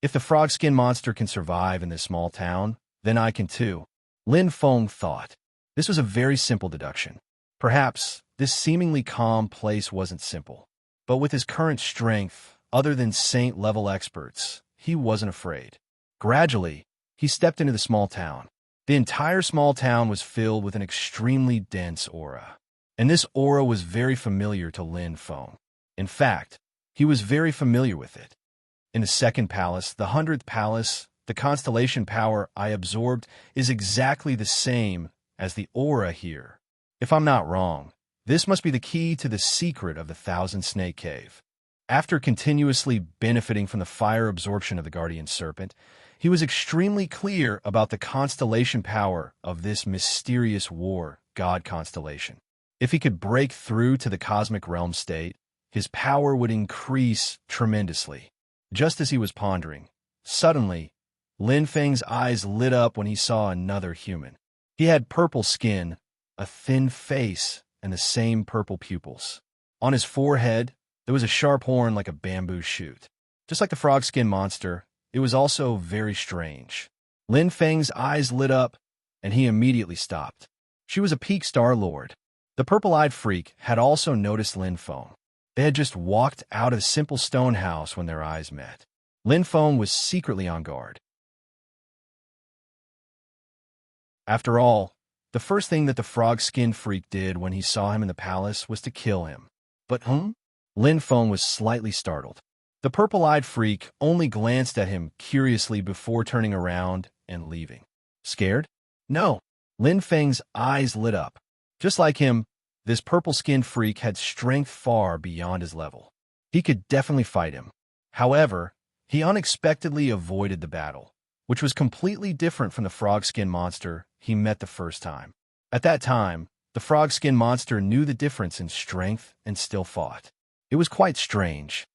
If the frog-skin monster can survive in this small town, then I can too, Lin Feng thought. This was a very simple deduction. Perhaps this seemingly calm place wasn't simple. But with his current strength, other than saint-level experts, he wasn't afraid. Gradually, he stepped into the small town. The entire small town was filled with an extremely dense aura. And this aura was very familiar to Lin Feng. In fact, he was very familiar with it. In the second palace, the 100th palace, the constellation power I absorbed is exactly the same as the aura here. If I'm not wrong, this must be the key to the secret of the Thousand Snake Cave. After continuously benefiting from the fire absorption of the guardian serpent, he was extremely clear about the constellation power of this mysterious war god constellation. If he could break through to the cosmic realm state, his power would increase tremendously. Just as he was pondering, Suddenly, Lin Feng's eyes lit up when he saw another human. He had purple skin, a thin face, and the same purple pupils. On his forehead, there was a sharp horn like a bamboo shoot. Just like the frog skin monster, it was also very strange. Lin Feng's eyes lit up, and he immediately stopped. She was a peak Star Lord. The purple-eyed freak had also noticed Lin Feng. They had just walked out of the simple stone house when their eyes met. Lin Feng was secretly on guard. After all, the first thing that the frog-skinned freak did when he saw him in the palace was to kill him. But Lin Feng was slightly startled. The purple-eyed freak only glanced at him curiously before turning around and leaving. Scared? No. Lin Feng's eyes lit up. Just like him, this purple-skinned freak had strength far beyond his level. He could definitely fight him. However, he unexpectedly avoided the battle, which was completely different from the frog-skin monster he met the first time. At that time, the frog-skin monster knew the difference in strength and still fought. It was quite strange.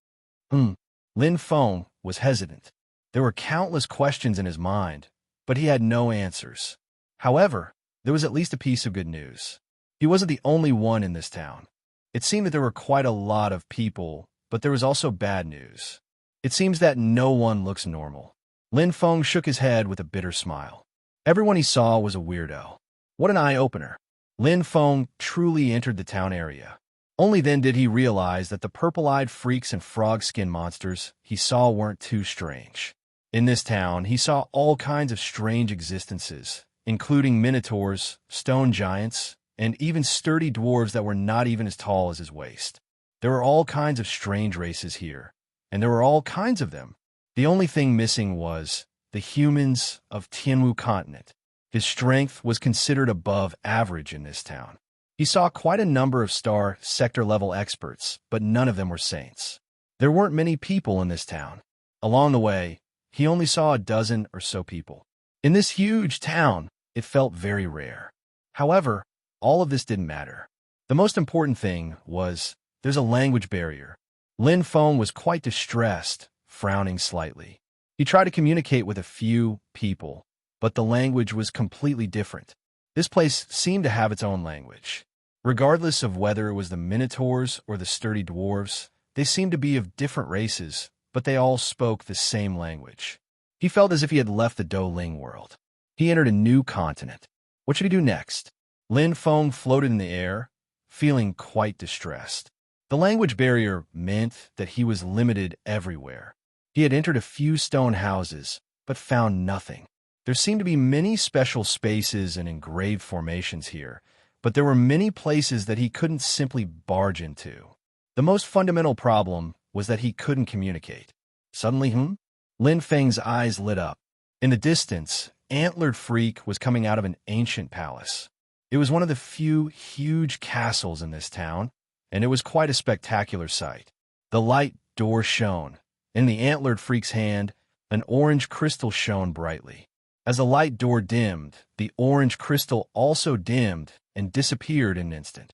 Lin Feng was hesitant. There were countless questions in his mind, but he had no answers. However, there was at least a piece of good news. He wasn't the only one in this town. It seemed that there were quite a lot of people, but there was also bad news. It seems that no one looks normal. Lin Feng shook his head with a bitter smile. Everyone he saw was a weirdo. What an eye-opener. Lin Feng truly entered the town area. Only then did he realize that the purple-eyed freaks and frog-skin monsters he saw weren't too strange. In this town, he saw all kinds of strange existences, including minotaurs, stone giants, and even sturdy dwarves that were not even as tall as his waist. There were all kinds of strange races here, and there were all kinds of them. The only thing missing was the humans of Tianwu continent. His strength was considered above average in this town. He saw quite a number of star sector-level experts, but none of them were saints. There weren't many people in this town. Along the way, he only saw a dozen or so people. In this huge town, it felt very rare. However, all of this didn't matter. The most important thing was there's a language barrier. Lin Feng was quite distressed, frowning slightly. He tried to communicate with a few people, but the language was completely different. This place seemed to have its own language. Regardless of whether it was the minotaurs or the sturdy dwarves, they seemed to be of different races, but they all spoke the same language. He felt as if he had left the Douling world. He entered a new continent. What should he do next? Lin Feng floated in the air, feeling quite distressed. The language barrier meant that he was limited everywhere. He had entered a few stone houses, but found nothing. There seemed to be many special spaces and engraved formations here, but there were many places that he couldn't simply barge into. The most fundamental problem was that he couldn't communicate. Suddenly, Lin Feng's eyes lit up. In the distance, Antlered Freak was coming out of an ancient palace. It was one of the few huge castles in this town, and it was quite a spectacular sight. The light door shone. In the Antlered Freak's hand, an orange crystal shone brightly. As the light door dimmed, the orange crystal also dimmed and disappeared in an instant.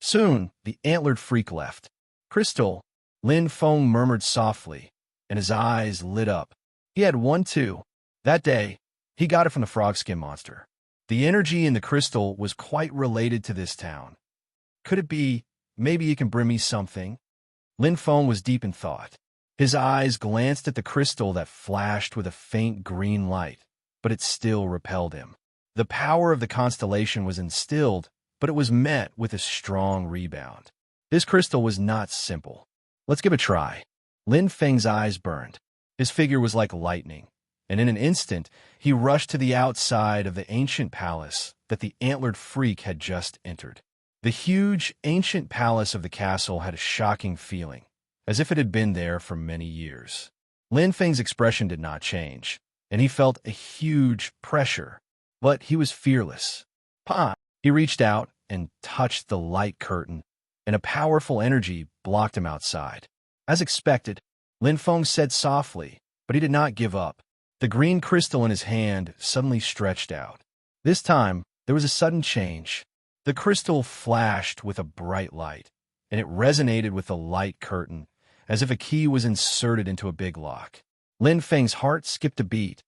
Soon, the Antlered Freak left. Crystal, Lin Feng murmured softly, and his eyes lit up. He had one too. That day, he got it from the frog-skin monster. The energy in the crystal was quite related to this town. Could it be, maybe you can bring me something? Lin Feng was deep in thought. His eyes glanced at the crystal that flashed with a faint green light, but it still repelled him. The power of the constellation was instilled, but it was met with a strong rebound. This crystal was not simple. Let's give it a try. Lin Feng's eyes burned. His figure was like lightning, and in an instant, he rushed to the outside of the ancient palace that the Antlered Freak had just entered. The huge, ancient palace of the castle had a shocking feeling, as if it had been there for many years. Lin Feng's expression did not change, and he felt a huge pressure, but he was fearless. He reached out and touched the light curtain, and a powerful energy blocked him outside. As expected, Lin Feng said softly, but he did not give up. The green crystal in his hand suddenly stretched out. This time, there was a sudden change. The crystal flashed with a bright light, and it resonated with the light curtain, as if a key was inserted into a big lock. Lin Feng's heart skipped a beat,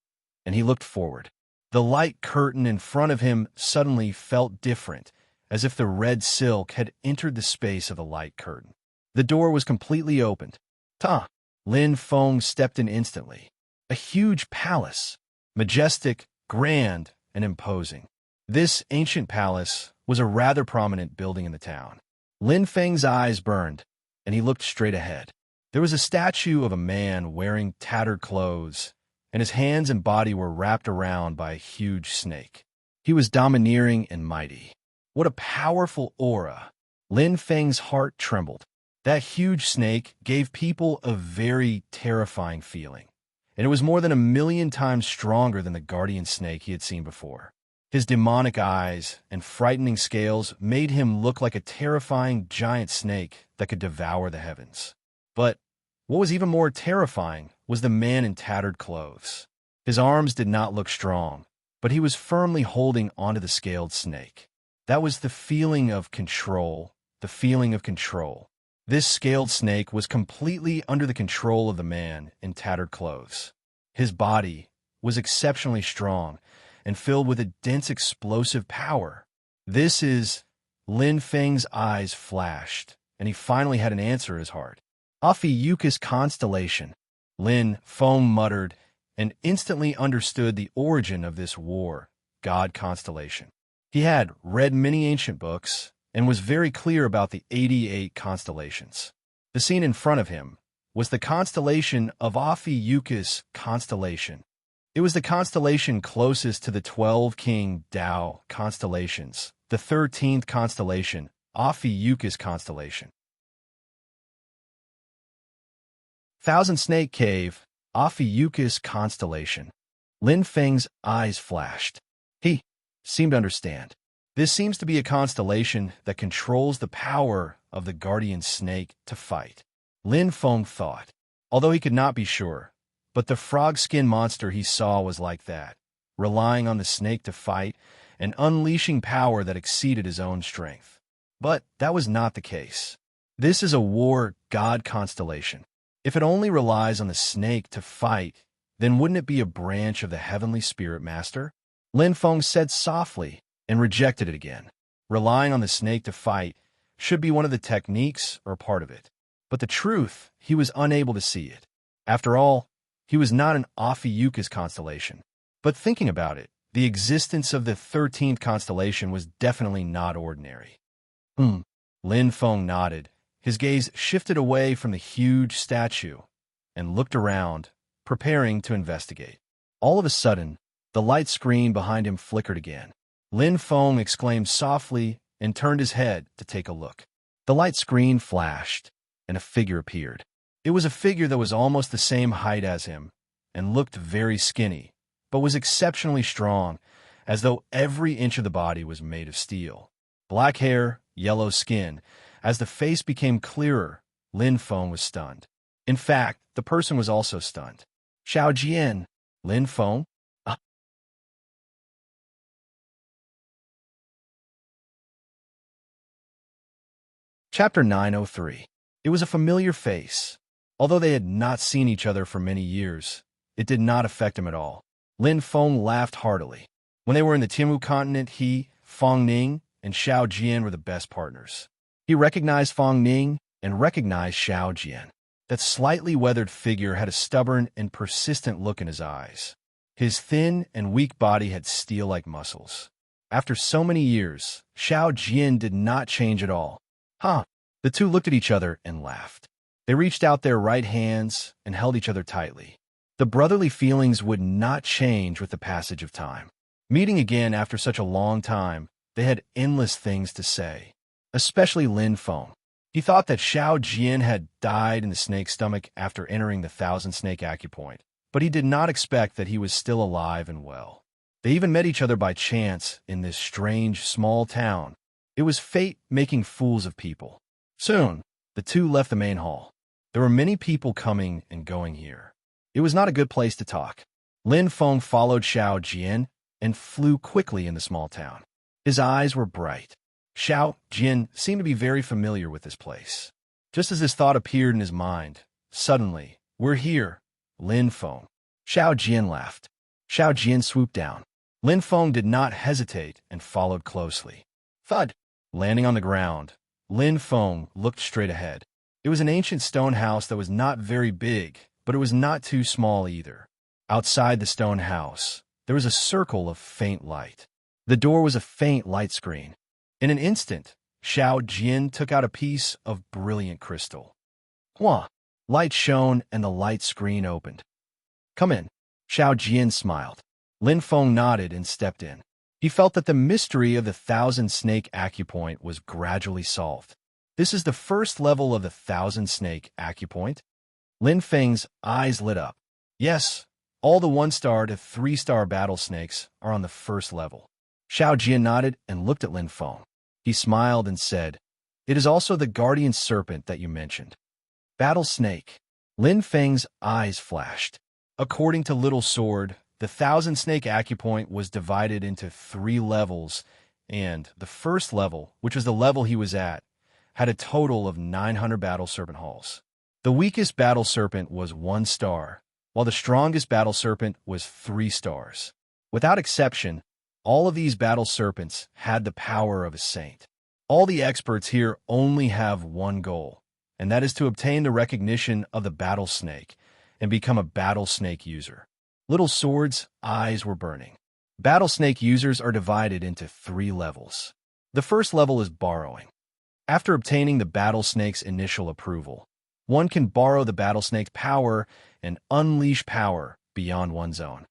and he looked forward. The light curtain in front of him suddenly felt different, as if the red silk had entered the space of the light curtain. The door was completely opened. Ta! Lin Feng stepped in instantly. A huge palace, majestic, grand, and imposing. This ancient palace was a rather prominent building in the town. Lin Feng's eyes burned, and he looked straight ahead. There was a statue of a man wearing tattered clothes, and his hands and body were wrapped around by a huge snake. He was domineering and mighty. What a powerful aura! Lin Feng's heart trembled. That huge snake gave people a very terrifying feeling, and it was more than 1,000,000 times stronger than the guardian snake he had seen before. His demonic eyes and frightening scales made him look like a terrifying giant snake that could devour the heavens. But what was even more terrifying was the man in tattered clothes. His arms did not look strong, but he was firmly holding onto the scaled snake. That was the feeling of control, the feeling of control. This scaled snake was completely under the control of the man in tattered clothes. His body was exceptionally strong and filled with a dense explosive power. This is... Lin Feng's eyes flashed, and he finally had an answer in his heart. Ophiuchus constellation. Lin Feng muttered, and instantly understood the origin of this war god constellation. He had read many ancient books, and was very clear about the 88 constellations. The scene in front of him was the constellation of Ophiuchus constellation. It was the constellation closest to the 12 King Tao constellations, the 13th constellation, Ophiuchus constellation. Thousand Snake Cave, Ophiuchus constellation. Lin Feng's eyes flashed. He seemed to understand. This seems to be a constellation that controls the power of the guardian snake to fight. Lin Feng thought, although he could not be sure, but the frog skin monster he saw was like that, relying on the snake to fight and unleashing power that exceeded his own strength. But that was not the case. This is a war god constellation. If it only relies on the snake to fight, then wouldn't it be a branch of the heavenly spirit master? Lin Feng said softly and rejected it again. Relying on the snake to fight should be one of the techniques or part of it. But the truth, he was unable to see it. After all, he was not an Ophiuchus constellation. But thinking about it, the existence of the 13th constellation was definitely not ordinary. Lin Feng nodded. His gaze shifted away from the huge statue and looked around, preparing to investigate. All of a sudden, the light screen behind him flickered again. Lin Feng exclaimed softly and turned his head to take a look. The light screen flashed, and a figure appeared. It was a figure that was almost the same height as him and looked very skinny, but was exceptionally strong, as though every inch of the body was made of steel. Black hair, yellow skin. As the face became clearer, Lin Feng was stunned. In fact, the person was also stunned. Xiao Jian, Lin Feng? Chapter 903. It was a familiar face. Although they had not seen each other for many years, it did not affect him at all. Lin Feng laughed heartily. When they were in the Timu continent, he, Fong Ning, and Xiao Jian were the best partners. He recognized Fong Ning and recognized Xiao Jian. That slightly weathered figure had a stubborn and persistent look in his eyes. His thin and weak body had steel-like muscles. After so many years, Xiao Jian did not change at all. The two looked at each other and laughed. They reached out their right hands and held each other tightly. The brotherly feelings would not change with the passage of time. Meeting again after such a long time, they had endless things to say, especially Lin Feng. He thought that Xiao Jian had died in the snake's stomach after entering the Thousand Snake Acupoint, but he did not expect that he was still alive and well. They even met each other by chance in this strange, small town. It was fate making fools of people. Soon, the two left the main hall. There were many people coming and going here. It was not a good place to talk. Lin Feng followed Xiao Jian and flew quickly in the small town. His eyes were bright. Xiao Jian seemed to be very familiar with this place. Just as this thought appeared in his mind, Suddenly, we're here, Lin Feng. Xiao Jian laughed. Xiao Jian swooped down. Lin Feng did not hesitate and followed closely. Thud! Landing on the ground, Lin Feng looked straight ahead. It was an ancient stone house that was not very big, but it was not too small either. Outside the stone house, there was a circle of faint light. The door was a faint light screen. In an instant, Xiao Jian took out a piece of brilliant crystal. Hua! Light shone and the light screen opened. Come in. Xiao Jian smiled. Lin Feng nodded and stepped in. He felt that the mystery of the thousand-snake acupoint was gradually solved. This is the first level of the thousand-snake acupoint? Lin Feng's eyes lit up. Yes, all the 1-star to 3-star battle snakes are on the first level. Xiao Jian nodded and looked at Lin Feng. He smiled and said, It is also the guardian serpent that you mentioned. Battle snake. Lin Feng's eyes flashed. According to Little Sword, the thousand-snake acupoint was divided into 3 levels, and the first level, which was the level he was at, had a total of 900 battle serpent halls. The weakest battle serpent was 1 star, while the strongest battle serpent was 3 stars. Without exception, all of these battle serpents had the power of a saint. All the experts here only have one goal, and that is to obtain the recognition of the battle snake and become a battle snake user. Little Sword's eyes were burning. Battle snake users are divided into 3 levels. The first level is borrowing. After obtaining the battle snake's initial approval, one can borrow the battle snake's power and unleash power beyond one's own.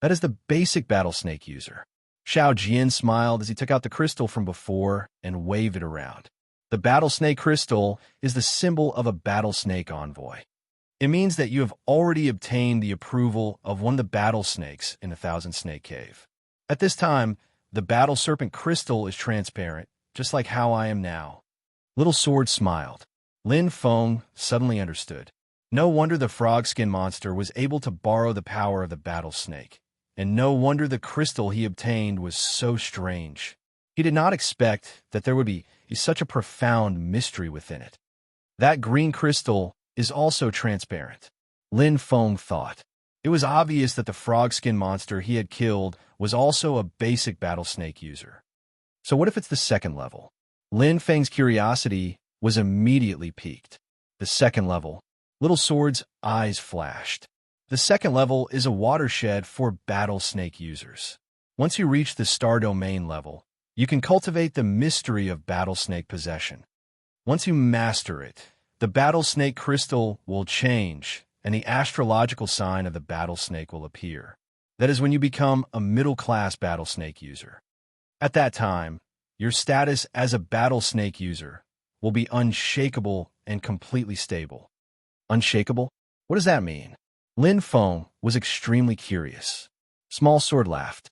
That is the basic battle snake user. Xiao Jian smiled as he took out the crystal from before and waved it around. The battle snake crystal is the symbol of a battle snake envoy. It means that you have already obtained the approval of one of the battle snakes in the Thousand Snake Cave. At this time, the battle serpent crystal is transparent, just like how I am now. Little Sword smiled. Lin Feng suddenly understood. No wonder the frog skin monster was able to borrow the power of the battle snake. And no wonder the crystal he obtained was so strange. He did not expect that there would be such a profound mystery within it. That green crystal is also transparent. Lin Feng thought. It was obvious that the frog skin monster he had killed was also a basic battle snake user. So what if it's the second level? Lin Feng's curiosity was immediately piqued. The second level. Little Sword's eyes flashed. The second level is a watershed for battle snake users. Once you reach the star domain level, you can cultivate the mystery of battle snake possession. Once you master it, the battle snake crystal will change, and the astrological sign of the battle snake will appear. That is when you become a middle-class battle snake user. At that time, your status as a battle snake user will be unshakable and completely stable. Unshakable? What does that mean? Lin Feng was extremely curious. Small Sword laughed.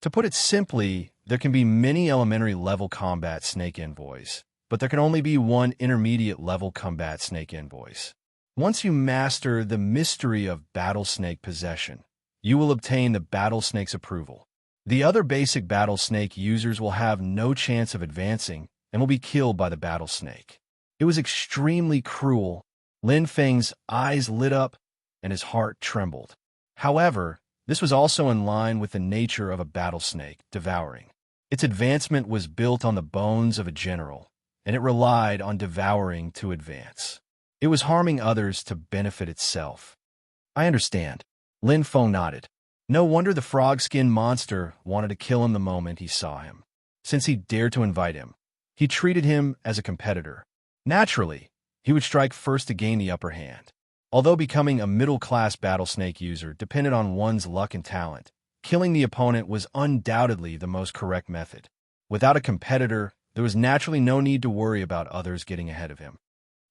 To put it simply, there can be many elementary level combat snake envoys, but there can only be one intermediate level combat snake envoys. Once you master the mystery of battle snake possession, you will obtain the battle snake's approval. The other basic battle snake users will have no chance of advancing and will be killed by the battle snake. It was extremely cruel. Lin Feng's eyes lit up and his heart trembled. However, this was also in line with the nature of a battle snake, devouring. Its advancement was built on the bones of a general, and it relied on devouring to advance. It was harming others to benefit itself. I understand. Lin Feng nodded. No wonder the frog skin monster wanted to kill him the moment he saw him. Since he dared to invite him, he treated him as a competitor. Naturally, he would strike first to gain the upper hand. Although becoming a middle-class battle snake user depended on one's luck and talent, killing the opponent was undoubtedly the most correct method. Without a competitor, there was naturally no need to worry about others getting ahead of him.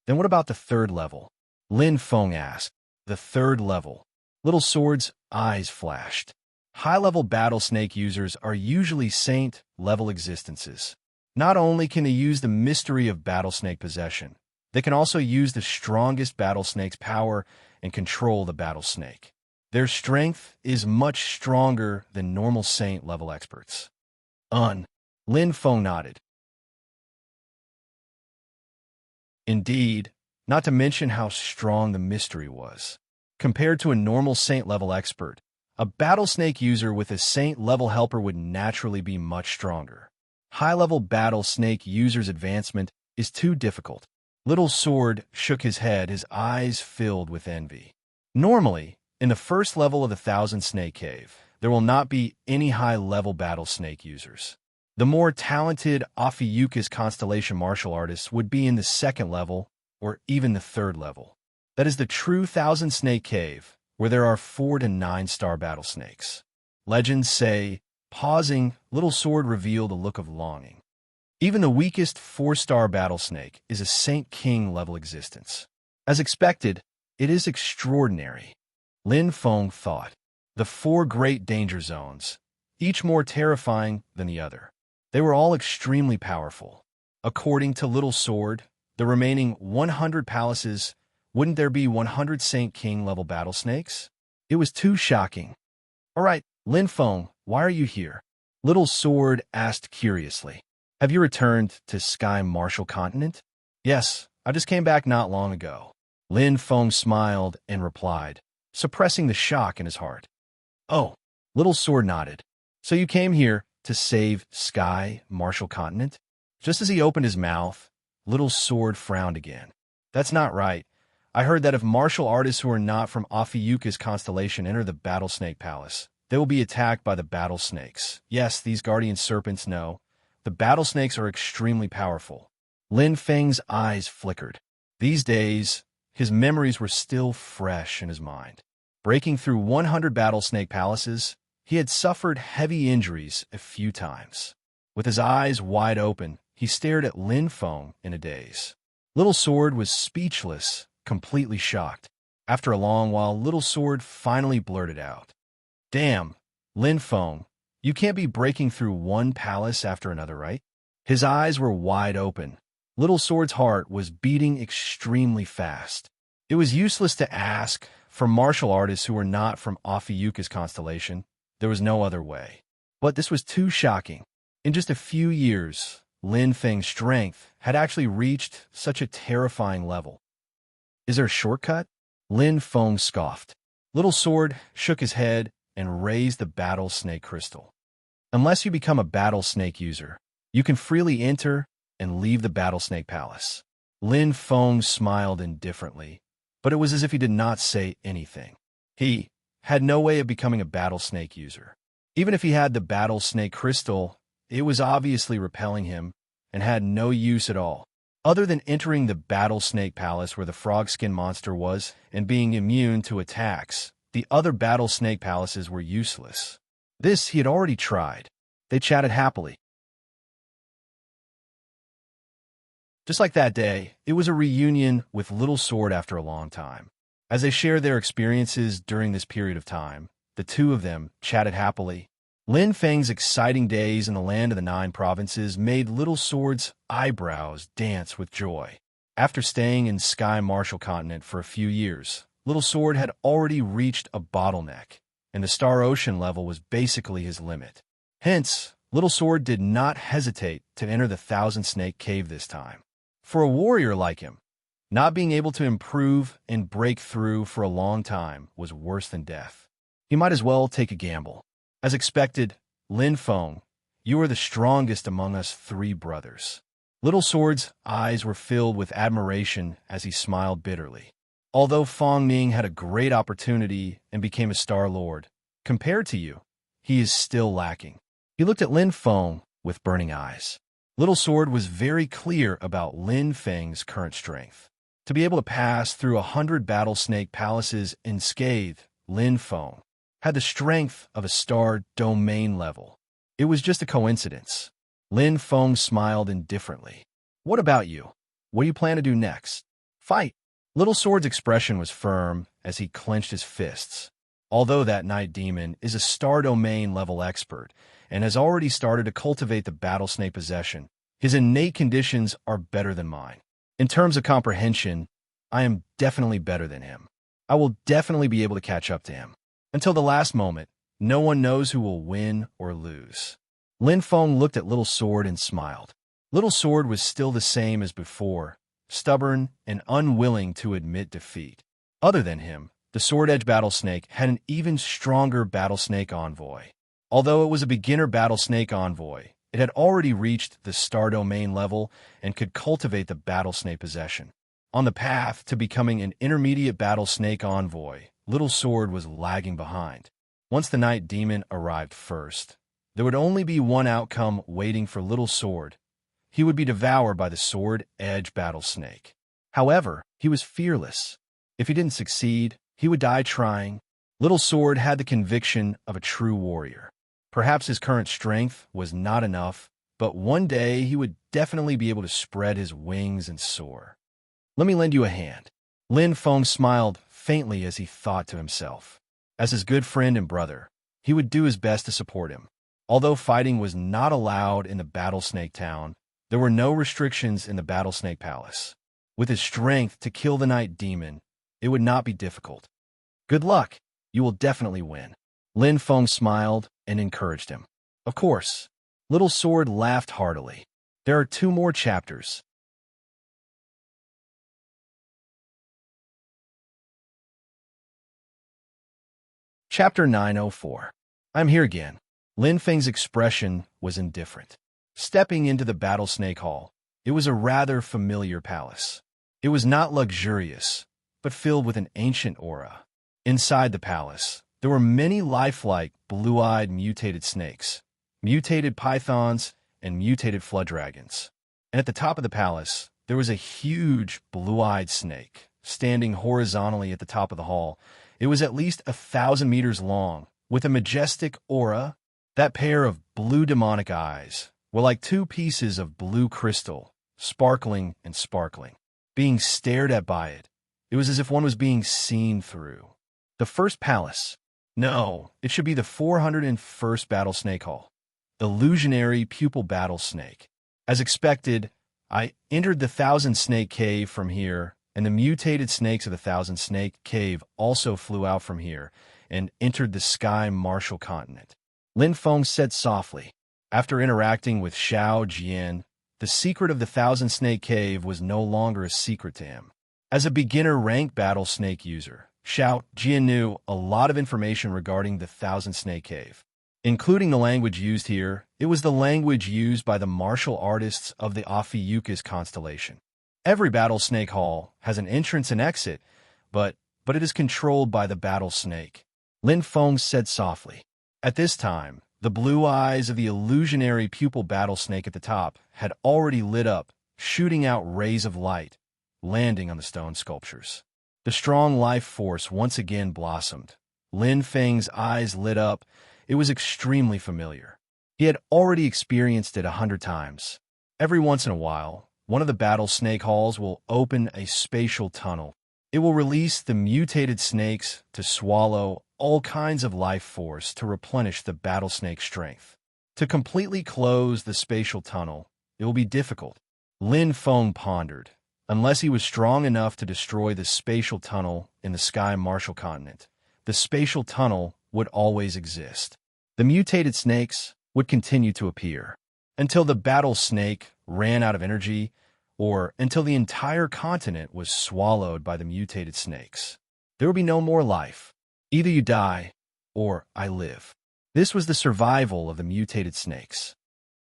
Then what about the third level? Lin Feng asked. The third level. Little Sword's eyes flashed. High-level battle snake users are usually saint-level existences. Not only can they use the mystery of battle snake possession, they can also use the strongest battle snake's power and control the battle snake. Their strength is much stronger than normal saint-level experts. Lin Feng nodded. Indeed, not to mention how strong the mystery was. Compared to a normal Saint-level expert, a battle snake user with a Saint-level helper would naturally be much stronger. High-level battle snake user's advancement is too difficult. Little Sword shook his head, his eyes filled with envy. Normally, in the first level of the Thousand Snake Cave, there will not be any high-level battle snake users. The more talented Ophiuchus constellation martial artists would be in the second level or even the third level. That is the true Thousand Snake Cave, where there are 4 to 9-star battle snakes. Legends say, pausing, Little Sword revealed a look of longing. Even the weakest 4-star battle snake is a Saint King level existence. As expected, it is extraordinary. Lin Feng thought. The 4 great danger zones, each more terrifying than the other. They were all extremely powerful. According to Little Sword, the remaining 100 palaces, wouldn't there be 100 Saint King level battle snakes? It was too shocking. All right, Lin Feng, why are you here? Little Sword asked curiously. Have you returned to Sky Martial Continent? Yes, I just came back not long ago. Lin Feng smiled and replied, suppressing the shock in his heart. Oh, Little Sword nodded. So you came here to save Sky Martial Continent? Just as he opened his mouth, Little Sword frowned again. That's not right. I heard that if martial artists who are not from Ophiuchus constellation enter the Battle Snake Palace, they will be attacked by the battle snakes. Yes, these guardian serpents know. The battle snakes are extremely powerful. Lin Feng's eyes flickered. These days, his memories were still fresh in his mind. Breaking through 100 battle snake palaces, he had suffered heavy injuries a few times. With his eyes wide open, he stared at Lin Feng in a daze. Little Sword was speechless, completely shocked. After a long while, Little Sword finally blurted out. Damn, Lin Feng, you can't be breaking through one palace after another, right? His eyes were wide open. Little Sword's heart was beating extremely fast. It was useless to ask. For martial artists who were not from Ophiuchus constellation, there was no other way. But this was too shocking. In just a few years, Lin Feng's strength had actually reached such a terrifying level. Is there a shortcut? Lin Feng scoffed. Little Sword shook his head and raised the battle snake crystal. Unless you become a battle snake user, you can freely enter and leave the battle snake palace. Lin Feng smiled indifferently, but it was as if he did not say anything. He had no way of becoming a battle snake user. Even if he had the battle snake crystal, it was obviously repelling him and had no use at all. Other than entering the battle snake palace where the frog skin monster was and being immune to attacks, the other battle snake palaces were useless. This he had already tried. They chatted happily. Just like that day, it was a reunion with Little Sword after a long time. As they shared their experiences during this period of time, the two of them chatted happily. Lin Feng's exciting days in the land of the 9 provinces made Little Sword's eyebrows dance with joy. After staying in Sky Martial Continent for a few years, Little Sword had already reached a bottleneck, and the Star Ocean level was basically his limit. Hence, Little Sword did not hesitate to enter the Thousand Snake Cave this time. For a warrior like him, not being able to improve and break through for a long time was worse than death. He might as well take a gamble. As expected, Lin Feng, you are the strongest among us 3 brothers. Little Sword's eyes were filled with admiration as he smiled bitterly. Although Feng Ming had a great opportunity and became a Star Lord, compared to you, he is still lacking. He looked at Lin Feng with burning eyes. Little Sword was very clear about Lin Feng's current strength. To be able to pass through 100 battle snake palaces unscathed, Lin Feng had the strength of a star domain level. It was just a coincidence. Lin Feng smiled indifferently. What about you? What do you plan to do next? Fight. Little Sword's expression was firm as he clenched his fists. Although that night demon is a star domain level expert and has already started to cultivate the battle snake possession, his innate conditions are better than mine. In terms of comprehension, I am definitely better than him. I will definitely be able to catch up to him. Until the last moment, no one knows who will win or lose. Lin Feng looked at Little Sword and smiled. Little Sword was still the same as before, stubborn, and unwilling to admit defeat. Other than him, the sword-edge battlesnake had an even stronger battlesnake envoy. Although it was a beginner battlesnake envoy, it had already reached the star domain level and could cultivate the battlesnake possession. On the path to becoming an intermediate battlesnake envoy, Little Sword was lagging behind. Once the night demon arrived first, there would only be one outcome waiting for Little Sword. He would be devoured by the sword-edge battlesnake. However, he was fearless. If he didn't succeed, he would die trying. Little Sword had the conviction of a true warrior. Perhaps his current strength was not enough, but one day he would definitely be able to spread his wings and soar. Let me lend you a hand. Lin Feng smiled faintly as he thought to himself. As his good friend and brother, he would do his best to support him. Although fighting was not allowed in the Battlesnake Town, there were no restrictions in the Battlesnake Palace. With his strength to kill the night demon, it would not be difficult. Good luck. You will definitely win. Lin Feng smiled and encouraged him. Of course. Little Sword laughed heartily. There are 2 more chapters. Chapter 904. I'm here again. Lin Feng's expression was indifferent. Stepping into the Battlesnake Hall, it was a rather familiar palace. It was not luxurious, but filled with an ancient aura. Inside the palace, there were many lifelike, blue-eyed mutated snakes, mutated pythons, and mutated flood dragons. And at the top of the palace, there was a huge blue-eyed snake, standing horizontally at the top of the hall. It was at least 1,000 meters long, with a majestic aura. That pair of blue demonic eyes were like 2 pieces of blue crystal, sparkling and sparkling. Being stared at by it, it was as if one was being seen through. The first palace. No, it should be the 401st Battlesnake Hall. Illusionary Pupil Battlesnake. As expected, I entered the Thousand Snake Cave from here, and the mutated snakes of the Thousand Snake Cave also flew out from here and entered the Sky Martial Continent. Lin Feng said softly. After interacting with Xiao Jian, the secret of the Thousand Snake Cave was no longer a secret to him. As a beginner-rank battlesnake user, Xiao Jian knew a lot of information regarding the Thousand Snake Cave. Including the language used here, it was the language used by the martial artists of the Ophiuchus constellation. Every Battlesnake Hall has an entrance and exit, but it is controlled by the Battlesnake. Lin Feng said softly. At this time, the blue eyes of the illusionary pupil battlesnake at the top had already lit up, shooting out rays of light, landing on the stone sculptures. The strong life force once again blossomed. Lin Feng's eyes lit up. It was extremely familiar. He had already experienced it 100 times. Every once in a while, one of the Battlesnake Halls will open a spatial tunnel. It will release the mutated snakes to swallow all kinds of life force to replenish the battlesnake strength. To completely close the spatial tunnel, it will be difficult. Lin Feng pondered. Unless he was strong enough to destroy the spatial tunnel in the Sky Martial Continent, the spatial tunnel would always exist. The mutated snakes would continue to appear until the battle snake ran out of energy or until the entire continent was swallowed by the mutated snakes. There would be no more life. Either you die or I live. This was the survival of the mutated snakes.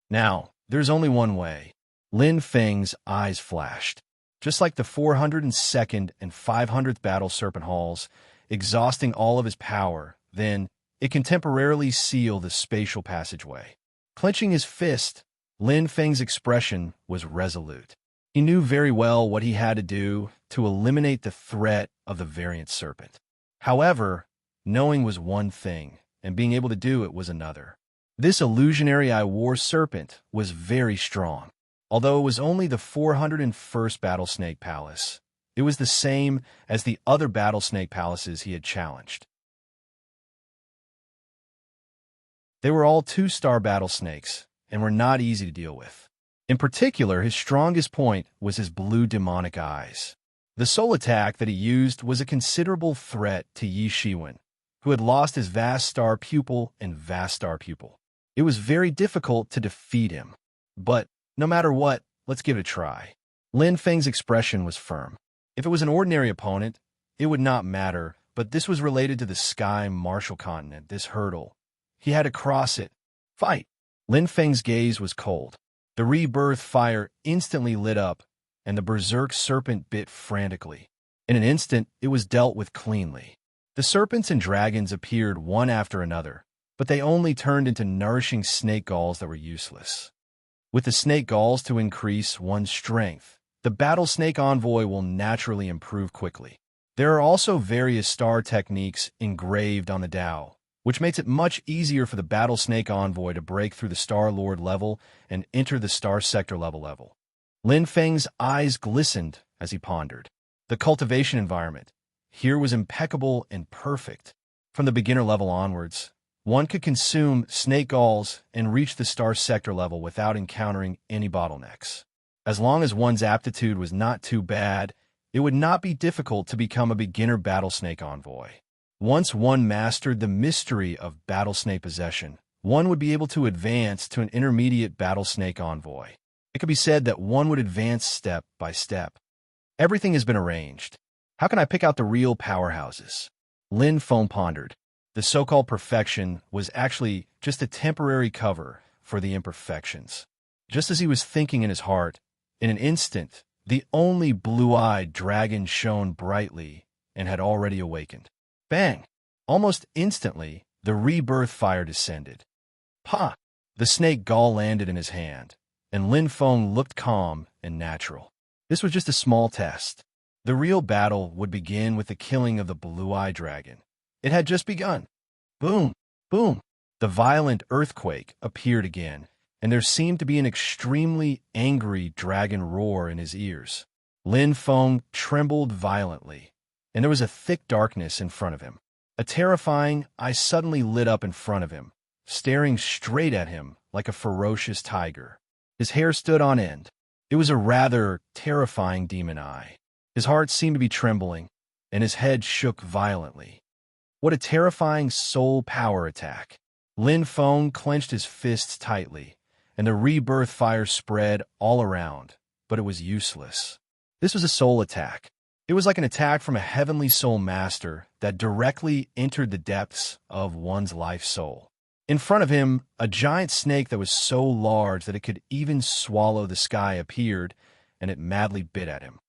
Now, there's only one way. Lin Feng's eyes flashed. Just like the 402nd and 500th Battle Serpent Halls, exhausting all of his power, then it can temporarily seal the spatial passageway. Clenching his fist, Lin Feng's expression was resolute. He knew very well what he had to do to eliminate the threat of the variant serpent. However, knowing was one thing, and being able to do it was another. This illusionary I War serpent was very strong. Although it was only the 401st Battlesnake Palace, it was the same as the other Battlesnake Palaces he had challenged. They were all 2-star battlesnakes and were not easy to deal with. In particular, his strongest point was his blue demonic eyes. The soul attack that he used was a considerable threat to Yi Shiwen, who had lost his vast star pupil and vast star pupil. It was very difficult to defeat him, but no matter what, let's give it a try. Lin Feng's expression was firm. If it was an ordinary opponent, it would not matter, but this was related to the Sky Martial Continent, this hurdle. He had to cross it. Fight! Lin Feng's gaze was cold. The rebirth fire instantly lit up, and the berserk serpent bit frantically. In an instant, it was dealt with cleanly. The serpents and dragons appeared one after another, but they only turned into nourishing snake galls that were useless. With the snake galls to increase one's strength, the battle snake envoy will naturally improve quickly. There are also various star techniques engraved on the Tao, which makes it much easier for the battle snake envoy to break through the Star Lord level and enter the Star Sector level. Lin Feng's eyes glistened as he pondered. The cultivation environment here was impeccable and perfect. From the beginner level onwards, one could consume snake galls and reach the Star Sector level without encountering any bottlenecks. As long as one's aptitude was not too bad, it would not be difficult to become a beginner battle snake envoy. Once one mastered the mystery of battle snake possession, one would be able to advance to an intermediate battle snake envoy. It could be said that one would advance step by step. Everything has been arranged. How can I pick out the real powerhouses? Lin Feng pondered. The so-called perfection was actually just a temporary cover for the imperfections. Just as he was thinking in his heart, in an instant, the only blue-eyed dragon shone brightly and had already awakened. Bang! Almost instantly, the rebirth fire descended. Pa! The snake gall landed in his hand, and Lin Feng looked calm and natural. This was just a small test. The real battle would begin with the killing of the blue-eyed dragon. It had just begun. Boom! Boom! The violent earthquake appeared again, and there seemed to be an extremely angry dragon roar in his ears. Lin Feng trembled violently, and there was a thick darkness in front of him. A terrifying eye suddenly lit up in front of him, staring straight at him like a ferocious tiger. His hair stood on end. It was a rather terrifying demon eye. His heart seemed to be trembling, and his head shook violently. What a terrifying soul power attack! Lin Feng clenched his fists tightly, and the rebirth fire spread all around, but it was useless. This was a soul attack. It was like an attack from a heavenly soul master that directly entered the depths of one's life soul. In front of him, a giant snake that was so large that it could even swallow the sky appeared, and it madly bit at him.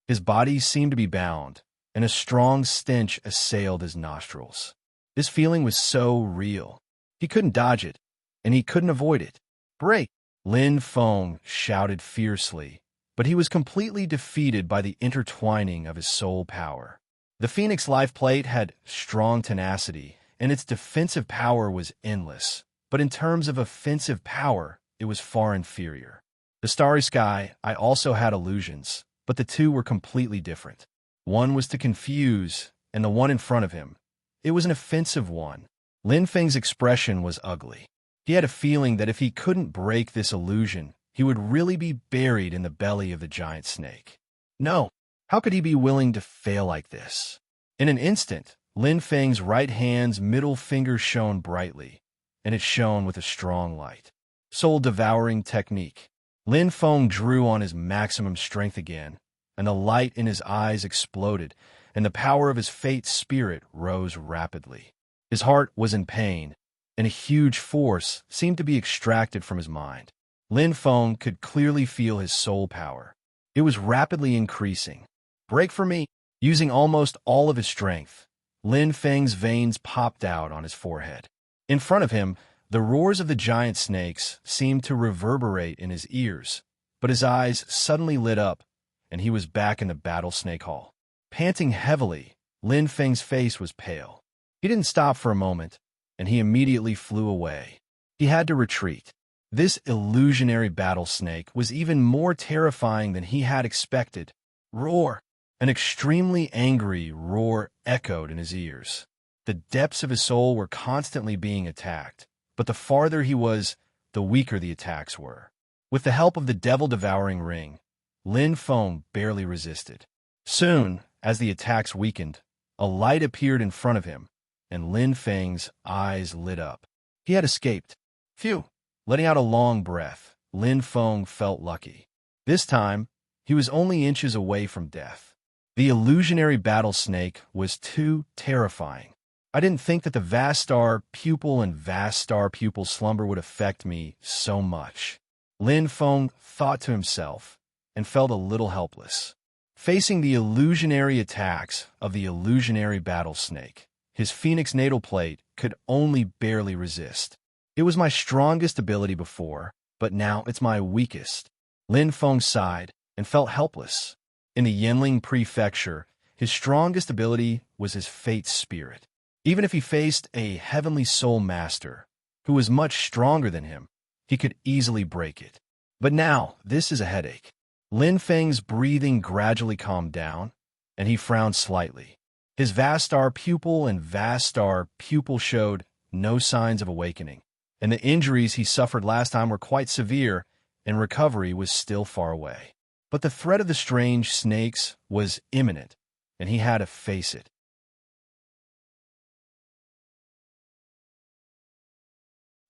His body seemed to be bound, and a strong stench assailed his nostrils. This feeling was so real. He couldn't dodge it, and he couldn't avoid it. Break! Lin Feng shouted fiercely, but he was completely defeated by the intertwining of his soul power. The Phoenix Life Plate had strong tenacity, and its defensive power was endless, but in terms of offensive power, it was far inferior. The Starry Sky I also had illusions, but the two were completely different. One was to confuse, and the one in front of him, it was an offensive one. Lin Feng's expression was ugly. He had a feeling that if he couldn't break this illusion, he would really be buried in the belly of the giant snake. No, how could he be willing to fail like this? In an instant, Lin Feng's right hand's middle finger shone brightly, and it shone with a strong light. Soul-devouring technique. Lin Feng drew on his maximum strength again, and the light in his eyes exploded, and the power of his fate spirit rose rapidly. His heart was in pain, and a huge force seemed to be extracted from his mind. Lin Feng could clearly feel his soul power. It was rapidly increasing. Break for me! Using almost all of his strength, Lin Feng's veins popped out on his forehead. In front of him, the roars of the giant snakes seemed to reverberate in his ears, but his eyes suddenly lit up, and he was back in the battle snake hall. Panting heavily, Lin Feng's face was pale. He didn't stop for a moment, and he immediately flew away. He had to retreat. This illusionary battle snake was even more terrifying than he had expected. Roar! An extremely angry roar echoed in his ears. The depths of his soul were constantly being attacked, but the farther he was, the weaker the attacks were. With the help of the devil-devouring ring, Lin Feng barely resisted. Soon, as the attacks weakened, a light appeared in front of him, and Lin Feng's eyes lit up. He had escaped. Phew! Letting out a long breath, Lin Feng felt lucky. This time, he was only inches away from death. The illusionary battle snake was too terrifying. I didn't think that the vast star pupil and vast star pupil slumber would affect me so much. Lin Feng thought to himself and felt a little helpless. Facing the illusionary attacks of the illusionary battle snake, his phoenix natal plate could only barely resist. It was my strongest ability before, but now it's my weakest. Lin Feng sighed and felt helpless. In the Yanling Prefecture, his strongest ability was his fate spirit. Even if he faced a heavenly soul master, who was much stronger than him, he could easily break it. But now, this is a headache. Lin Feng's breathing gradually calmed down, and he frowned slightly. His vast star pupil and vast star pupil showed no signs of awakening, and the injuries he suffered last time were quite severe, and recovery was still far away. But the threat of the strange snakes was imminent, and he had to face it.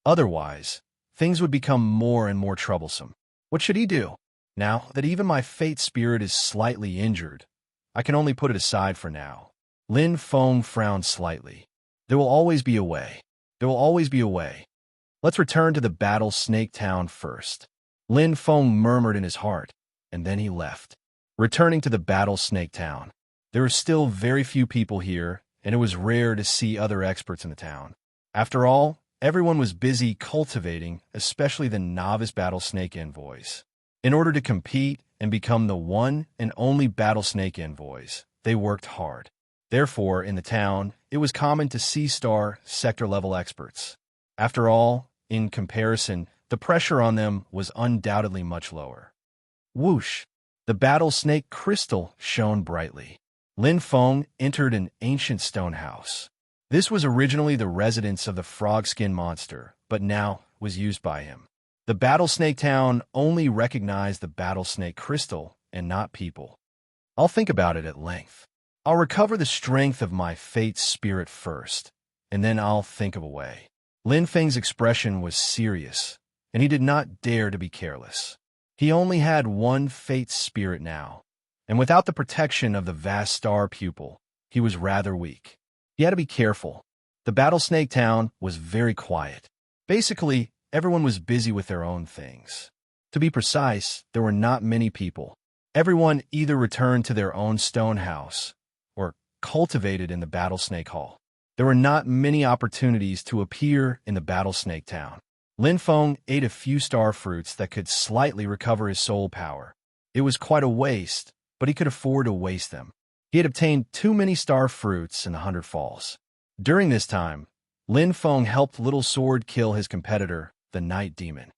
Otherwise, things would become more and more troublesome. What should he do? Now that even my fate spirit is slightly injured, I can only put it aside for now. Lin Feng frowned slightly. There will always be a way. There will always be a way. Let's return to the battle snake town first. Lin Feng murmured in his heart, and then he left. Returning to the battle snake town, there were still very few people here, and it was rare to see other experts in the town. After all, everyone was busy cultivating, especially the novice battle snake envoys. In order to compete and become the one and only battle snake envoys, they worked hard. Therefore, in the town, it was common to see star sector-level experts. After all, in comparison, the pressure on them was undoubtedly much lower. Whoosh! The battle snake crystal shone brightly. Lin Feng entered an ancient stone house. This was originally the residence of the frog skin monster, but now was used by him. The battle snake town only recognized the battle snake crystal and not people. I'll think about it at length. I'll recover the strength of my fate spirit first, and then I'll think of a way. Lin Feng's expression was serious, and he did not dare to be careless. He only had one fate spirit now, and without the protection of the vast star pupil, he was rather weak. He had to be careful. The battle snake town was very quiet. Basically, everyone was busy with their own things. To be precise, there were not many people. Everyone either returned to their own stone house or cultivated in the battle snake hall. There were not many opportunities to appear in the battle snake town. Lin Feng ate a few star fruits that could slightly recover his soul power. It was quite a waste, but he could afford to waste them. He had obtained too many star fruits in the 100 Falls. During this time, Lin Feng helped Little Sword kill his competitor, the Night Demon.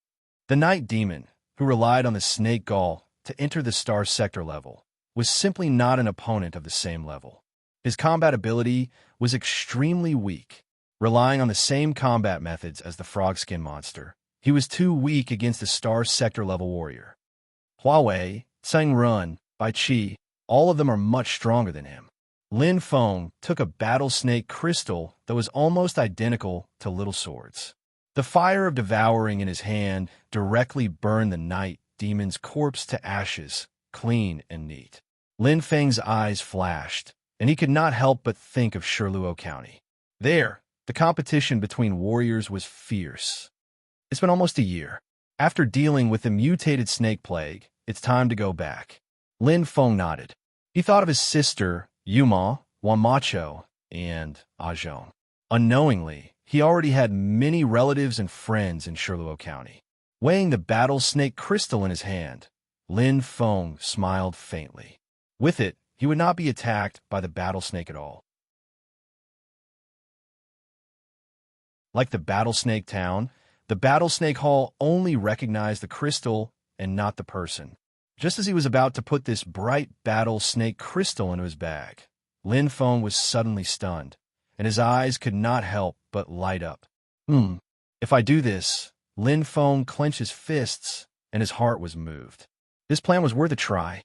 The Night Demon, who relied on the Snake Gall to enter the star sector level, was simply not an opponent of the same level. His combat ability was extremely weak. Relying on the same combat methods as the frog skin monster, he was too weak against the star sector level warrior. Huawei, Tseng Run, Bai Qi, all of them are much stronger than him. Lin Feng took a battle snake crystal that was almost identical to Little Sword's. The fire of devouring in his hand directly burned the night demon's corpse to ashes, clean and neat. Lin Feng's eyes flashed, and he could not help but think of Shiluo County. There, the competition between warriors was fierce. It's been almost a year. After dealing with the mutated snake plague, it's time to go back. Lin Feng nodded. He thought of his sister, Yuma, Wanmacho, and Ajong. Unknowingly, he already had many relatives and friends in Shiluo County. Weighing the battle snake crystal in his hand, Lin Feng smiled faintly. With it, he would not be attacked by the battle snake at all. Like the battle snake town, the battle snake hall only recognized the crystal and not the person. Just as he was about to put this bright battle snake crystal into his bag, Lin Feng was suddenly stunned, and his eyes could not help but light up. If I do this, Lin Feng clenched his fists, and his heart was moved. This plan was worth a try.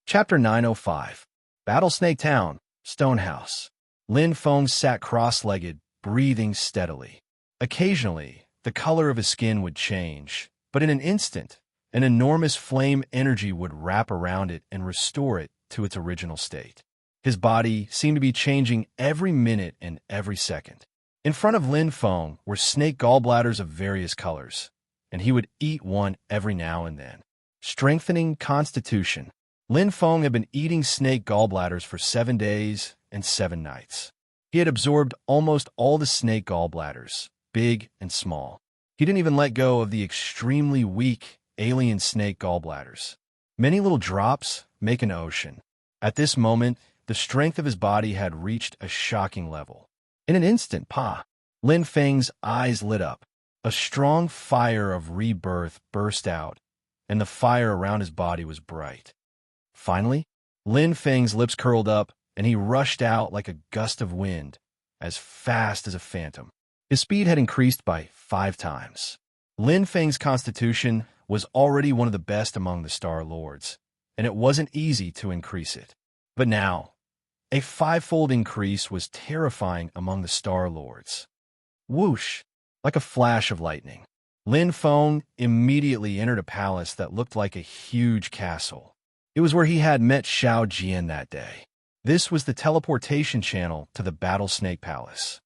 Chapter 905, Battle Snake Town, Stonehouse. Lin Feng sat cross-legged, breathing steadily. Occasionally, the color of his skin would change, but in an instant, an enormous flame energy would wrap around it and restore it to its original state. His body seemed to be changing every minute and every second. In front of Lin Feng were snake gallbladders of various colors, and he would eat one every now and then. Strengthening constitution. Lin Feng had been eating snake gallbladders for 7 days and 7 nights. He had absorbed almost all the snake gallbladders, big and small. He didn't even let go of the extremely weak alien snake gallbladders. Many little drops make an ocean. At this moment, the strength of his body had reached a shocking level. In an instant, Lin Feng's eyes lit up. A strong fire of rebirth burst out, and the fire around his body was bright. Finally, Lin Feng's lips curled up, and he rushed out like a gust of wind, as fast as a phantom. His speed had increased by 5 times. Lin Feng's constitution was already one of the best among the Star Lords, and it wasn't easy to increase it. But now, a 5-fold increase was terrifying among the Star Lords. Whoosh! Like a flash of lightning, Lin Feng immediately entered a palace that looked like a huge castle. It was where he had met Xiao Jian that day. This was the teleportation channel to the Battle Snake Palace.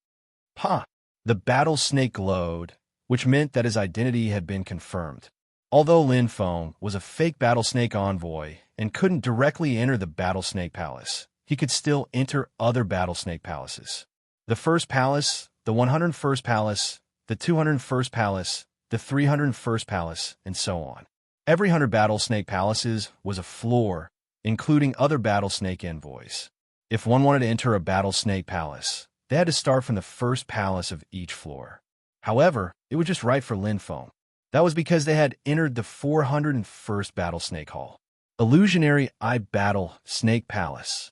The Battle Snake glowed, which meant that his identity had been confirmed. Although Lin Feng was a fake Battle Snake envoy and couldn't directly enter the Battle Snake Palace, he could still enter other Battle Snake Palaces. The First Palace, the 101st Palace, the 201st Palace, the 301st Palace, and so on. Every 100 Battle Snake Palaces was a floor, including other Battle Snake envoys. If one wanted to enter a Battle Snake Palace, they had to start from the first palace of each floor. However, it was just right for Lin Feng. That was because they had entered the 401st Battle Snake Hall. Illusionary Eye Battle Snake Palace.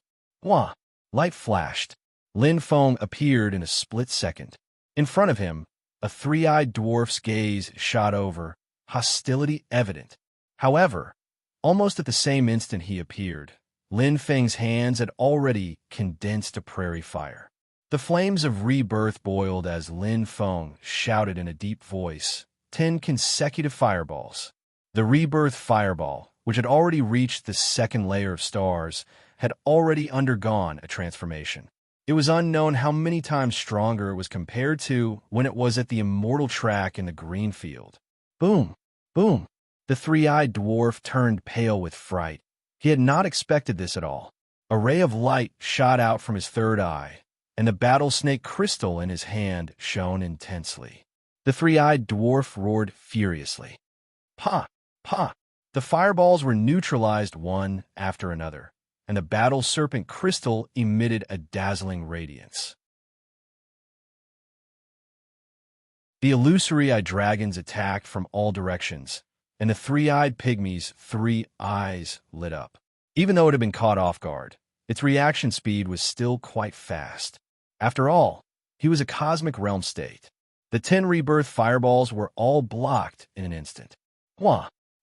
Light flashed. Lin Feng appeared in a split second. In front of him, a 3-eyed dwarf's gaze shot over, hostility evident. However, almost at the same instant he appeared, Lin Feng's hands had already condensed to prairie fire. The flames of rebirth boiled as Lin Feng shouted in a deep voice, 10 consecutive fireballs. The rebirth fireball, which had already reached the second layer of stars, had already undergone a transformation. It was unknown how many times stronger it was compared to when it was at the immortal track in the green field. Boom! Boom! The 3-eyed dwarf turned pale with fright. He had not expected this at all. A ray of light shot out from his third eye, and the battle snake crystal in his hand shone intensely. The 3-eyed dwarf roared furiously. Pa! The fireballs were neutralized one after another, and the battle serpent crystal emitted a dazzling radiance. The illusory eye dragons attacked from all directions, and the 3-eyed pygmy's 3 eyes lit up. Even though it had been caught off guard, its reaction speed was still quite fast. After all, he was a cosmic realm state. The 10 rebirth fireballs were all blocked in an instant.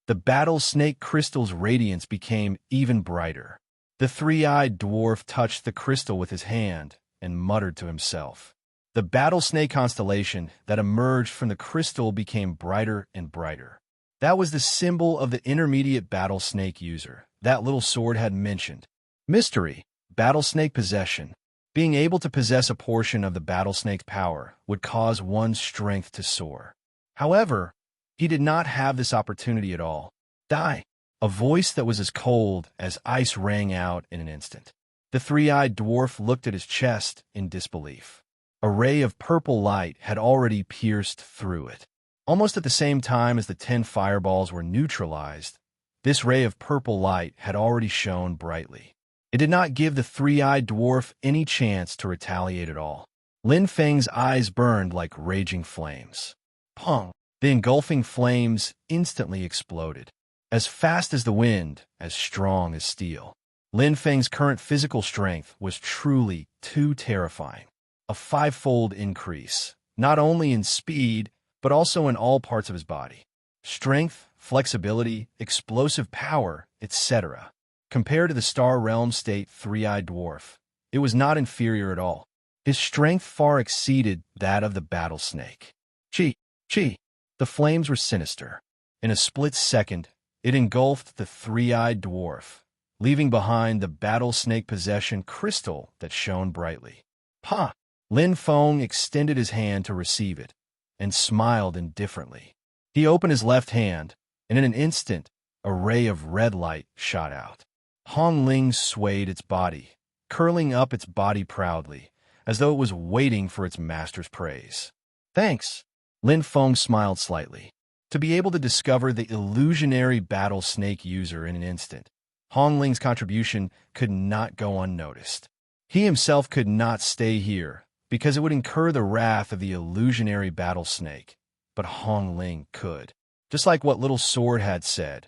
The battle snake crystal's radiance became even brighter. The 3-eyed dwarf touched the crystal with his hand and muttered to himself. The battle snake constellation that emerged from the crystal became brighter and brighter. That was the symbol of the intermediate battle snake user that little sword had mentioned. Mystery, battle snake possession. Being able to possess a portion of the battle snake's power would cause one's strength to soar. However, he did not have this opportunity at all. Die! A voice that was as cold as ice rang out in an instant. The 3-eyed dwarf looked at his chest in disbelief. A ray of purple light had already pierced through it. Almost at the same time as the 10 fireballs were neutralized, this ray of purple light had already shone brightly. It did not give the 3-eyed dwarf any chance to retaliate at all. Lin Feng's eyes burned like raging flames. Pong! The engulfing flames instantly exploded. As fast as the wind, as strong as steel. Lin Feng's current physical strength was truly too terrifying. A 5-fold increase, not only in speed, but also in all parts of his body. Strength, flexibility, explosive power, etc. Compared to the Star Realm State 3-eyed dwarf, it was not inferior at all. His strength far exceeded that of the battle snake. Chi, chi. The flames were sinister. In a split second, it engulfed the three-eyed dwarf, leaving behind the battle snake possession crystal that shone brightly. Pa! Lin Feng extended his hand to receive it, and smiled indifferently. He opened his left hand, and in an instant, a ray of red light shot out. Hong Ling swayed its body, curling up its body proudly, as though it was waiting for its master's praise. Thanks. Lin Feng smiled slightly. To be able to discover the illusionary battle snake user in an instant, Hong Ling's contribution could not go unnoticed. He himself could not stay here, because it would incur the wrath of the illusionary battle snake, but Hong Ling could. Just like what Little Sword had said,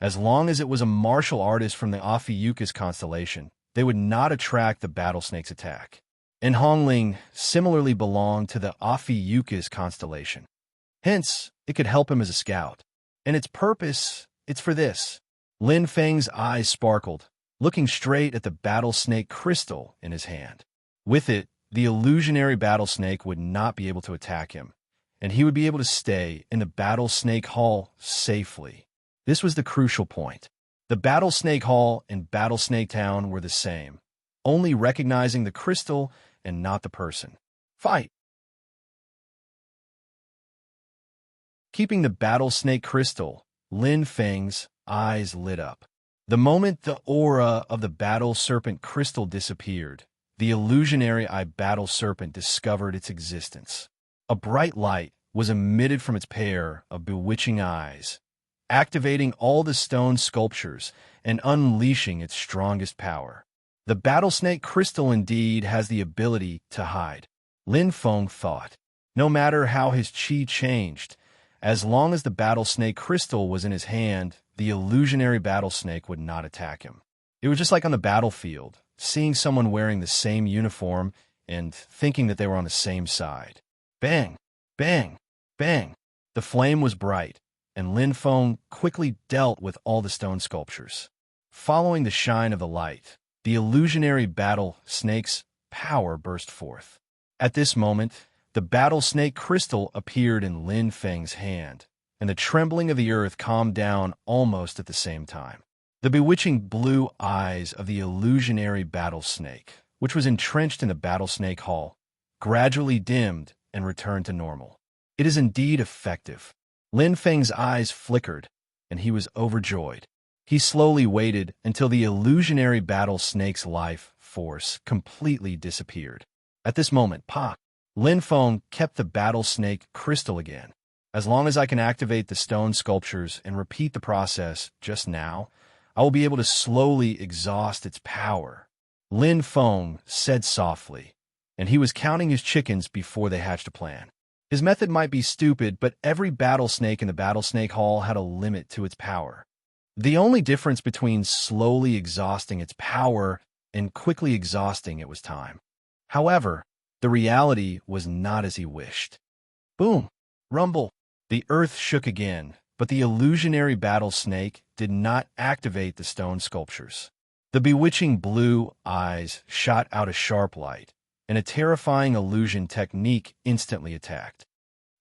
as long as it was a martial artist from the Ophiuchus constellation, they would not attract the battle snake's attack. And Hong Ling similarly belonged to the Ophiuchus constellation. Hence, it could help him as a scout. And its purpose, it's for this. Lin Feng's eyes sparkled, looking straight at the battle snake crystal in his hand. With it, the illusionary battle snake would not be able to attack him, and he would be able to stay in the battle snake hall safely. This was the crucial point. The battle snake hall and battle snake town were the same, only recognizing the crystal and not the person. Fight! Keeping the battle snake crystal, Lin Feng's eyes lit up. The moment the aura of the battle serpent crystal disappeared, the illusionary eye battle serpent discovered its existence. A bright light was emitted from its pair of bewitching eyes, activating all the stone sculptures and unleashing its strongest power. The battle snake crystal indeed has the ability to hide, Lin Feng thought. No matter how his chi changed, as long as the battle snake crystal was in his hand, the illusionary battle snake would not attack him. It was just like on the battlefield, seeing someone wearing the same uniform and thinking that they were on the same side. Bang! Bang! Bang! The flame was bright, and Lin Feng quickly dealt with all the stone sculptures. Following the shine of the light, the illusionary battle snake's power burst forth. At this moment, the battle snake crystal appeared in Lin Feng's hand, and the trembling of the earth calmed down almost at the same time. The bewitching blue eyes of the illusionary battle snake, which was entrenched in the battle snake hall, gradually dimmed and returned to normal. It is indeed effective. Lin Feng's eyes flickered, and he was overjoyed. He slowly waited until the illusionary battle snake's life force completely disappeared. At this moment, Lin Feng kept the battle snake crystal again. As long as I can activate the stone sculptures and repeat the process just now, I will be able to slowly exhaust its power, Lin Feng said softly, and he was counting his chickens before they hatched a plan. His method might be stupid, but every battle snake in the battle snake hall had a limit to its power. The only difference between slowly exhausting its power and quickly exhausting it was time. However, the reality was not as he wished. Boom! Rumble! The earth shook again, but the illusionary battle snake did not activate the stone sculptures. The bewitching blue eyes shot out a sharp light, and a terrifying illusion technique instantly attacked.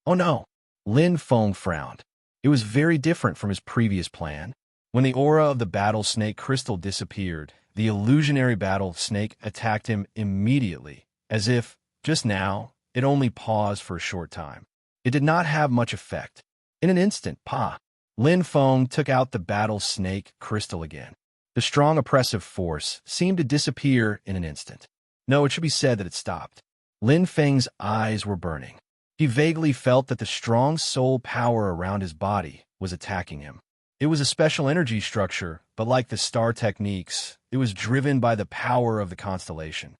Oh no! Lin Feng frowned. It was very different from his previous plan. When the aura of the battle snake crystal disappeared, the illusionary battle snake attacked him immediately, as if, just now, it only paused for a short time. It did not have much effect. In an instant, Lin Feng took out the battle snake crystal again. The strong oppressive force seemed to disappear in an instant. No, it should be said that it stopped. Lin Feng's eyes were burning. He vaguely felt that the strong soul power around his body was attacking him. It was a special energy structure, but like the star techniques, it was driven by the power of the constellation.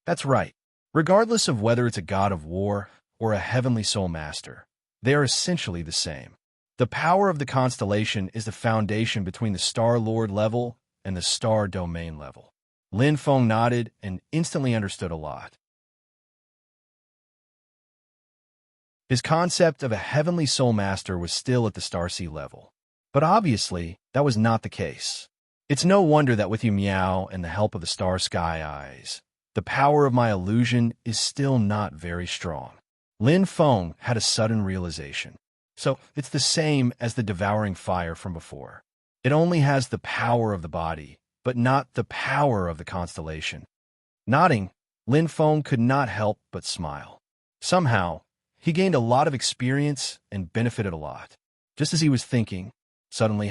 That's right. Regardless of whether it's a god of war or a heavenly soul master, they are essentially the same. The power of the constellation is the foundation between the Star Lord level and the Star Domain level. Lin Feng nodded and instantly understood a lot. His concept of a heavenly soul master was still at the Star Sea level. But obviously, that was not the case. It's no wonder that with Yu Miao and the help of the Star Sky Eyes, The power of my illusion is still not very strong. Lin Feng had a sudden realization. So, it's the same as the devouring fire from before. It only has the power of the body, but not the power of the constellation. Nodding, Lin Feng could not help but smile. Somehow, he gained a lot of experience and benefited a lot. Just as he was thinking, suddenly,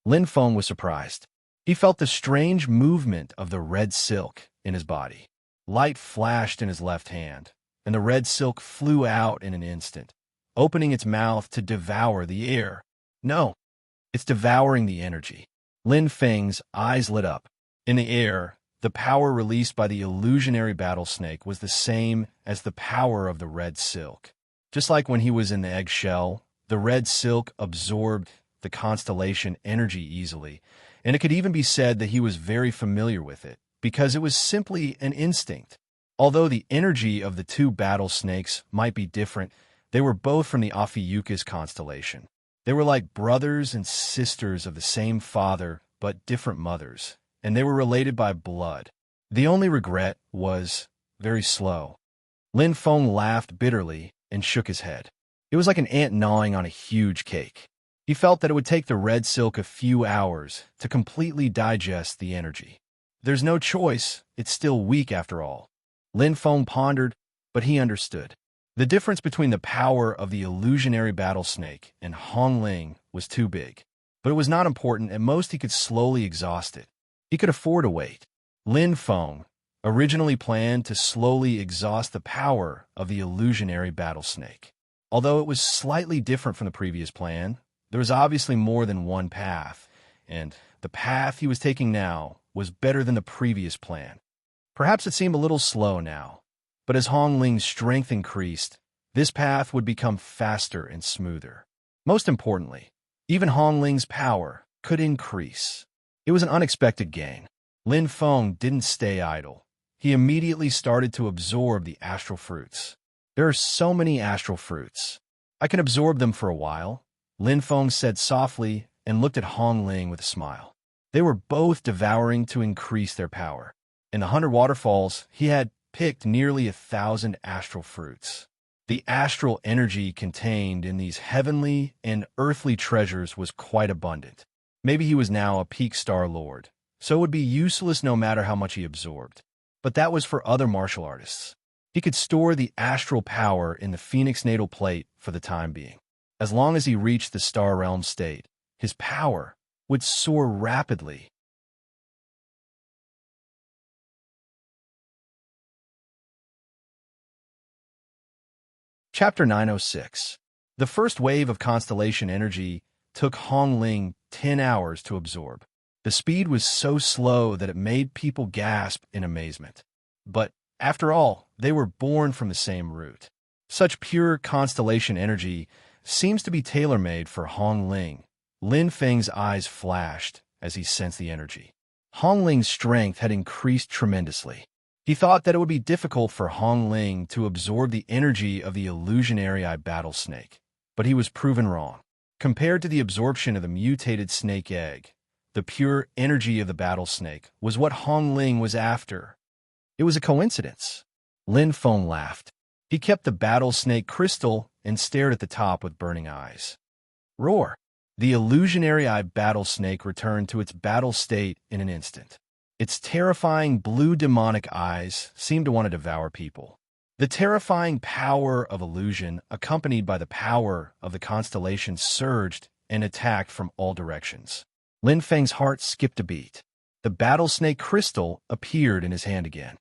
Lin Feng was surprised. He felt the strange movement of the red silk in his body. Light flashed in his left hand, and the red silk flew out in an instant, opening its mouth to devour the air. No, it's devouring the energy. Lin Feng's eyes lit up. In the air, the power released by the illusionary battle snake was the same as the power of the red silk. Just like when he was in the eggshell, the red silk absorbed the constellation energy easily, and it could even be said that he was very familiar with it, because it was simply an instinct. Although the energy of the two battle snakes might be different, they were both from the Ophiuchus constellation. They were like brothers and sisters of the same father, but different mothers, and they were related by blood. The only regret was very slow. Lin Feng laughed bitterly and shook his head. It was like an ant gnawing on a huge cake. He felt that it would take the red silk a few hours to completely digest the energy. There's no choice, it's still weak after all. Lin Feng pondered, but he understood. The difference between the power of the illusionary battle snake and Hong Ling was too big. But it was not important, at most he could slowly exhaust it. He could afford to wait. Lin Feng originally planned to slowly exhaust the power of the illusionary battle snake. Although it was slightly different from the previous plan, there was obviously more than one path, and the path he was taking now was better than the previous plan. Perhaps it seemed a little slow now, but as Hong Ling's strength increased, this path would become faster and smoother. Most importantly, even Hong Ling's power could increase. It was an unexpected gain. Lin Feng didn't stay idle. He immediately started to absorb the astral fruits. There are so many astral fruits. I can absorb them for a while, Lin Feng said softly and looked at Hong Ling with a smile. They were both devouring to increase their power. In the 100 waterfalls, he had picked nearly 1,000 astral fruits. The astral energy contained in these heavenly and earthly treasures was quite abundant. Maybe he was now a peak star lord, so it would be useless no matter how much he absorbed. But that was for other martial artists. He could store the astral power in the Phoenix natal plate for the time being. As long as he reached the star realm state, his power would soar rapidly. Chapter 906. The first wave of constellation energy took Hong Ling 10 hours to absorb. The speed was so slow that it made people gasp in amazement. But, after all, they were born from the same root. Such pure constellation energy seems to be tailor-made for Hong Ling. Lin Feng's eyes flashed as he sensed the energy. Hong Ling's strength had increased tremendously. He thought that it would be difficult for Hong Ling to absorb the energy of the illusionary battle snake, but he was proven wrong. Compared to the absorption of the mutated snake egg, the pure energy of the battle snake was what Hong Ling was after. It was a coincidence. Lin Feng laughed. He kept the battle snake crystal and stared at the top with burning eyes. Roar! The illusionary battle snake returned to its battle state in an instant. Its terrifying blue demonic eyes seemed to want to devour people. The terrifying power of illusion, accompanied by the power of the constellation, surged and attacked from all directions. Lin Feng's heart skipped a beat. The battle snake crystal appeared in his hand again.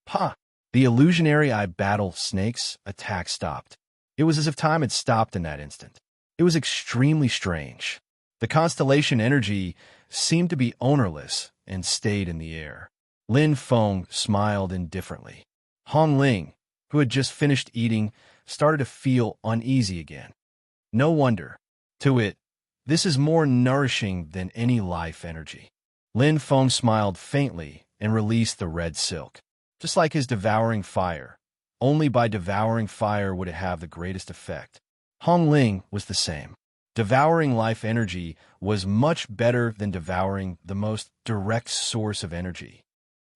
Ha! The illusionary battle snake's attack stopped. It was as if time had stopped in that instant. It was extremely strange. The constellation energy seemed to be ownerless and stayed in the air. Lin Feng smiled indifferently. Hong Ling, who had just finished eating, started to feel uneasy again. No wonder. To it, this is more nourishing than any life energy. Lin Feng smiled faintly and released the red silk. Just like his devouring fire, only by devouring fire would it have the greatest effect. Hong Ling was the same. Devouring life energy was much better than devouring the most direct source of energy.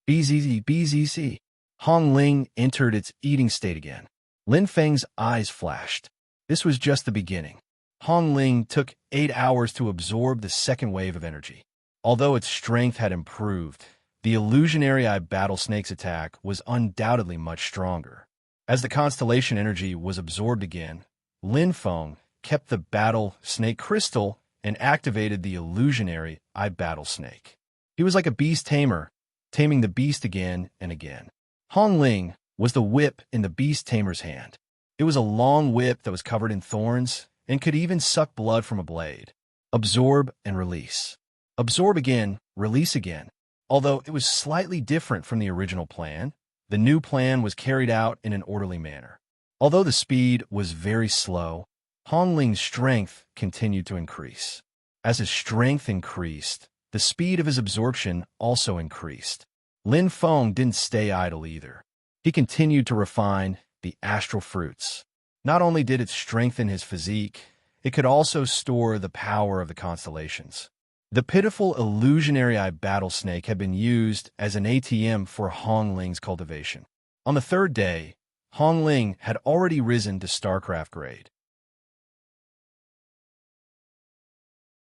BZZ. Hong Ling entered its eating state again. Lin Feng's eyes flashed. This was just the beginning. Hong Ling took 8 hours to absorb the second wave of energy. Although its strength had improved, the illusionary eye battle snake's attack was undoubtedly much stronger. As the constellation energy was absorbed again, Lin Feng kept the battle snake crystal and activated the illusionary eye battle snake. He was like a beast tamer, taming the beast again and again. Hong Ling was the whip in the beast tamer's hand. It was a long whip that was covered in thorns and could even suck blood from a blade. Absorb and release. Absorb again, release again. Although it was slightly different from the original plan, the new plan was carried out in an orderly manner. Although the speed was very slow, Hong Ling's strength continued to increase. As his strength increased, the speed of his absorption also increased. Lin Feng didn't stay idle either. He continued to refine the astral fruits. Not only did it strengthen his physique, it could also store the power of the constellations. The pitiful illusionary eye battle snake had been used as an ATM for Hong Ling's cultivation. On the third day, Hong Ling had already risen to StarCraft grade.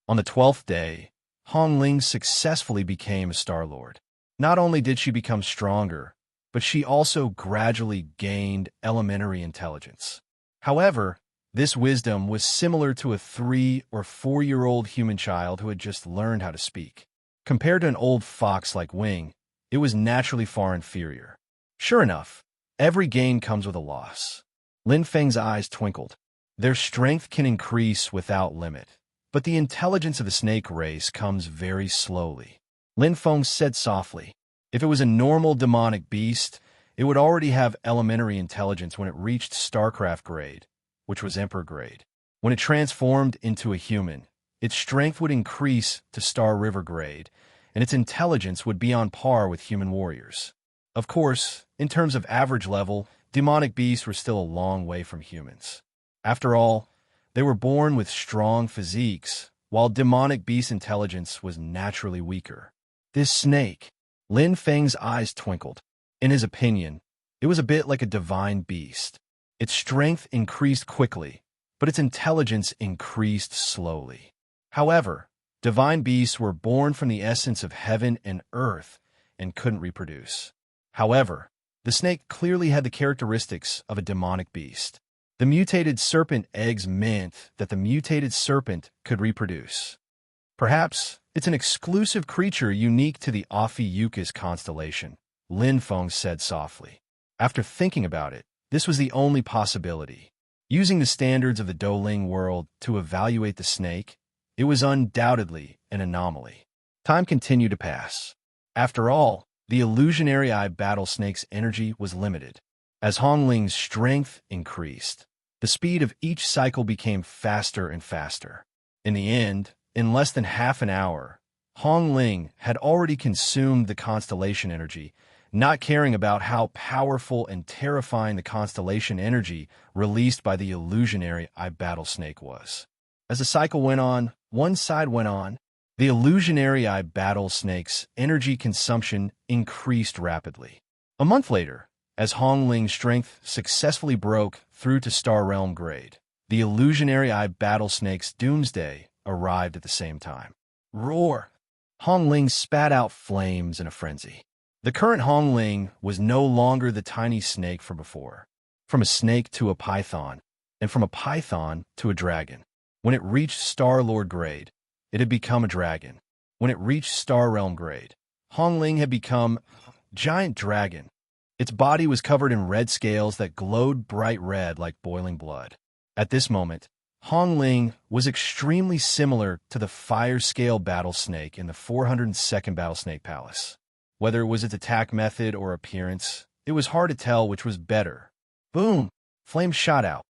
On the 12th day, Hong Ling successfully became a Star-Lord. Not only did she become stronger, but she also gradually gained elementary intelligence. However, this wisdom was similar to a 3- or 4-year-old human child who had just learned how to speak. Compared to an old fox like Wing, it was naturally far inferior. Sure enough, every gain comes with a loss. Lin Feng's eyes twinkled. Their strength can increase without limit, but the intelligence of the snake race comes very slowly. Lin Feng said softly, if it was a normal demonic beast, it would already have elementary intelligence when it reached StarCraft grade, which was Emperor grade. When it transformed into a human, its strength would increase to Star River grade, and its intelligence would be on par with human warriors. Of course, in terms of average level, demonic beasts were still a long way from humans. After all, they were born with strong physiques, while demonic beast intelligence was naturally weaker. This snake, Lin Feng's eyes twinkled. In his opinion, it was a bit like a divine beast. Its strength increased quickly, but its intelligence increased slowly. However, divine beasts were born from the essence of heaven and earth and couldn't reproduce. However, the snake clearly had the characteristics of a demonic beast. The mutated serpent eggs meant that the mutated serpent could reproduce. Perhaps it's an exclusive creature unique to the Ophiuchus constellation, Lin Feng said softly. After thinking about it, this was the only possibility. Using the standards of the Douling world to evaluate the snake, it was undoubtedly an anomaly. Time continued to pass. After all, the illusionary eye battle snake's energy was limited. As Hong Ling's strength increased, the speed of each cycle became faster and faster. In the end, in less than half an hour, Hong Ling had already consumed the constellation energy, not caring about how powerful and terrifying the constellation energy released by the illusionary eye battle snake was. As the cycle went on, one side went on, the illusionary eye battle snake's energy consumption increased rapidly. A month later, as Hong Ling's strength successfully broke through to Star Realm grade, the illusionary eye battle snake's doomsday arrived at the same time. Roar! Hong Ling spat out flames in a frenzy. The current Hong Ling was no longer the tiny snake from before. From a snake to a python, and from a python to a dragon. When it reached Star-Lord grade, it had become a dragon. When it reached Star Realm grade, Hong Ling had become a giant dragon. Its body was covered in red scales that glowed bright red like boiling blood. At this moment, Hong Ling was extremely similar to the fire scale battle snake in the 402nd Battle Snake Palace. Whether it was its attack method or appearance, it was hard to tell which was better. Boom! Flames shot out.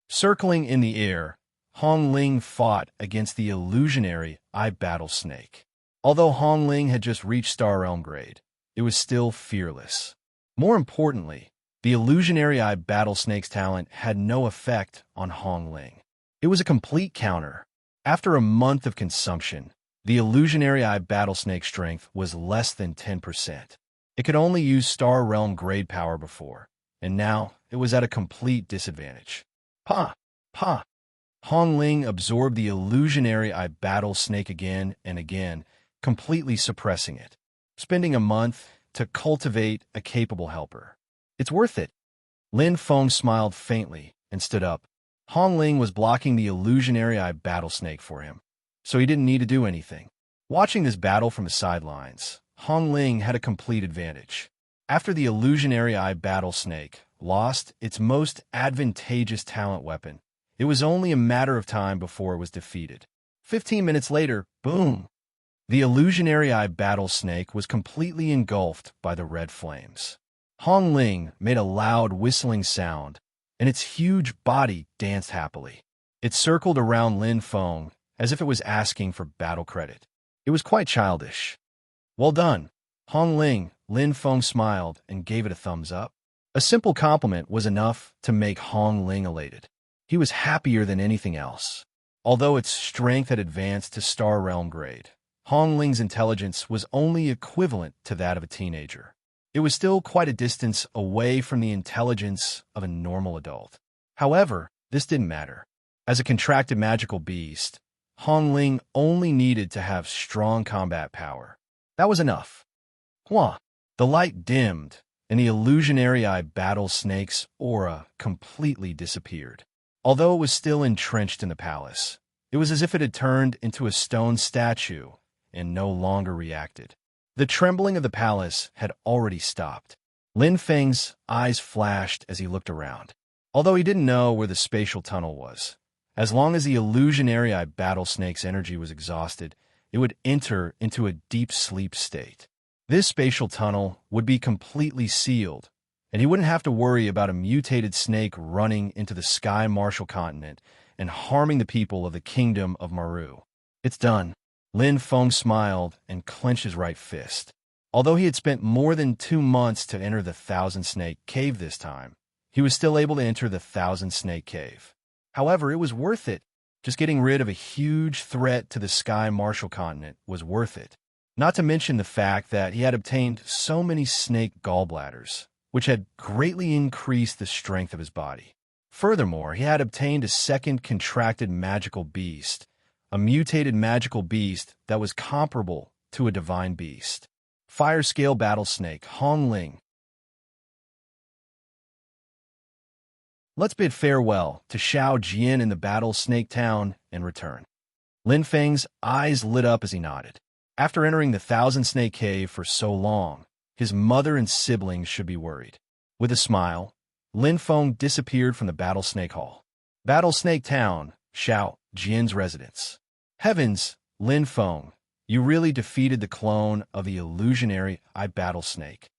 Circling in the air, Hong Ling fought against the illusionary eye battle snake. Although Hong Ling had just reached Star Realm grade, it was still fearless. More importantly, the illusionary eye battle snake's talent had no effect on Hong Ling. It was a complete counter. After a month of consumption, The illusionary eye battle snake strength was less than 10%. It could only use Star Realm grade power before, and now it was at a complete disadvantage. Pa! Pa! Hong Ling absorbed the illusionary eye battle snake again and again, completely suppressing it, spending a month to cultivate a capable helper. It's worth it. Lin Feng smiled faintly and stood up. Hong Ling was blocking the illusionary eye battle snake for him, so he didn't need to do anything. Watching this battle from the sidelines, Hong Ling had a complete advantage. After the illusionary eye battle snake lost its most advantageous talent weapon, it was only a matter of time before it was defeated. 15 minutes later, boom! The illusionary eye battle snake was completely engulfed by the red flames. Hong Ling made a loud whistling sound, and its huge body danced happily. It circled around Lin Feng as if it was asking for battle credit. It was quite childish. Well done, Hong Ling. Lin Feng smiled and gave it a thumbs up. A simple compliment was enough to make Hong Ling elated. He was happier than anything else. Although its strength had advanced to Star Realm grade, Hong Ling's intelligence was only equivalent to that of a teenager. It was still quite a distance away from the intelligence of a normal adult. However, this didn't matter. As a contracted magical beast, Hong Ling only needed to have strong combat power. That was enough. Hua! The light dimmed, and the illusionary eye battle snake's aura completely disappeared. Although it was still entrenched in the palace, it was as if it had turned into a stone statue and no longer reacted. The trembling of the palace had already stopped. Lin Feng's eyes flashed as he looked around. Although he didn't know where the spatial tunnel was, as long as the illusionary eye battle snake's energy was exhausted, it would enter into a deep sleep state. This spatial tunnel would be completely sealed, and he wouldn't have to worry about a mutated snake running into the Sky Martial continent and harming the people of the Kingdom of Maru. It's done. Lin Feng smiled and clenched his right fist. Although he had spent more than 2 months to enter the Thousand Snake Cave this time, he was still able to enter the Thousand Snake Cave. However, it was worth it. Just getting rid of a huge threat to the Sky Martial continent was worth it. Not to mention the fact that he had obtained so many snake gallbladders, which had greatly increased the strength of his body. Furthermore, he had obtained a second contracted magical beast, a mutated magical beast that was comparable to a divine beast. Fire Scale Battle Snake, Hong Ling. Let's bid farewell to Xiao Jian in the Battle Snake Town and return. Lin Feng's eyes lit up as he nodded. After entering the Thousand Snake Cave for so long, his mother and siblings should be worried. With a smile, Lin Feng disappeared from the Battle Snake Hall. Battle Snake Town, Xiao Jian's residence. Heavens, Lin Feng, you really defeated the clone of the illusionary eye battle snake.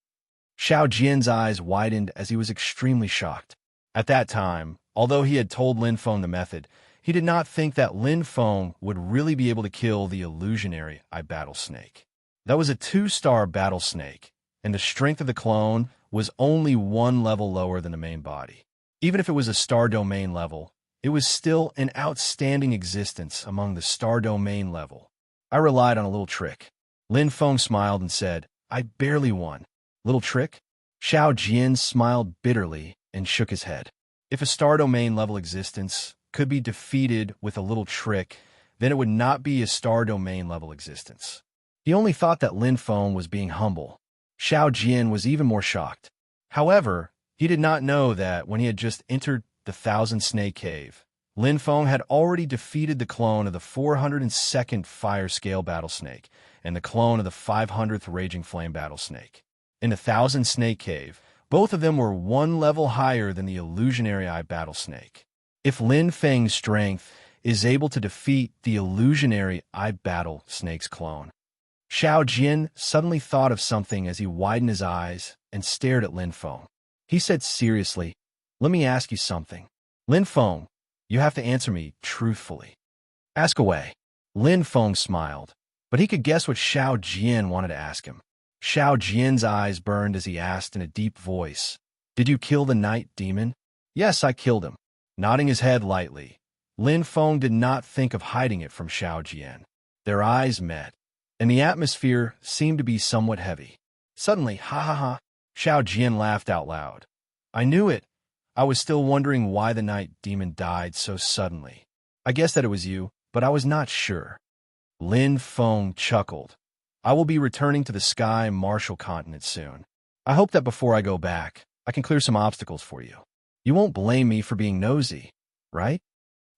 Xiao Jian's eyes widened as he was extremely shocked. At that time, although he had told Lin Feng the method, he did not think that Lin Feng would really be able to kill the illusionary eye battle snake. That was a 2-star battle snake, and the strength of the clone was only 1 level lower than the main body. Even if it was a star domain level, it was still an outstanding existence among the star domain level. I relied on a little trick. Lin Feng smiled and said, I barely won. Little trick? Xiao Jian smiled bitterly and shook his head. If a star domain level existence could be defeated with a little trick, then it would not be a star domain level existence. He only thought that Lin Feng was being humble. Xiao Jian was even more shocked. However, he did not know that when he had just entered the Thousand Snake Cave, Lin Feng had already defeated the clone of the 402nd Fire Scale Battle Snake and the clone of the 500th Raging Flame Battle Snake. In the Thousand Snake Cave, both of them were 1 level higher than the illusionary eye battle snake. If Lin Feng's strength is able to defeat the illusionary eye battle snake's clone. Xiao Jian suddenly thought of something as he widened his eyes and stared at Lin Feng. He said seriously, let me ask you something. Lin Feng, you have to answer me truthfully. Ask away. Lin Feng smiled, but he could guess what Xiao Jian wanted to ask him. Xiao Jian's eyes burned as he asked in a deep voice, did you kill the night demon? Yes, I killed him. Nodding his head lightly, Lin Feng did not think of hiding it from Xiao Jian. Their eyes met, and the atmosphere seemed to be somewhat heavy. Suddenly, ha ha ha, Xiao Jian laughed out loud. I knew it. I was still wondering why the night demon died so suddenly. I guessed that it was you, but I was not sure. Lin Feng chuckled. I will be returning to the Sky Martial Continent soon. I hope that before I go back, I can clear some obstacles for you. You won't blame me for being nosy, right?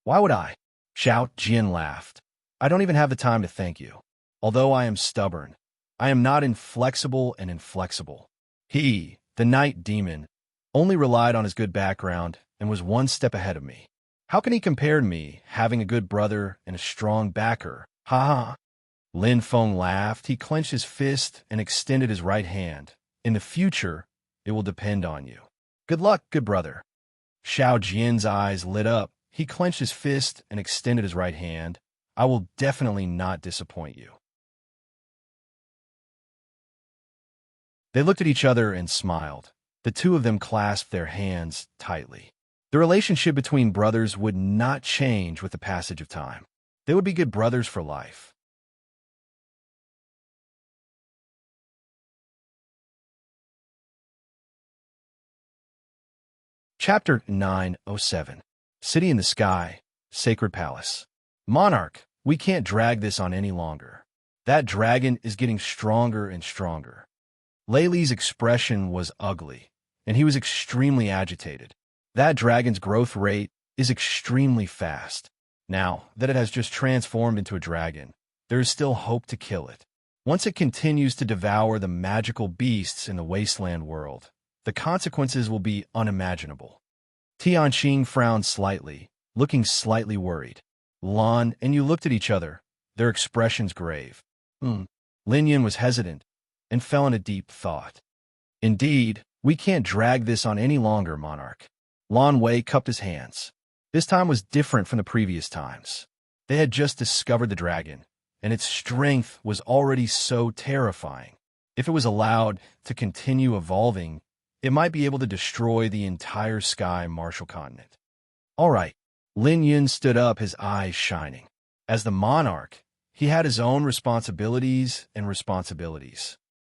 Why would I? Xiao Jian laughed. I don't even have the time to thank you. Although I am stubborn, I am not inflexible and inflexible. He, the night demon, only relied on his good background and was one step ahead of me. How can he compare to me, having a good brother and a strong backer? Ha ha. Lin Feng laughed. He clenched his fist and extended his right hand. In the future, it will depend on you. Good luck, good brother. Xiao Jian's eyes lit up. He clenched his fist and extended his right hand. I will definitely not disappoint you. They looked at each other and smiled. The two of them clasped their hands tightly. The relationship between brothers would not change with the passage of time. They would be good brothers for life. Chapter 907. City in the Sky, Sacred Palace. Monarch, we can't drag this on any longer. That dragon is getting stronger and stronger. Lei Li's expression was ugly, and he was extremely agitated. That dragon's growth rate is extremely fast. Now that it has just transformed into a dragon, there is still hope to kill it. Once it continues to devour the magical beasts in the wasteland world, the consequences will be unimaginable. Tianqing frowned slightly, looking slightly worried. Lan and you looked at each other, their expressions grave. Lin Yun was hesitant and fell in a deep thought. Indeed, we can't drag this on any longer, Monarch. Lan Wei cupped his hands. This time was different from the previous times. They had just discovered the dragon, and its strength was already so terrifying. If it was allowed to continue evolving, it might be able to destroy the entire Sky Martial Continent. All right. Lin Yun stood up, his eyes shining. As the monarch, he had his own responsibilities.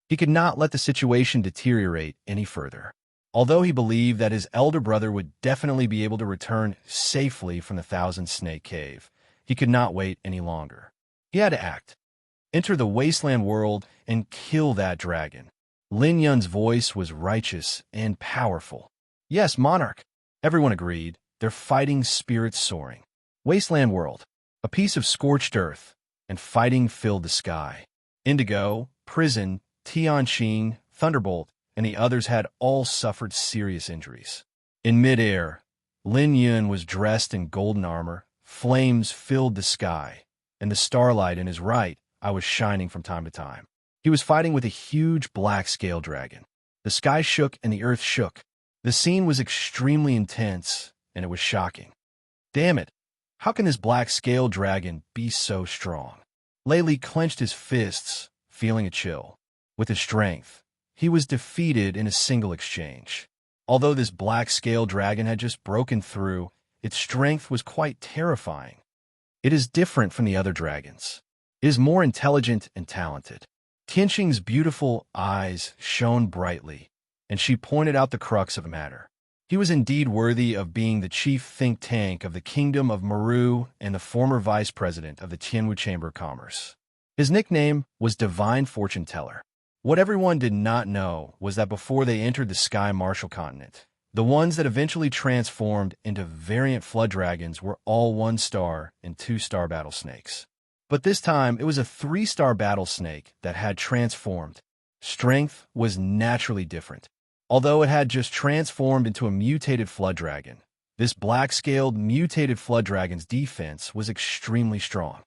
He could not let the situation deteriorate any further. Although he believed that his elder brother would definitely be able to return safely from the Thousand Snake Cave, he could not wait any longer. He had to act. Enter the wasteland world and kill that dragon. Lin Yun's voice was righteous and powerful. Yes, Monarch. Everyone agreed, their fighting spirits soaring. Wasteland world, a piece of scorched earth, and fighting filled the sky. Indigo, Prison, Tianqing, Thunderbolt, and the others had all suffered serious injuries. In midair, Lin Yun was dressed in golden armor, flames filled the sky, and the starlight in his right eye was shining from time to time. He was fighting with a huge black scale dragon. The sky shook and the earth shook. The scene was extremely intense, and it was shocking. Damn it! How can this black scale dragon be so strong? Lei Li clenched his fists, feeling a chill. With his strength, he was defeated in a single exchange. Although this black scale dragon had just broken through, its strength was quite terrifying. It is different from the other dragons. It is more intelligent and talented. Tianqing's beautiful eyes shone brightly, and she pointed out the crux of the matter. He was indeed worthy of being the chief think tank of the Kingdom of Meru and the former vice president of the Tianwu Chamber of Commerce. His nickname was Divine Fortune Teller. What everyone did not know was that before they entered the Sky Martial Continent, the ones that eventually transformed into variant flood dragons were all 1-star and 2-star battle snakes. But this time, it was a 3-star battle snake that had transformed. Strength was naturally different. Although it had just transformed into a mutated flood dragon, this black-scaled mutated flood dragon's defense was extremely strong.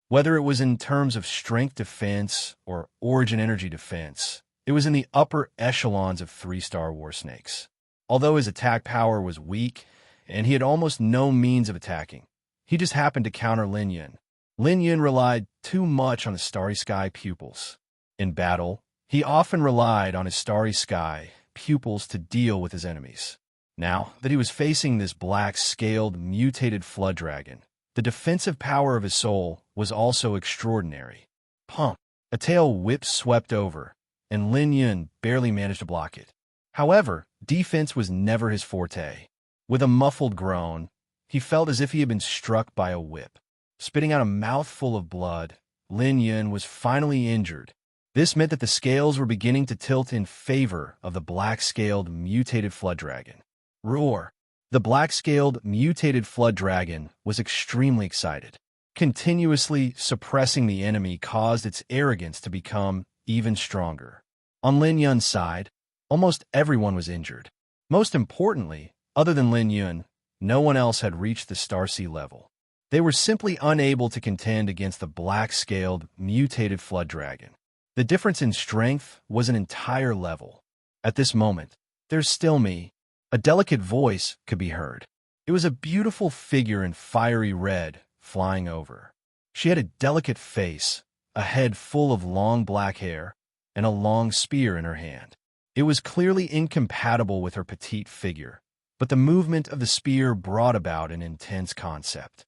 Whether it was in terms of strength defense or origin energy defense, it was in the upper echelons of 3-star war snakes. Although his attack power was weak, and he had almost no means of attacking, he just happened to counter Lin Yun. Lin Yun relied too much on the Starry Sky pupils. In battle, he often relied on his Starry Sky pupils to deal with his enemies. Now that he was facing this black-scaled, mutated flood dragon, the defensive power of his soul was also extraordinary. Pump! A tail whip swept over, and Lin Yun barely managed to block it. However, defense was never his forte. With a muffled groan, he felt as if he had been struck by a whip. Spitting out a mouthful of blood, Lin Yun was finally injured. This meant that the scales were beginning to tilt in favor of the black-scaled mutated flood dragon. Roar! The black-scaled mutated flood dragon was extremely excited. Continuously suppressing the enemy caused its arrogance to become even stronger. On Lin Yun's side, almost everyone was injured. Most importantly, other than Lin Yun, no one else had reached the Starseed level. They were simply unable to contend against the black-scaled mutated flood dragon. The difference in strength was an entire level. At this moment, "There's still me." A delicate voice could be heard. It was a beautiful figure in fiery red flying over. She had a delicate face, a head full of long black hair, and a long spear in her hand. It was clearly incompatible with her petite figure, but the movement of the spear brought about an intense concept.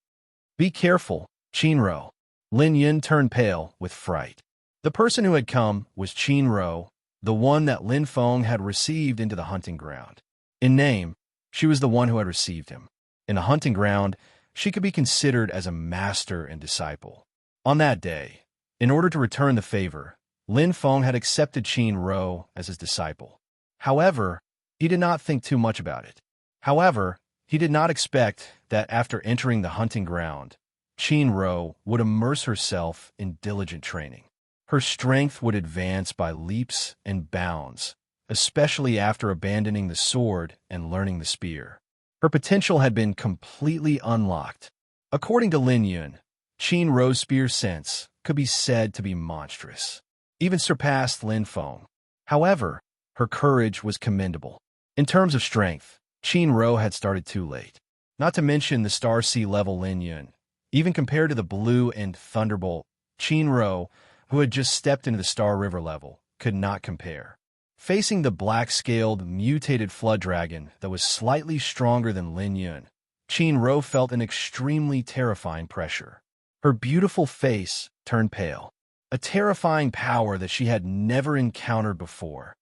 "Be careful, Qinro." Lin Yun turned pale with fright. The person who had come was Qinro, the one that Lin Feng had received into the hunting ground. In name, she was the one who had received him. In the hunting ground, she could be considered as a master and disciple. On that day, in order to return the favor, Lin Feng had accepted Qinro as his disciple. However, he did not think too much about it. However, he did not expect that after entering the hunting ground, Qinro would immerse herself in diligent training. Her strength would advance by leaps and bounds, especially after abandoning the sword and learning the spear. Her potential had been completely unlocked. According to Lin Yun, Qinro's spear sense could be said to be monstrous, even surpassed Lin Feng. However, her courage was commendable. In terms of strength, Qinro had started too late. Not to mention the Star Sea level Lin Yun. Even compared to the Blue and Thunderbolt, Qinro, who had just stepped into the Star River level, could not compare. Facing the black-scaled, mutated flood dragon that was slightly stronger than Lin Yun, Qinro felt an extremely terrifying pressure. Her beautiful face turned pale, a terrifying power that she had never encountered before.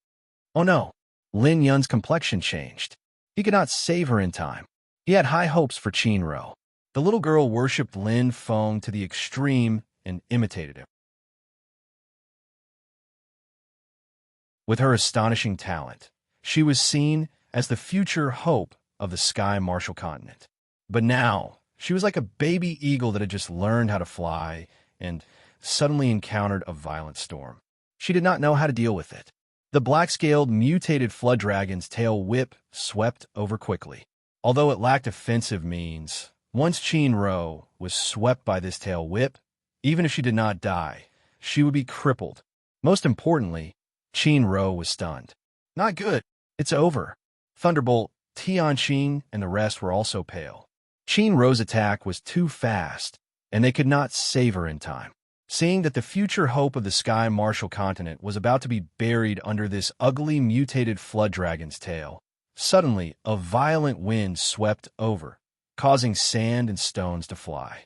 Oh no, Lin Yun's complexion changed. He could not save her in time. He had high hopes for Qinro. The little girl worshipped Lin Feng to the extreme and imitated him. With her astonishing talent, she was seen as the future hope of the Sky Martial Continent. But now, she was like a baby eagle that had just learned how to fly and suddenly encountered a violent storm. She did not know how to deal with it. The black-scaled, mutated flood dragon's tail whip swept over quickly. Although it lacked offensive means, once Qinro was swept by this tail whip, even if she did not die, she would be crippled. Most importantly, Qinro was stunned. Not good. It's over. Thunderbolt, Tianqing, and the rest were also pale. Qinro's attack was too fast, and they could not save her in time. Seeing that the future hope of the Sky Martial Continent was about to be buried under this ugly mutated flood dragon's tail, suddenly a violent wind swept over, causing sand and stones to fly.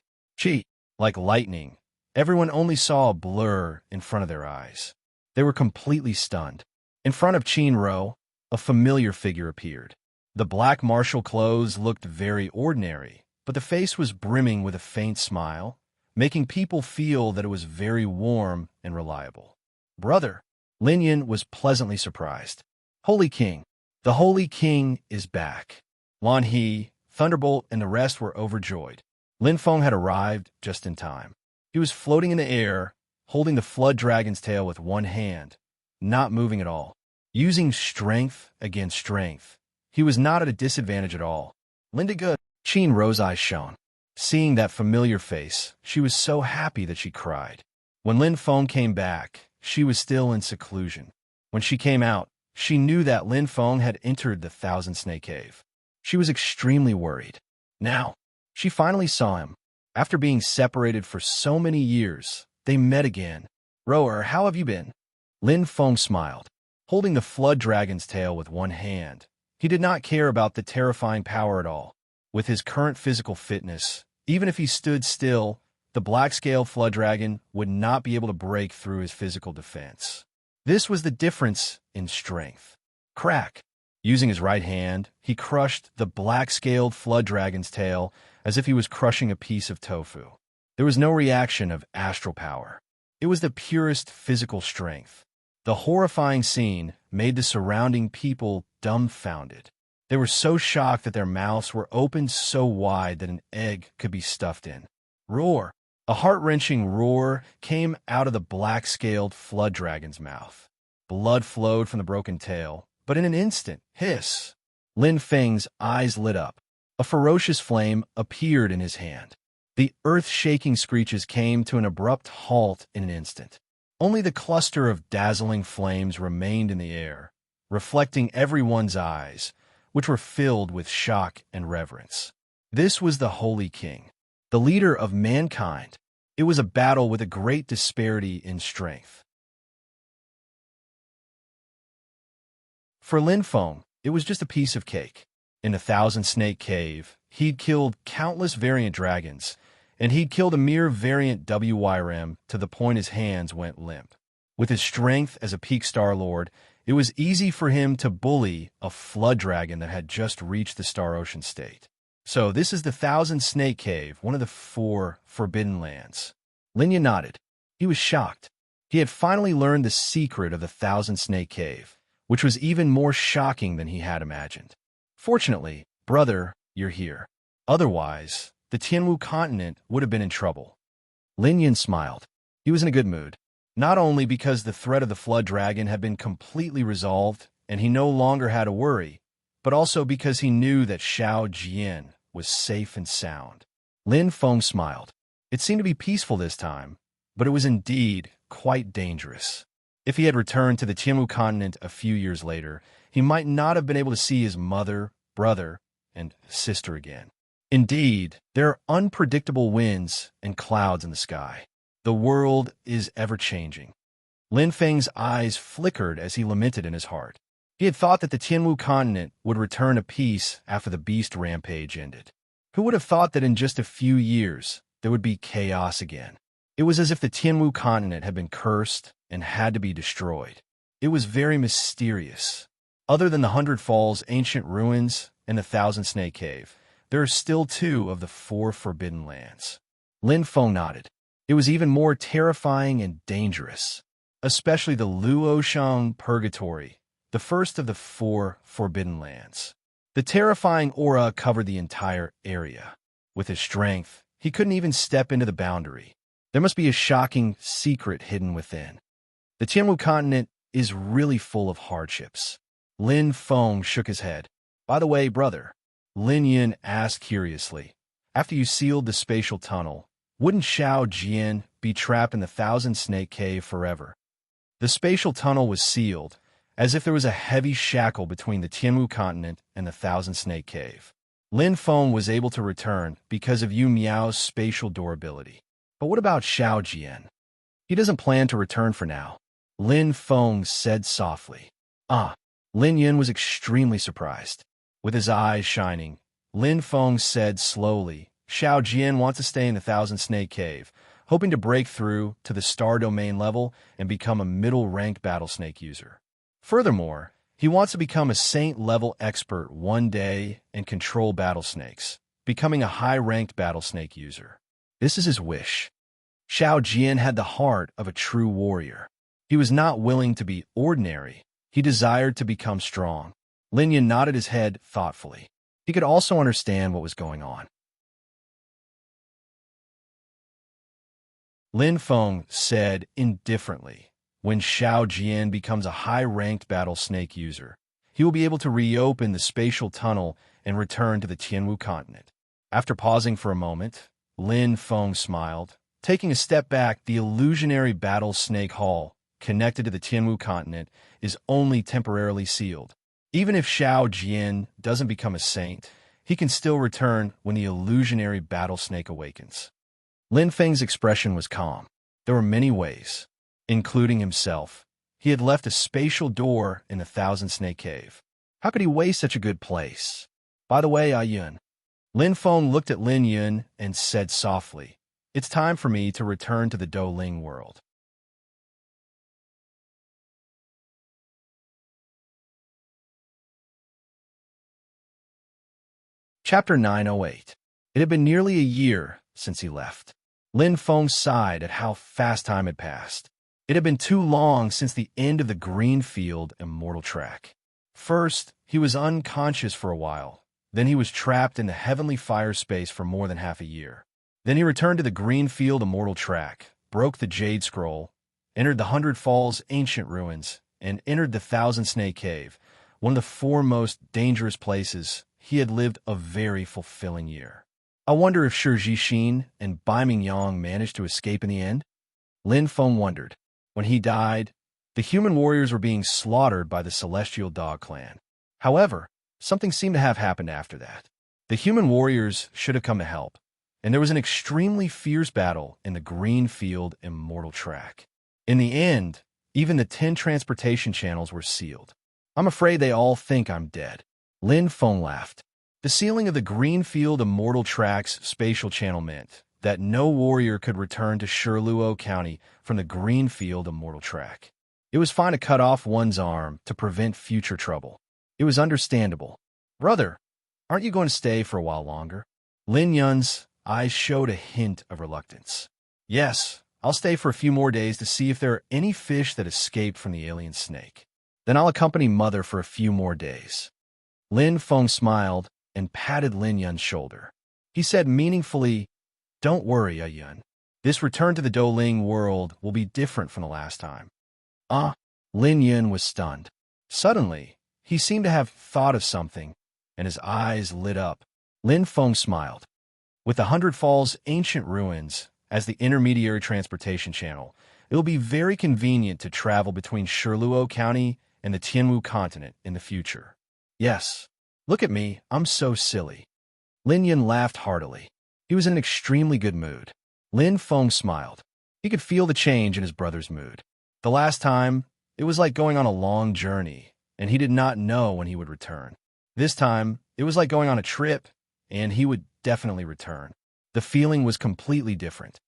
Like lightning, everyone only saw a blur in front of their eyes. They were completely stunned. In front of Qinro, a familiar figure appeared. The black martial clothes looked very ordinary, but the face was brimming with a faint smile, making people feel that it was very warm and reliable. "Brother," Lin Yun was pleasantly surprised. "Holy King, the Holy King is back." Wan He, Thunderbolt, and the rest were overjoyed. Lin Feng had arrived just in time. He was floating in the air, holding the flood dragon's tail with one hand, not moving at all. Using strength against strength, he was not at a disadvantage at all. "Lin did good." Qinro's eyes shone. Seeing that familiar face, she was so happy that she cried. When Lin Feng came back, she was still in seclusion. When she came out, she knew that Lin Feng had entered the Thousand Snake Cave. She was extremely worried. Now, she finally saw him. After being separated for so many years, they met again. "Rower, how have you been?" Lin Feng smiled, holding the flood dragon's tail with one hand. He did not care about the terrifying power at all. With his current physical fitness, Even if he stood still, the black-scaled flood dragon would not be able to break through his physical defense. This was the difference in strength. Crack! Using his right hand, he crushed the black-scaled flood dragon's tail as if he was crushing a piece of tofu. There was no reaction of astral power. It was the purest physical strength. The horrifying scene made the surrounding people dumbfounded. They were so shocked that their mouths were opened so wide that an egg could be stuffed in. Roar! A heart-wrenching roar came out of the black-scaled flood dragon's mouth. Blood flowed from the broken tail, but in an instant, hiss! Lin Feng's eyes lit up. A ferocious flame appeared in his hand. The earth-shaking screeches came to an abrupt halt in an instant. Only the cluster of dazzling flames remained in the air, reflecting everyone's eyes, which were filled with shock and reverence. This was the Holy King, the leader of mankind. It was a battle with a great disparity in strength. For Lin Feng, it was just a piece of cake. In the Thousand Snake Cave, he'd killed countless variant dragons, and he'd killed a mere variant WYRM to the point his hands went limp. With his strength as a peak Star Lord, it was easy for him to bully a flood dragon that had just reached the Star Ocean state. So this is the Thousand Snake Cave, one of the 4 Forbidden Lands. Lin Yin nodded. He was shocked. He had finally learned the secret of the Thousand Snake Cave, which was even more shocking than he had imagined. Fortunately, brother, you're here. Otherwise, the Tianwu continent would have been in trouble. Lin Yin smiled. He was in a good mood, not only because the threat of the flood dragon had been completely resolved and he no longer had to worry, but also because he knew that Xiao Jian was safe and sound. Lin Feng smiled. It seemed to be peaceful this time, but it was indeed quite dangerous. If he had returned to the Tianwu continent a few years later, he might not have been able to see his mother, brother, and sister again. Indeed, there are unpredictable winds and clouds in the sky. The world is ever-changing. Lin Feng's eyes flickered as he lamented in his heart. He had thought that the Tianwu continent would return to peace after the beast rampage ended. Who would have thought that in just a few years there would be chaos again? It was as if the Tianwu continent had been cursed and had to be destroyed. It was very mysterious. Other than the 100 Falls ancient ruins and the Thousand Snake Cave, there are still 2 of the 4 Forbidden Lands. Lin Feng nodded. It was even more terrifying and dangerous, especially the Luoshang Purgatory, the first of the 4 Forbidden Lands. The terrifying aura covered the entire area. With his strength, he couldn't even step into the boundary. There must be a shocking secret hidden within. The Tianwu continent is really full of hardships. Lin Feng shook his head. By the way, brother, Lin Yin asked curiously, after you sealed the spatial tunnel, wouldn't Xiao Jian be trapped in the Thousand Snake Cave forever? The spatial tunnel was sealed, as if there was a heavy shackle between the Tianwu continent and the Thousand Snake Cave. Lin Feng was able to return because of Yu Miao's spatial durability. But what about Xiao Jian? He doesn't plan to return for now, Lin Feng said softly. Lin Yin was extremely surprised. With his eyes shining, Lin Feng said slowly, Xiao Jian wants to stay in the Thousand Snake Cave, hoping to break through to the Star Domain level and become a middle-ranked battlesnake user. Furthermore, he wants to become a Saint-level expert one day and control battlesnakes, becoming a high-ranked battlesnake user. This is his wish. Xiao Jian had the heart of a true warrior. He was not willing to be ordinary. He desired to become strong. Lin Yin nodded his head thoughtfully. He could also understand what was going on. Lin Feng said indifferently, when Xiao Jian becomes a high-ranked battlesnake user, he will be able to reopen the spatial tunnel and return to the Tianwu continent. After pausing for a moment, Lin Feng smiled. Taking a step back, the illusionary battlesnake hall, connected to the Tianwu continent, is only temporarily sealed. Even if Xiao Jian doesn't become a saint, he can still return when the illusionary battlesnake awakens. Lin Feng's expression was calm. There were many ways, including himself. He had left a spatial door in the Thousand Snake Cave. How could he waste such a good place? By the way, Yun, Lin Feng looked at Lin Yun and said softly, "It's time for me to return to the Douling world." Chapter 908. It had been nearly a year since he left. Lin Feng sighed at how fast time had passed. It had been too long since the end of the Greenfield Immortal Track. First, he was unconscious for a while. Then he was trapped in the heavenly fire space for more than half a year. Then he returned to the Greenfield Immortal Track, broke the Jade Scroll, entered the Hundred Falls ancient ruins, and entered the Thousand Snake Cave, one of the four most dangerous places. He had lived a very fulfilling year. I wonder if Shi Jixin and Bai Mingyang managed to escape in the end? Lin Feng wondered. When he died, the human warriors were being slaughtered by the Celestial Dog Clan. However, something seemed to have happened after that. The human warriors should have come to help, and there was an extremely fierce battle in the Greenfield Immortal Track. In the end, even the 10 transportation channels were sealed. I'm afraid they all think I'm dead. Lin Feng laughed. The sealing of the Greenfield Immortal Track's spatial channel meant that no warrior could return to Shirluo County from the Greenfield Immortal Track. It was fine to cut off one's arm to prevent future trouble. It was understandable. "Brother, aren't you going to stay for a while longer?" Lin Yun's eyes showed a hint of reluctance. "Yes, I'll stay for a few more days to see if there are any fish that escaped from the alien snake. Then I'll accompany Mother for a few more days." Lin Feng smiled and patted Lin Yun's shoulder. He said meaningfully, "Don't worry, Yun. This return to the Douling world will be different from the last time." Lin Yun was stunned. Suddenly, he seemed to have thought of something, and his eyes lit up. Lin Feng smiled. With the Hundred Falls ancient ruins as the intermediary transportation channel, it will be very convenient to travel between Shirluo County and the Tianwu continent in the future. Yes, look at me, I'm so silly. Lin Yun laughed heartily. He was in an extremely good mood. Lin Feng smiled. He could feel the change in his brother's mood. The last time, it was like going on a long journey, and he did not know when he would return. This time, it was like going on a trip, and he would definitely return. The feeling was completely different.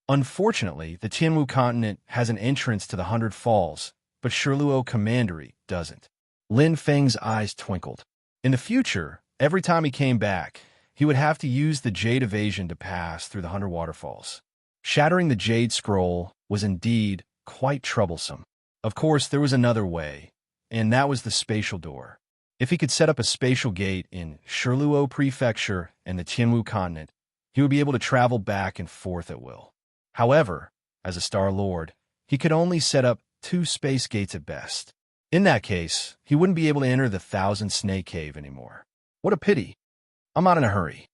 Unfortunately, the Tianwu continent has an entrance to the Hundred Falls, but Shirluo Commandery doesn't. Lin Feng's eyes twinkled. In the future, every time he came back, he would have to use the Jade Evasion to pass through the 100 waterfalls. Shattering the Jade Scroll was indeed quite troublesome. Of course, there was another way, and that was the spatial door. If he could set up a spatial gate in Shirluo Prefecture and the Tianwu continent, he would be able to travel back and forth at will. However, as a Star Lord, he could only set up 2 space gates at best. In that case, he wouldn't be able to enter the Thousand Snake Cave anymore. What a pity. I'm not in a hurry.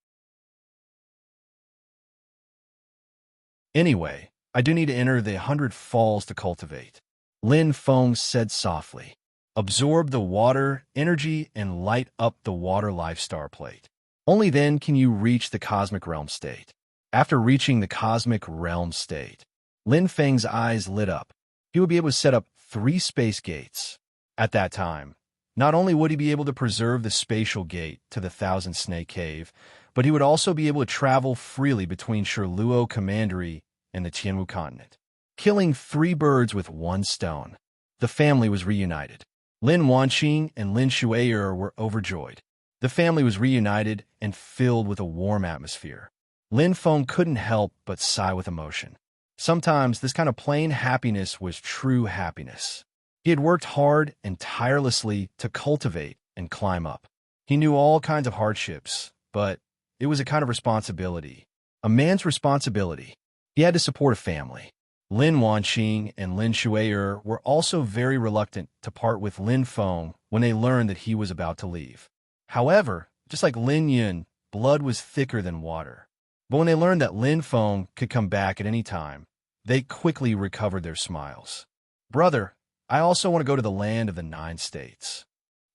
Anyway, I do need to enter the 100 Falls to cultivate. Lin Feng said softly. Absorb the water, energy, and light up the water life star plate. Only then can you reach the cosmic realm state. After reaching the cosmic realm state, Lin Feng's eyes lit up. He would be able to set up 3 space gates. At that time, not only would he be able to preserve the spatial gate to the Thousand Snake Cave, but he would also be able to travel freely between Shirluo Commandery and the Tianwu continent. Killing 3 birds with 1 stone. The family was reunited. Lin Wanqing and Lin Shuier were overjoyed. The family was reunited and filled with a warm atmosphere. Lin Feng couldn't help but sigh with emotion. Sometimes this kind of plain happiness was true happiness. He had worked hard and tirelessly to cultivate and climb up. He knew all kinds of hardships, but it was a kind of responsibility. A man's responsibility. He had to support a family. Lin Wanqing and Lin Shuier were also very reluctant to part with Lin Feng when they learned that he was about to leave. However, just like Lin Yun, blood was thicker than water. But when they learned that Lin Feng could come back at any time, they quickly recovered their smiles. Brother, I also want to go to the land of the 9 states.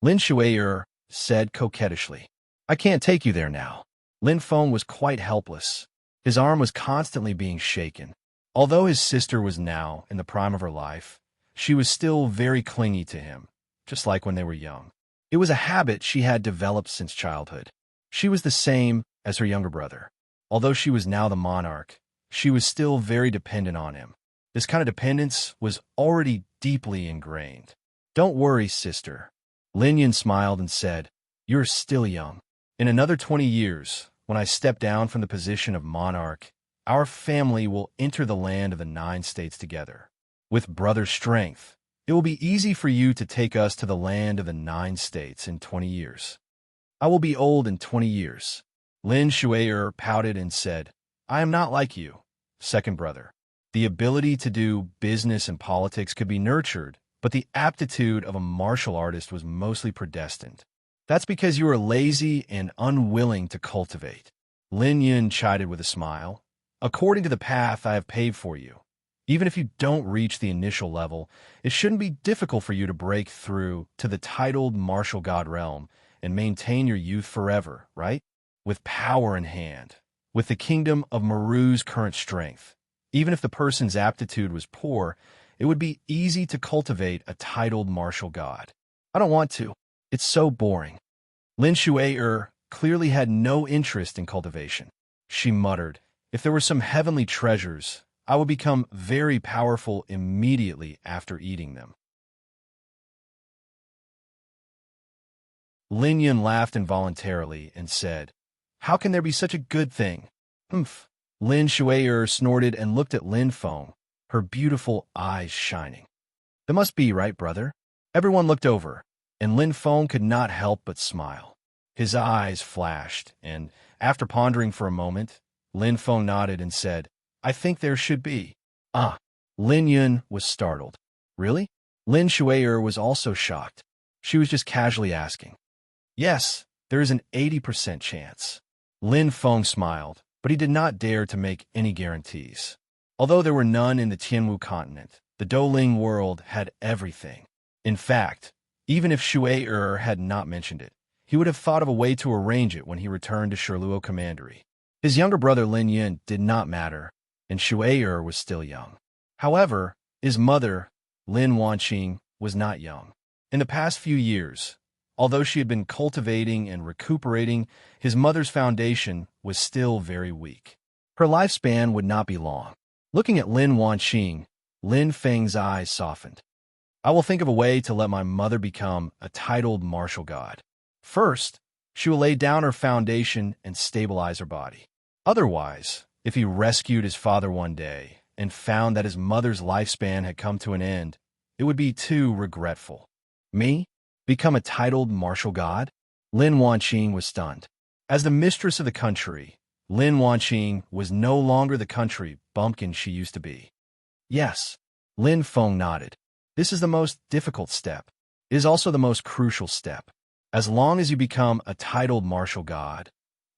Lin Shuier said coquettishly. I can't take you there now. Lin Feng was quite helpless. His arm was constantly being shaken. Although his sister was now in the prime of her life, she was still very clingy to him, just like when they were young. It was a habit she had developed since childhood. She was the same as her younger brother. Although she was now the monarch, she was still very dependent on him. This kind of dependence was already deeply ingrained. Don't worry, sister. Lin Yun smiled and said, you're still young. In another 20 years, when I step down from the position of monarch, our family will enter the land of the 9 states together. With brother strength, it will be easy for you to take us to the land of the 9 states in 20 years. I will be old in 20 years. Lin Shuai pouted and said, I am not like you, second brother. The ability to do business and politics could be nurtured, but the aptitude of a martial artist was mostly predestined. That's because you are lazy and unwilling to cultivate. Lin Yun chided with a smile. According to the path I have paved for you, even if you don't reach the initial level, it shouldn't be difficult for you to break through to the titled martial god realm and maintain your youth forever, right? With power in hand, with the kingdom of Meru's current strength. Even if the person's aptitude was poor, it would be easy to cultivate a titled martial god. I don't want to. It's so boring. Lin Shuai clearly had no interest in cultivation. She muttered, if there were some heavenly treasures, I would become very powerful immediately after eating them. Lin Yun laughed involuntarily and said, how can there be such a good thing? Humph. Lin Shuai snorted and looked at Lin Feng, her beautiful eyes shining. That must be right, brother. Everyone looked over, and Lin Feng could not help but smile. His eyes flashed, and, after pondering for a moment, Lin Feng nodded and said, I think there should be. Ah. Lin Yun was startled. Really? Lin Shuai was also shocked. She was just casually asking. Yes, there is an 80% chance. Lin Feng smiled, but he did not dare to make any guarantees. Although there were none in the Tianwu continent, the Douling world had everything. In fact, even if Shuai had not mentioned it, he would have thought of a way to arrange it when he returned to Shirluo Commandery. His younger brother Lin Yun did not matter, and Shuai was still young. However, his mother, Lin Wanqing, was not young. In the past few years, although she had been cultivating and recuperating, his mother's foundation was still very weak. Her lifespan would not be long. Looking at Lin Wanqing, Lin Feng's eyes softened. I will think of a way to let my mother become a titled martial god. First, she will lay down her foundation and stabilize her body. Otherwise, if he rescued his father one day and found that his mother's lifespan had come to an end, it would be too regretful. Me? Become a titled martial god? Lin Wanqing was stunned. As the mistress of the country, Lin Wanqing was no longer the country bumpkin she used to be. Yes, Lin Feng nodded. This is the most difficult step. It is also the most crucial step. As long as you become a titled martial god,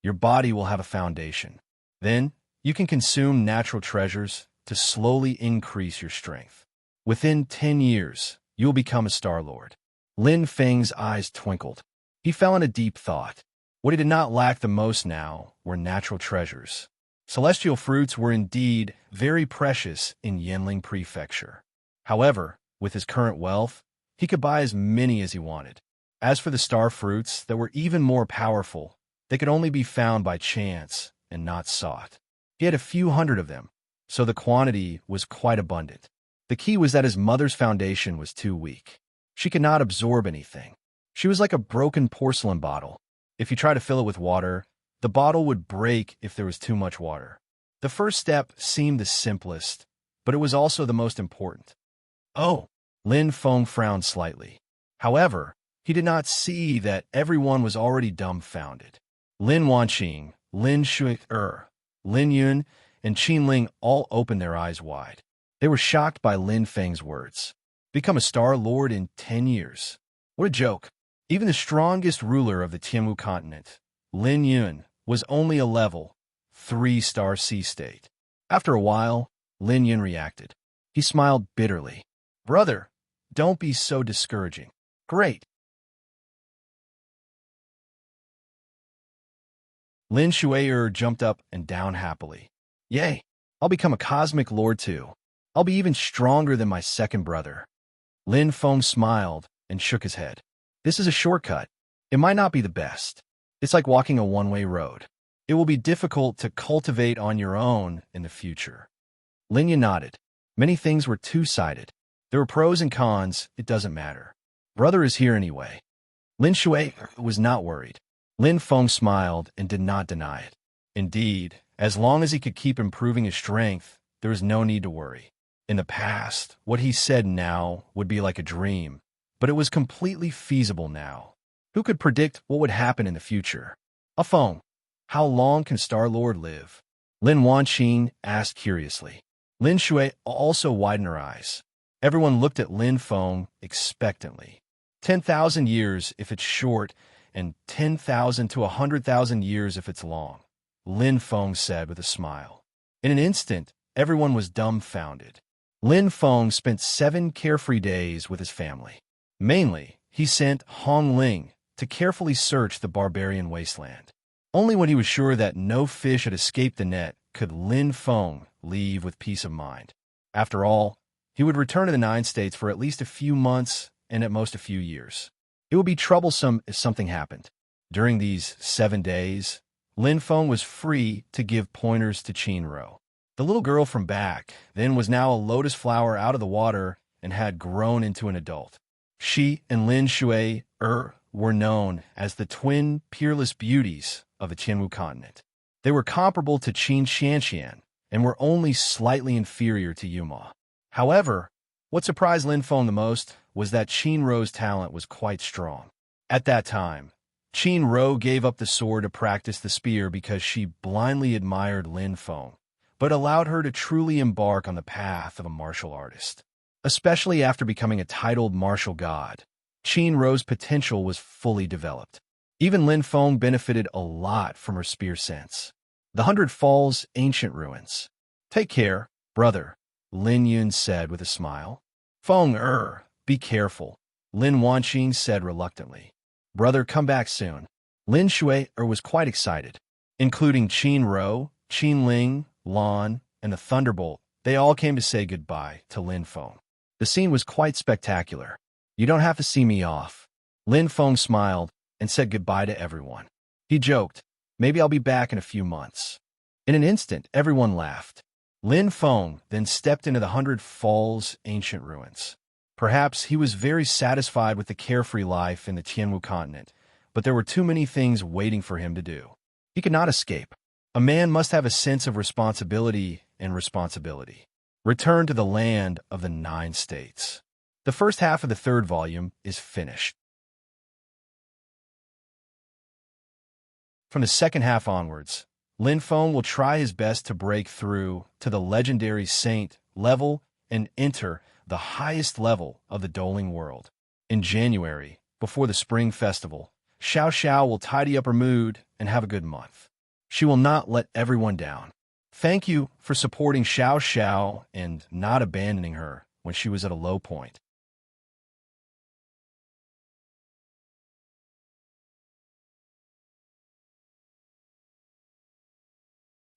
your body will have a foundation. Then, you can consume natural treasures to slowly increase your strength. Within 10 years, you will become a Star Lord. Lin Feng's eyes twinkled. He fell in a deep thought. What he did not lack the most now were natural treasures. Celestial fruits were indeed very precious in Yanling Prefecture. However, with his current wealth, he could buy as many as he wanted. As for the star fruits that were even more powerful, they could only be found by chance and not sought. He had a few hundred of them, so the quantity was quite abundant. The key was that his mother's foundation was too weak. She could not absorb anything. She was like a broken porcelain bottle. If you try to fill it with water, the bottle would break if there was too much water. The first step seemed the simplest, but it was also the most important. Oh, Lin Feng frowned slightly. However, he did not see that everyone was already dumbfounded. Lin Wanqing, Lin Shuai, Lin Yun, and Qin Ling all opened their eyes wide. They were shocked by Lin Feng's words. Become a Star Lord in 10 years. What a joke. Even the strongest ruler of the Tianwu continent, Lin Yun, was only a level 3-star sea state. After a while, Lin Yun reacted. He smiled bitterly. Brother, don't be so discouraging. Great. Lin Shuai jumped up and down happily. Yay, I'll become a cosmic lord too. I'll be even stronger than my second brother. Lin Feng smiled and shook his head. This is a shortcut. It might not be the best, It's like walking a one-way road. It will be difficult to cultivate on your own in the future. Lin Yu nodded. Many things were two-sided. There were pros and cons, it doesn't matter. Brother is here anyway. Lin Shui was not worried. Lin Feng smiled and did not deny it. Indeed, as long as he could keep improving his strength, there was no need to worry. In the past, what he said now would be like a dream, but it was completely feasible now. Who could predict what would happen in the future? A Feng. How long can Star-Lord live? Lin Wanqing asked curiously. Lin Shui also widened her eyes. Everyone looked at Lin Feng expectantly. 10,000 years if it's short, and 10,000 to 100,000 years if it's long, Lin Feng said with a smile. In an instant, everyone was dumbfounded. Lin Feng spent 7 carefree days with his family. Mainly, he sent Hong Ling to carefully search the barbarian wasteland. Only when he was sure that no fish had escaped the net could Lin Feng leave with peace of mind. After all, he would return to the 9 states for at least a few months and at most a few years. It would be troublesome if something happened. During these 7 days, Lin Feng was free to give pointers to Qinro. The little girl from back then was now a lotus flower out of the water and had grown into an adult. She and Lin Shui were known as the twin peerless beauties of the Qianwu continent. They were comparable to Qin Xianxian and were only slightly inferior to Yuma. However, what surprised Lin Feng the most was that Qinro's talent was quite strong. At that time, Qinro gave up the sword to practice the spear because she blindly admired Lin Feng, but allowed her to truly embark on the path of a martial artist. Especially after becoming a titled martial god, Qinro's potential was fully developed. Even Lin Feng benefited a lot from her spear sense. The 100 Falls Ancient Ruins. Take care, brother, Lin Yun said with a smile. Feng be careful, Lin Wanqing said reluctantly. Brother, come back soon. Lin Shui was quite excited. Including Qinro, Qinling, Lan, and the Thunderbolt, they all came to say goodbye to Lin Feng. The scene was quite spectacular. You don't have to see me off. Lin Feng smiled and said goodbye to everyone. He joked, maybe I'll be back in a few months. In an instant, everyone laughed. Lin Feng then stepped into the 100 Falls Ancient Ruins. Perhaps he was very satisfied with the carefree life in the Qianwu continent, but there were too many things waiting for him to do. He could not escape. A man must have a sense of responsibility and responsibility. Return to the land of the 9 states. The first half of the 3rd volume is finished. From the second half onwards, Lin Feng will try his best to break through to the legendary saint level and enter the highest level of the doling world. In January, before the spring festival, Xiao Xiao will tidy up her mood and have a good month. She will not let everyone down. Thank you for supporting Xiao Xiao and not abandoning her when she was at a low point.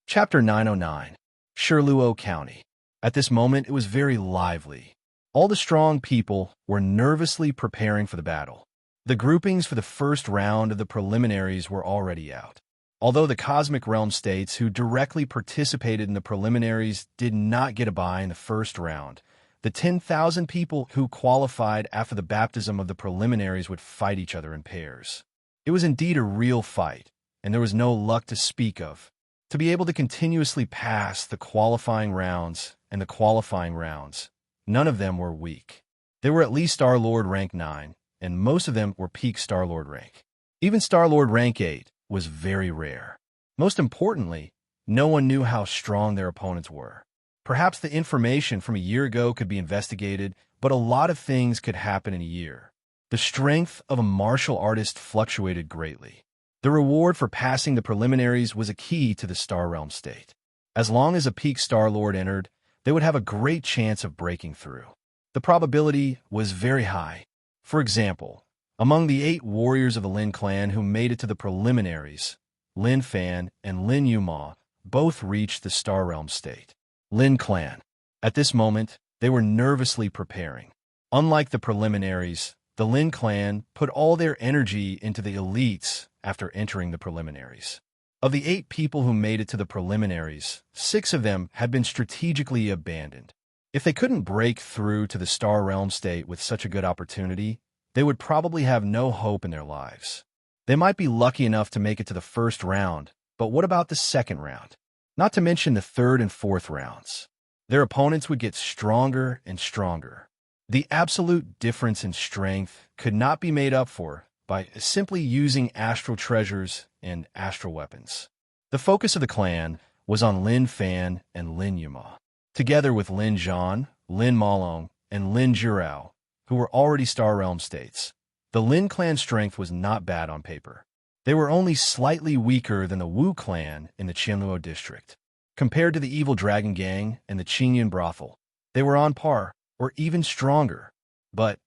Chapter 909, Shiluo County. At this moment, it was very lively. All the strong people were nervously preparing for the battle. The groupings for the first round of the preliminaries were already out. Although the Cosmic Realm states who directly participated in the preliminaries did not get a bye in the first round, the 10,000 people who qualified after the baptism of the preliminaries would fight each other in pairs. It was indeed a real fight, and there was no luck to speak of. To be able to continuously pass the qualifying rounds and the qualifying rounds, none of them were weak. They were at least Star-Lord rank 9, and most of them were peak Star-Lord rank. Even Star-Lord rank 8 was very rare. Most importantly, no one knew how strong their opponents were. Perhaps the information from a year ago could be investigated, but a lot of things could happen in a year. The strength of a martial artist fluctuated greatly. The reward for passing the preliminaries was a key to the Star Realm state. As long as a peak Star-Lord entered, they would have a great chance of breaking through. The probability was very high. For example, among the 8 warriors of the Lin clan who made it to the preliminaries, Lin Fan and Lin Yuma both reached the Star Realm state. Lin clan. At this moment, they were nervously preparing. Unlike the preliminaries, the Lin clan put all their energy into the elites after entering the preliminaries. Of the 8 people who made it to the preliminaries, 6 of them had been strategically abandoned. If they couldn't break through to the Star Realm state with such a good opportunity, they would probably have no hope in their lives. They might be lucky enough to make it to the first round, but what about the second round? Not to mention the third and fourth rounds. Their opponents would get stronger and stronger. The absolute difference in strength could not be made up for by simply using astral treasures and astral weapons. The focus of the clan was on Lin Fan and Lin Yuma, together with Lin Zhan, Lin Malong, and Lin Jirao, who were already Star Realm states. The Lin clan strength was not bad on paper. They were only slightly weaker than the Wu clan in the Qianluo district. Compared to the Evil Dragon Gang and the Qingyun brothel, they were on par, or even stronger. But,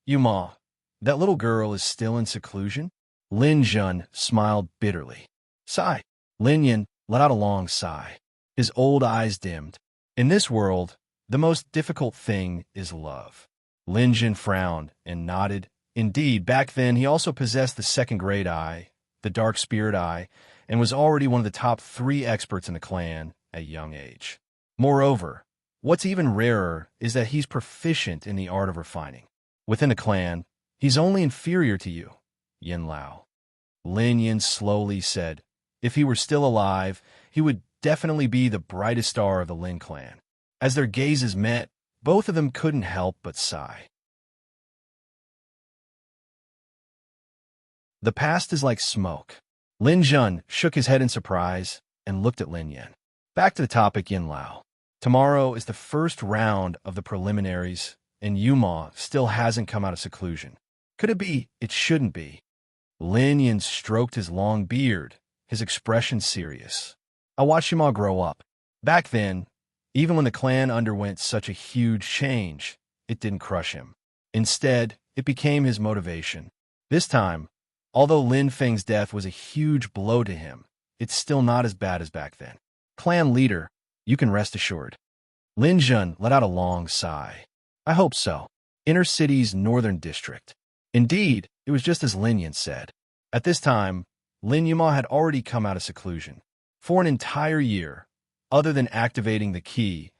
Yuma, that little girl is still in seclusion? Lin Zhan smiled bitterly. Sigh. Lin Yan let out a long sigh. His old eyes dimmed. In this world, the most difficult thing is love. Lin Zhan frowned and nodded. Indeed, back then he also possessed the second great eye, the dark spirit eye, and was already one of the top 3 experts in the clan at a young age. Moreover, what's even rarer is that he's proficient in the art of refining. Within the clan, he's only inferior to you, Yin Lao. Lin Yin slowly said, if he were still alive, he would definitely be the brightest star of the Lin clan. As their gazes met, both of them couldn't help but sigh. The past is like smoke. Lin Zhan shook his head in surprise and looked at Lin Yan. Back to the topic, Yin Lao. Tomorrow is the first round of the preliminaries, and Yuma still hasn't come out of seclusion. Could it be? It shouldn't be. Lin Yan stroked his long beard, his expression serious. I watched Yuma grow up. Back then, even when the clan underwent such a huge change, it didn't crush him. Instead, it became his motivation. This time, although Lin Feng's death was a huge blow to him, it's still not as bad as back then. Clan leader, you can rest assured. Lin Zhan let out a long sigh. I hope so. Inner City's northern district. Indeed, it was just as Lin Yan said. At this time, Lin Yuma had already come out of seclusion. For an entire year, other than activating the key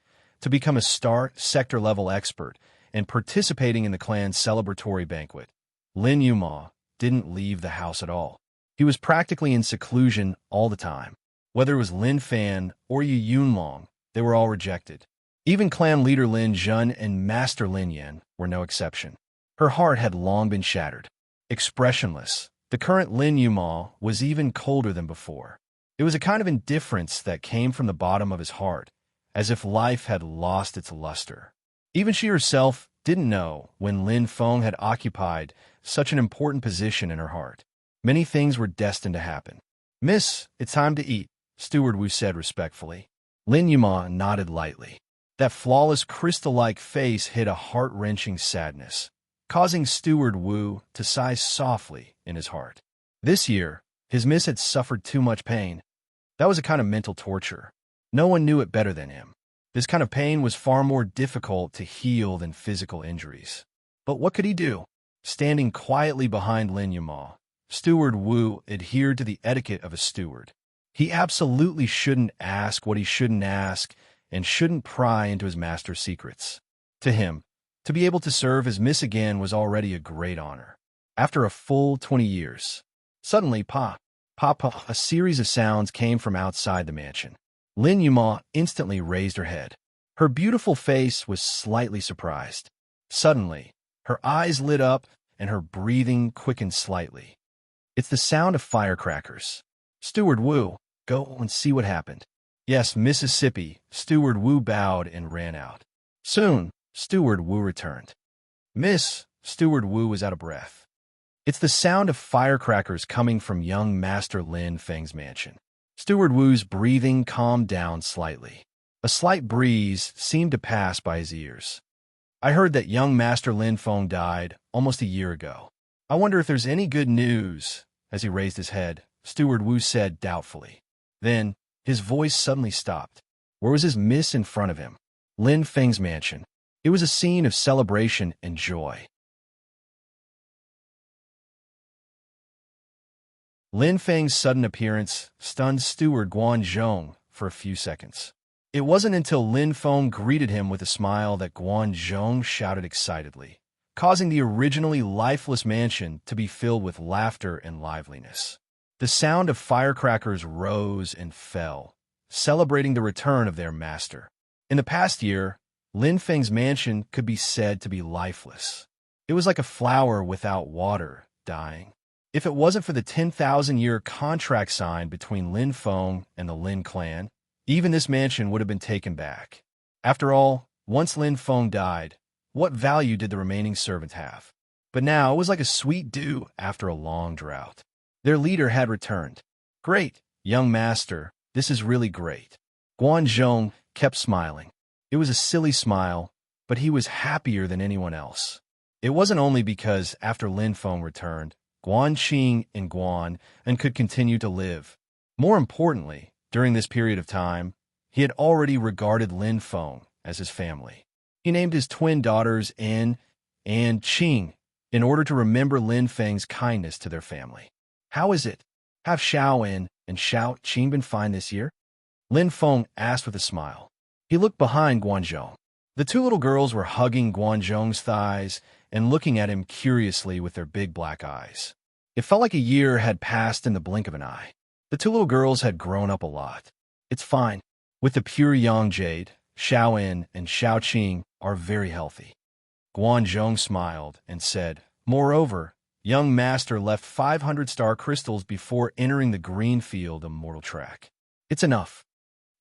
to become a star sector-level expert and participating in the clan's celebratory banquet, Lin Yuma didn't leave the house at all. He was practically in seclusion all the time. Whether it was Lin Fan or Yu Yunlong, they were all rejected. Even clan leader Lin Zhan and Master Lin Yan were no exception. Her heart had long been shattered. Expressionless, the current Lin Yuma was even colder than before. It was a kind of indifference that came from the bottom of his heart, as if life had lost its luster. Even she herself didn't know when Lin Feng had occupied such an important position in her heart. Many things were destined to happen. Miss, it's time to eat, Steward Wu said respectfully. Lin Yuma nodded lightly. That flawless crystal-like face hid a heart-wrenching sadness, causing Steward Wu to sigh softly in his heart. This year, his miss had suffered too much pain. That was a kind of mental torture. No one knew it better than him. This kind of pain was far more difficult to heal than physical injuries. But what could he do? Standing quietly behind Lin Yuma, Steward Wu adhered to the etiquette of a steward. He absolutely shouldn't ask what he shouldn't ask and shouldn't pry into his master's secrets. To him, to be able to serve as miss again was already a great honor. After a full 20 years, suddenly, a series of sounds came from outside the mansion. Lin Yuma instantly raised her head. Her beautiful face was slightly surprised. Suddenly, her eyes lit up and her breathing quickened slightly. It's the sound of firecrackers. Steward Wu, go and see what happened. Yes, Mississippi. Steward Wu bowed and ran out. Soon, Steward Wu returned. Miss, Steward Wu was out of breath. It's the sound of firecrackers coming from young Master Lin Feng's mansion. Steward Wu's breathing calmed down slightly. A slight breeze seemed to pass by his ears. I heard that young Master Lin Feng died almost a year ago. I wonder if there's any good news. As he raised his head, Steward Wu said doubtfully. Then, his voice suddenly stopped. Where was his miss in front of him? Lin Feng's mansion. It was a scene of celebration and joy. Lin Feng's sudden appearance stunned steward Guan Zhong for a few seconds. It wasn't until Lin Feng greeted him with a smile that Guan Zhong shouted excitedly, causing the originally lifeless mansion to be filled with laughter and liveliness. The sound of firecrackers rose and fell, celebrating the return of their master. In the past year, Lin Feng's mansion could be said to be lifeless. It was like a flower without water, dying. If it wasn't for the 10,000-year contract signed between Lin Feng and the Lin clan, even this mansion would have been taken back. After all, once Lin Feng died, what value did the remaining servants have? But now it was like a sweet dew after a long drought. Their leader had returned. Great, young master, this is really great. Guan Zhong kept smiling. It was a silly smile, but he was happier than anyone else. It wasn't only because after Lin Feng returned, Guan Qing and Guan and could continue to live. More importantly, during this period of time, he had already regarded Lin Feng as his family. He named his twin daughters An and Qing in order to remember Lin Feng's kindness to their family. How is it? Have Xiao An and Xiao Qing been fine this year? Lin Feng asked with a smile. He looked behind Guan Zhong. The two little girls were hugging Guan Zhong's thighs and looking at him curiously with their big black eyes. It felt like a year had passed in the blink of an eye. The two little girls had grown up a lot. It's fine. With the pure yang jade, Xiao An and Xiao Qing are very healthy. Guan Zhong smiled and said, moreover, young master left 500 star crystals before entering the green field immortal track. It's enough.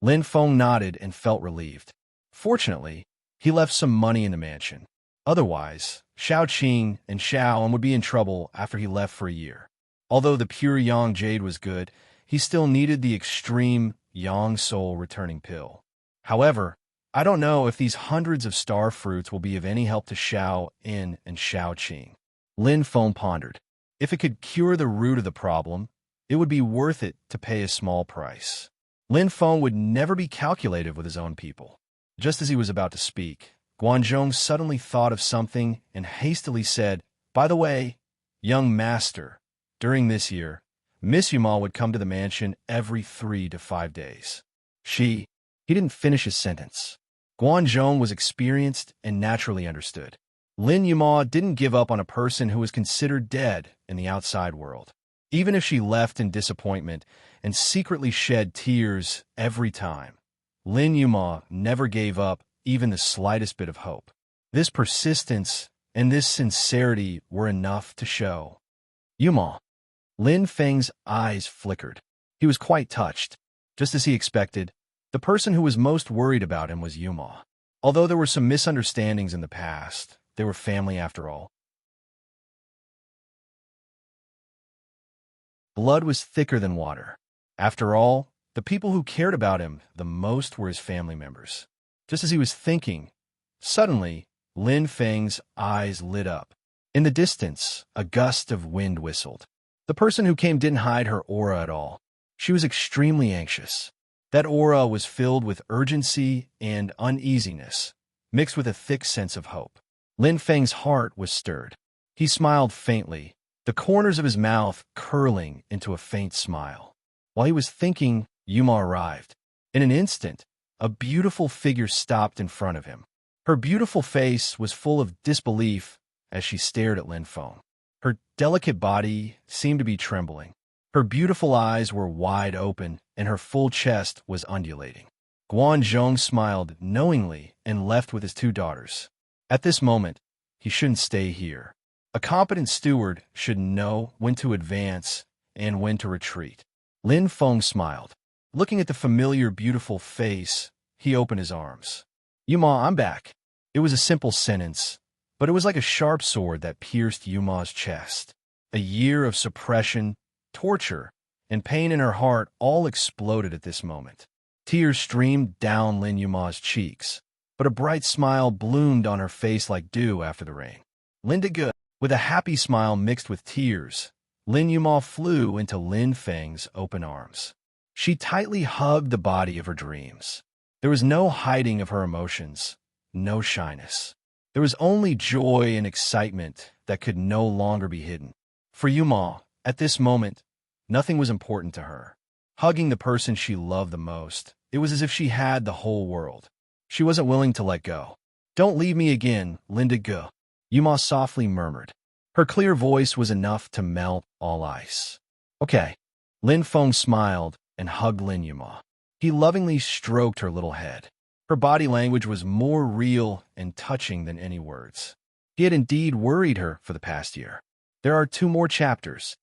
Lin Feng nodded and felt relieved. Fortunately, he left some money in the mansion. Otherwise, Xiao Qing and Xiao An would be in trouble after he left for a year. Although the pure yang jade was good, he still needed the extreme yang soul returning pill. However, I don't know if these hundreds of star fruits will be of any help to Xiao An and Xiao Qing. Lin Feng pondered. If it could cure the root of the problem, it would be worth it to pay a small price. Lin Feng would never be calculative with his own people. Just as he was about to speak, Guan Zhong suddenly thought of something and hastily said, by the way, young master, during this year, Miss Yuma would come to the mansion every 3 to 5 days. He didn't finish his sentence. Guan Zhong was experienced and naturally understood. Lin Yuma didn't give up on a person who was considered dead in the outside world. Even if she left in disappointment and secretly shed tears every time, Lin Yuma never gave up even the slightest bit of hope. This persistence and this sincerity were enough to show. Yuma. Lin Feng's eyes flickered. He was quite touched. Just as he expected, the person who was most worried about him was Yuma. Although there were some misunderstandings in the past, they were family after all. Blood was thicker than water. After all, the people who cared about him the most were his family members. Just as he was thinking, suddenly, Lin Feng's eyes lit up. In the distance, a gust of wind whistled. The person who came didn't hide her aura at all. She was extremely anxious. That aura was filled with urgency and uneasiness, mixed with a thick sense of hope. Lin Feng's heart was stirred. He smiled faintly, the corners of his mouth curling into a faint smile. While he was thinking, Yuma arrived. In an instant, a beautiful figure stopped in front of him. Her beautiful face was full of disbelief as she stared at Lin Feng. Her delicate body seemed to be trembling. Her beautiful eyes were wide open, and her full chest was undulating. Guan Zhong smiled knowingly and left with his two daughters. At this moment, he shouldn't stay here. A competent steward should know when to advance and when to retreat. Lin Feng smiled. Looking at the familiar, beautiful face, he opened his arms. Yuma, I'm back. It was a simple sentence, but it was like a sharp sword that pierced Yuma's chest. A year of suppression, torture, and pain in her heart all exploded at this moment. Tears streamed down Lin Yuma's cheeks, but a bright smile bloomed on her face like dew after the rain. Linda good. With a happy smile mixed with tears, Lin Yuma flew into Lin Feng's open arms. She tightly hugged the body of her dreams. There was no hiding of her emotions, no shyness. There was only joy and excitement that could no longer be hidden. For Yuma, at this moment, Nothing was important to her. Hugging the person she loved the most, it was as if she had the whole world. She wasn't willing to let go. "Don't leave me again, Linda Gu," Yuma softly murmured. Her clear voice was enough to melt all ice. "Okay." Lin Feng smiled and hugged Lin Yuma. He lovingly stroked her little head. Her body language was more real and touching than any words. He had indeed worried her for the past year. There are 2 more chapters.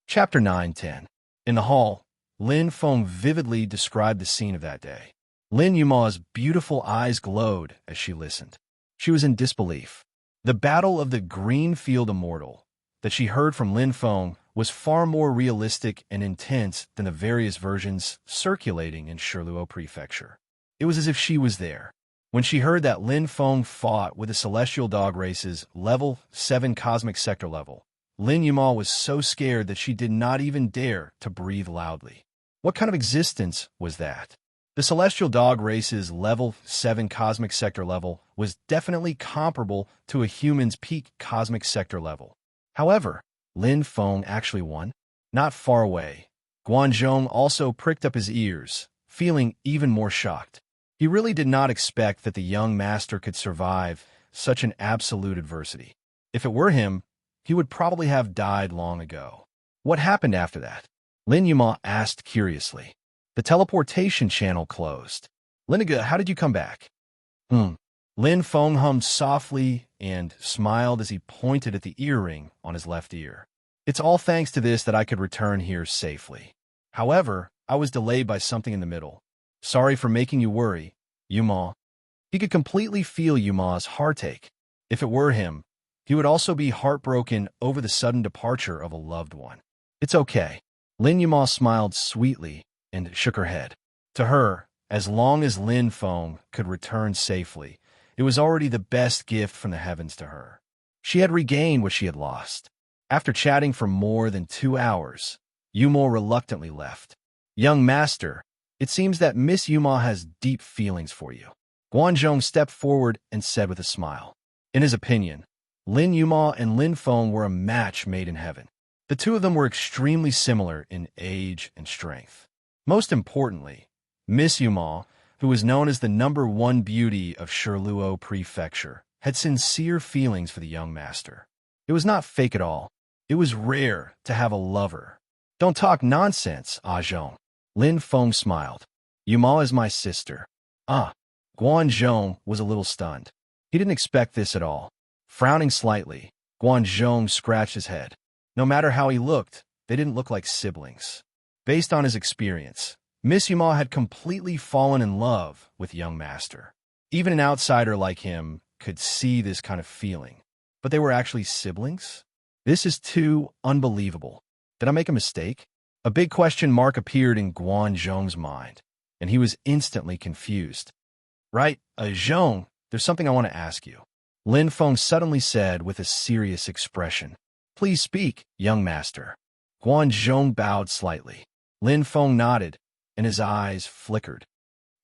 Chapter 9-10. In the hall, Lin Feng vividly described the scene of that day. Lin Yuma's beautiful eyes glowed as she listened. She was in disbelief. The battle of the Greenfield Immortal that she heard from Lin Feng was far more realistic and intense than the various versions circulating in Shirluo Prefecture. It was as if she was there. When she heard that Lin Feng fought with the Celestial Dog Race's level 7 Cosmic Sector level, Lin Yuma was so scared that she did not even dare to breathe loudly. What kind of existence was that? The Celestial Dog Race's level 7 Cosmic Sector level was definitely comparable to a human's peak Cosmic Sector level. However, Lin Feng actually won. Not far away, Guanzhong also pricked up his ears, feeling even more shocked. He really did not expect that the young master could survive such an absolute adversity. If it were him, he would probably have died long ago. What happened after that? Lin Yuma asked curiously. The teleportation channel closed. "Liniga, how did you come back?" Lin Feng hummed softly and smiled as he pointed at the earring on his left ear. "It's all thanks to this that I could return here safely. However, I was delayed by something in the middle. Sorry for making you worry, Yuma." He could completely feel Yuma's heartache. If it were him, he would also be heartbroken over the sudden departure of a loved one. "It's okay." Lin Yuma smiled sweetly and shook her head. To her, as long as Lin Feng could return safely, it was already the best gift from the heavens to her. She had regained what she had lost. After chatting for more than 2 hours, Yuma reluctantly left. "Young master, it seems that Miss Yuma has deep feelings for you." Guanzhong stepped forward and said with a smile. In his opinion, Lin Yuma and Lin Feng were a match made in heaven. The 2 of them were extremely similar in age and strength. Most importantly, Miss Yuma, who was known as the #1 beauty of Shirluo Prefecture, had sincere feelings for the young master. It was not fake at all. It was rare to have a lover. "Don't talk nonsense, Zhong." Lin Feng smiled. "Yuma is my sister." "Ah." Guanzhong was a little stunned. He didn't expect this at all. Frowning slightly, Guanzhong scratched his head. No matter how he looked, they didn't look like siblings. Based on his experience, Miss Yuma had completely fallen in love with young master. Even an outsider like him could see this kind of feeling. But they were actually siblings? This is too unbelievable. Did I make a mistake? A big question mark appeared in Guanzhong's mind, and he was instantly confused. "Right, Zhong, there's something I want to ask you," Lin Feng suddenly said with a serious expression. "Please speak, young master." Guanzhong bowed slightly. Lin Feng nodded, and his eyes flickered.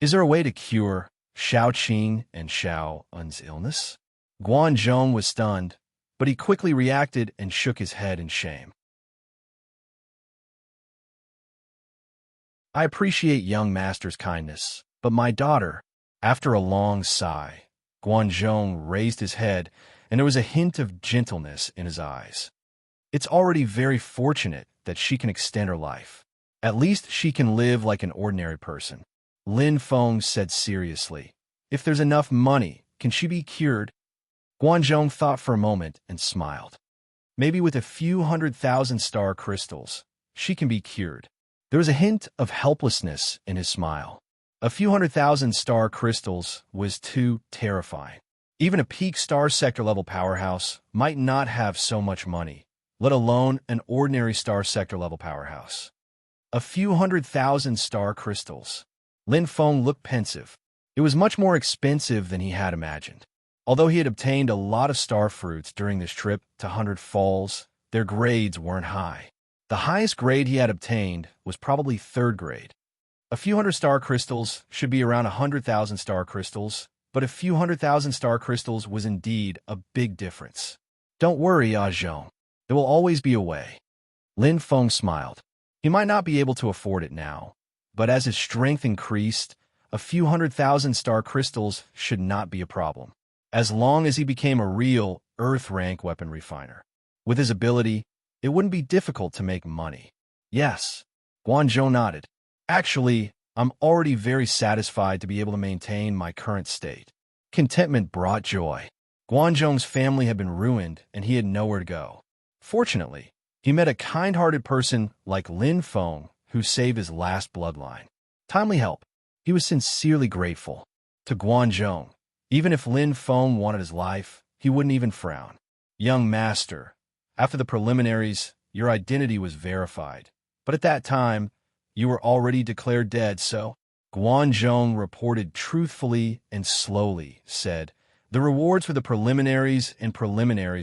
"Is there a way to cure Xiao Qing and Xiao Un's illness?" Guanzhong was stunned, but he quickly reacted and shook his head in shame. "I appreciate young master's kindness, but my daughter..." After a long sigh, Guanzhong raised his head, and there was a hint of gentleness in his eyes. "It's already very fortunate that she can extend her life. At least she can live like an ordinary person." Lin Feng said seriously. "If there's enough money, can she be cured?" Guanzhong thought for a moment and smiled. "Maybe with a few 100,000 star crystals, she can be cured." There was a hint of helplessness in his smile. A few 100,000 star crystals was too terrifying. Even a peak star sector level powerhouse might not have so much money, let alone an ordinary star sector level powerhouse. A few 100,000 star crystals. Lin Feng looked pensive. It was much more expensive than he had imagined. Although he had obtained a lot of star fruits during this trip to 100 Falls, their grades weren't high. The highest grade he had obtained was probably 3rd grade. A few 100 star crystals should be around 100,000 star crystals, but a few 100,000 star crystals was indeed a big difference. Don't worry, Zhong. There will always be a way. Lin Feng smiled. He might not be able to afford it now, but as his strength increased, a few 100,000 star crystals should not be a problem, as long as he became a real Earth-rank weapon refiner. With his ability, it wouldn't be difficult to make money. Yes, Guanzhou nodded. Actually, I'm already very satisfied to be able to maintain my current state. Contentment brought joy. Guanzhong's family had been ruined, and he had nowhere to go. Fortunately, he met a kind-hearted person like Lin Feng who saved his last bloodline. Timely help. He was sincerely grateful. To Guanzhong, even if Lin Feng wanted his life, he wouldn't even frown. Young master, after the preliminaries, your identity was verified. But at that time, you were already declared dead, so Guanzhong reported truthfully and slowly, said, the rewards for the preliminaries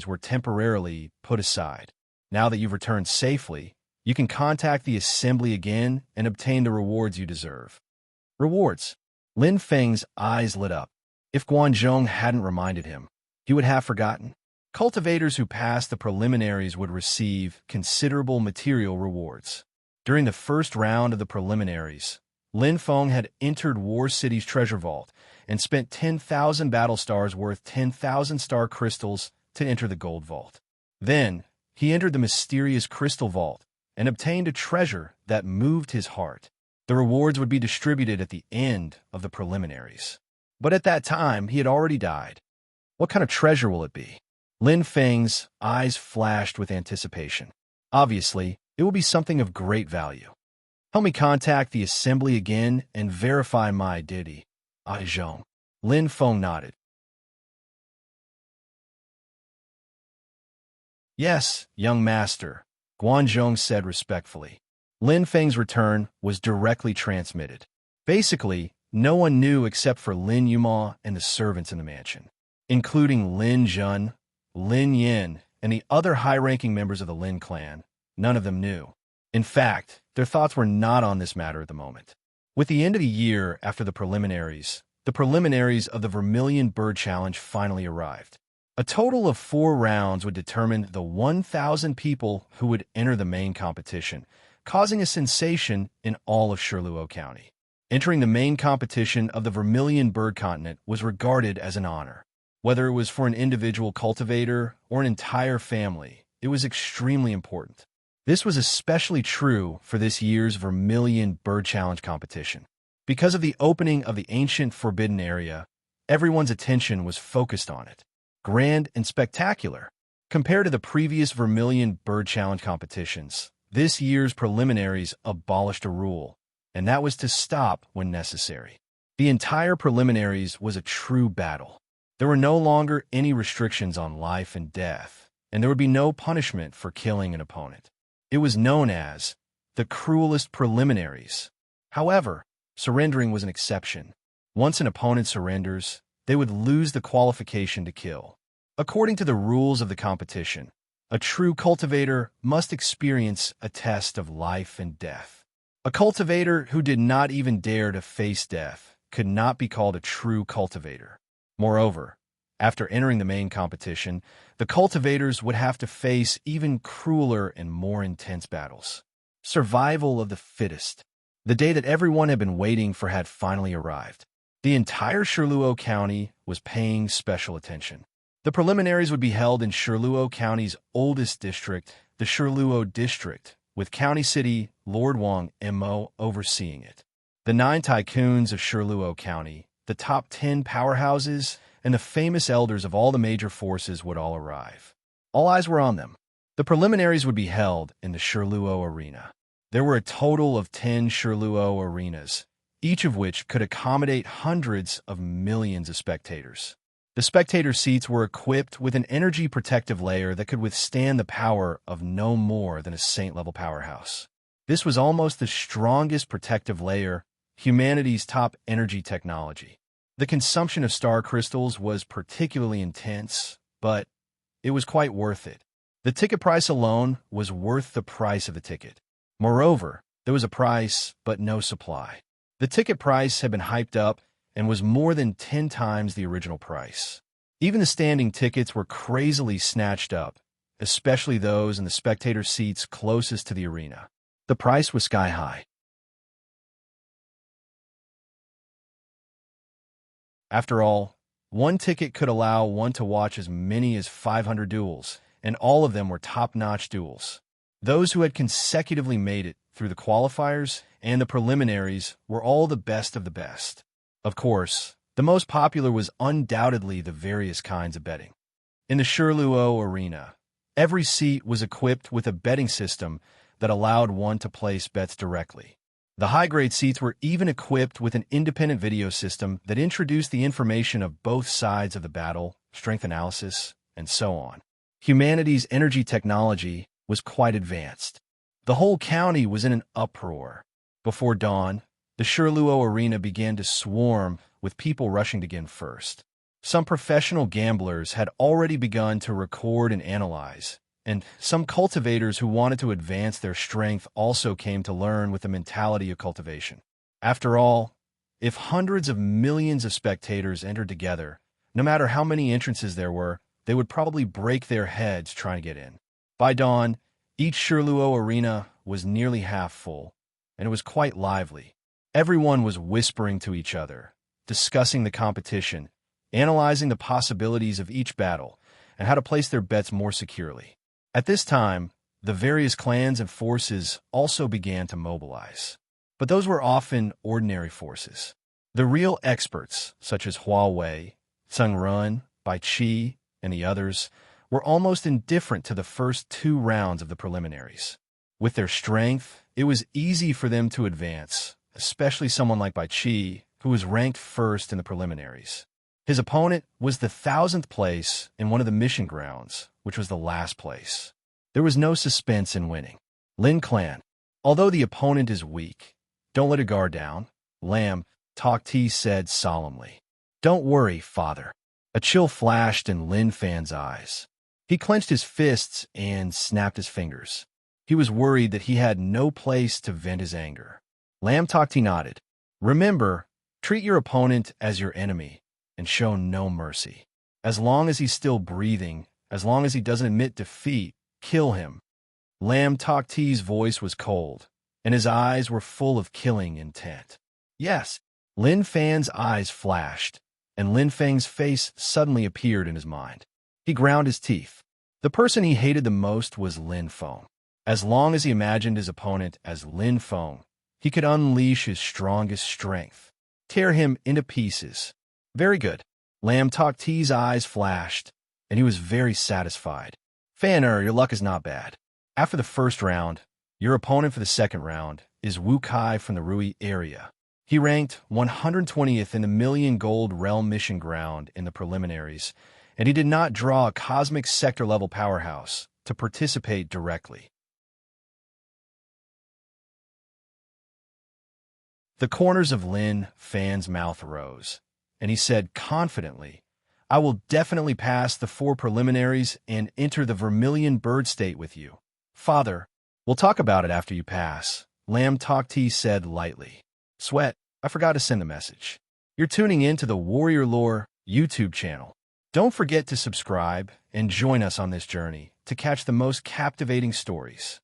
were temporarily put aside. Now that you've returned safely, you can contact the assembly again and obtain the rewards you deserve. Rewards. Lin Feng's eyes lit up. If Guanzhong hadn't reminded him, he would have forgotten. Cultivators who passed the preliminaries would receive considerable material rewards. During the first round of the preliminaries, Lin Feng had entered War City's treasure vault and spent 10,000 battle stars worth 10,000 star crystals to enter the gold vault. Then, he entered the mysterious crystal vault and obtained a treasure that moved his heart. The rewards would be distributed at the end of the preliminaries. But at that time, he had already died. What kind of treasure will it be? Lin Feng's eyes flashed with anticipation. Obviously, it will be something of great value. Help me contact the assembly again and verify my identity. Zhong. Lin Feng nodded. Yes, young master, Guanzhong said respectfully. Lin Feng's return was directly transmitted. Basically, no one knew except for Lin Yuma and the servants in the mansion, including Lin Zhen, Lin Yin, and the other high-ranking members of the Lin clan. None of them knew. In fact, their thoughts were not on this matter at the moment. With the end of the year after the preliminaries of the Vermilion Bird Challenge finally arrived. A total of 4 rounds would determine the 1,000 people who would enter the main competition, causing a sensation in all of Shiluo County. Entering the main competition of the Vermilion Bird Continent was regarded as an honor. Whether it was for an individual cultivator or an entire family, it was extremely important. This was especially true for this year's Vermilion Bird Challenge competition. Because of the opening of the ancient forbidden area, everyone's attention was focused on it. Grand and spectacular. Compared to the previous Vermilion Bird Challenge competitions, this year's preliminaries abolished a rule, and that was to stop when necessary. The entire preliminaries was a true battle. There were no longer any restrictions on life and death, and there would be no punishment for killing an opponent. It was known as the cruelest preliminaries. However, surrendering was an exception. Once an opponent surrenders, they would lose the qualification to kill. According to the rules of the competition, a true cultivator must experience a test of life and death. A cultivator who did not even dare to face death could not be called a true cultivator. Moreover, after entering the main competition, the cultivators would have to face even crueler and more intense battles. Survival of the fittest. The day that everyone had been waiting for had finally arrived. The entire Shiluo County was paying special attention. The preliminaries would be held in Shiluo County's oldest district, the Shiluo District, with County City Lord Wang Mo overseeing it. The 9 tycoons of Shiluo County, the top 10 powerhouses, and the famous elders of all the major forces would all arrive. All eyes were on them. The preliminaries would be held in the Shiluo Arena. There were a total of 10 Shiluo arenas, each of which could accommodate hundreds of millions of spectators. The spectator seats were equipped with an energy protective layer that could withstand the power of no more than a saint-level powerhouse. This was almost the strongest protective layer, humanity's top energy technology. The consumption of star crystals was particularly intense, but it was quite worth it. The ticket price alone was worth the price of the ticket. Moreover, there was a price, but no supply. The ticket price had been hyped up, and was more than 10 times the original price. Even the standing tickets were crazily snatched up, especially those in the spectator seats closest to the arena. The price was sky high. After all, one ticket could allow one to watch as many as 500 duels, and all of them were top-notch duels. Those who had consecutively made it through the qualifiers and the preliminaries were all the best of the best. Of course, the most popular was undoubtedly the various kinds of betting. In the Shirluo Arena, every seat was equipped with a betting system that allowed one to place bets directly. The high-grade seats were even equipped with an independent video system that introduced the information of both sides of the battle, strength analysis, and so on. Humanity's energy technology was quite advanced. The whole county was in an uproar. Before dawn, the Shirluo Arena began to swarm with people rushing to get in first. Some professional gamblers had already begun to record and analyze, and some cultivators who wanted to advance their strength also came to learn with the mentality of cultivation. After all, if hundreds of millions of spectators entered together, no matter how many entrances there were, they would probably break their heads trying to get in. By dawn, each Shirluo Arena was nearly half full, and it was quite lively. Everyone was whispering to each other, discussing the competition, analyzing the possibilities of each battle, and how to place their bets more securely. At this time, the various clans and forces also began to mobilize. But those were often ordinary forces. The real experts, such as Huawei, Run, Bai Qi, and the others, were almost indifferent to the first 2 rounds of the preliminaries. With their strength, it was easy for them to advance, especially someone like Bai Qi, who was ranked first in the preliminaries. His opponent was the 1,000th place in one of the mission grounds, which was the last place. There was no suspense in winning. Lin Clan. Although the opponent is weak, don't let her guard down, Lam Tokti said solemnly. Don't worry, father. A chill flashed in Lin Fan's eyes. He clenched his fists and snapped his fingers. He was worried that he had no place to vent his anger. Lam Tokti nodded. Remember, treat your opponent as your enemy and show no mercy. As long as he's still breathing, as long as he doesn't admit defeat, kill him. Lam Tokti's voice was cold, and his eyes were full of killing intent. Yes, Lin Fan's eyes flashed, and Lin Feng's face suddenly appeared in his mind. He ground his teeth. The person he hated the most was Lin Feng. As long as he imagined his opponent as Lin Feng, he could unleash his strongest strength, tear him into pieces. Very good. Lam Tokti's eyes flashed, and he was very satisfied. Fanner, your luck is not bad. After the first round, your opponent for the second round is Wu Kai from the Rui area. He ranked 120th in the Million Gold Realm mission ground in the preliminaries, and he did not draw a cosmic sector-level powerhouse to participate directly. The corners of Lin Fan's mouth rose, and he said confidently, I will definitely pass the 4 preliminaries and enter the Vermilion Bird State with you. Father, we'll talk about it after you pass, Lam Tokti said lightly. Sweat, I forgot to send the message. You're tuning in to the Warrior Lore YouTube channel. Don't forget to subscribe and join us on this journey to catch the most captivating stories.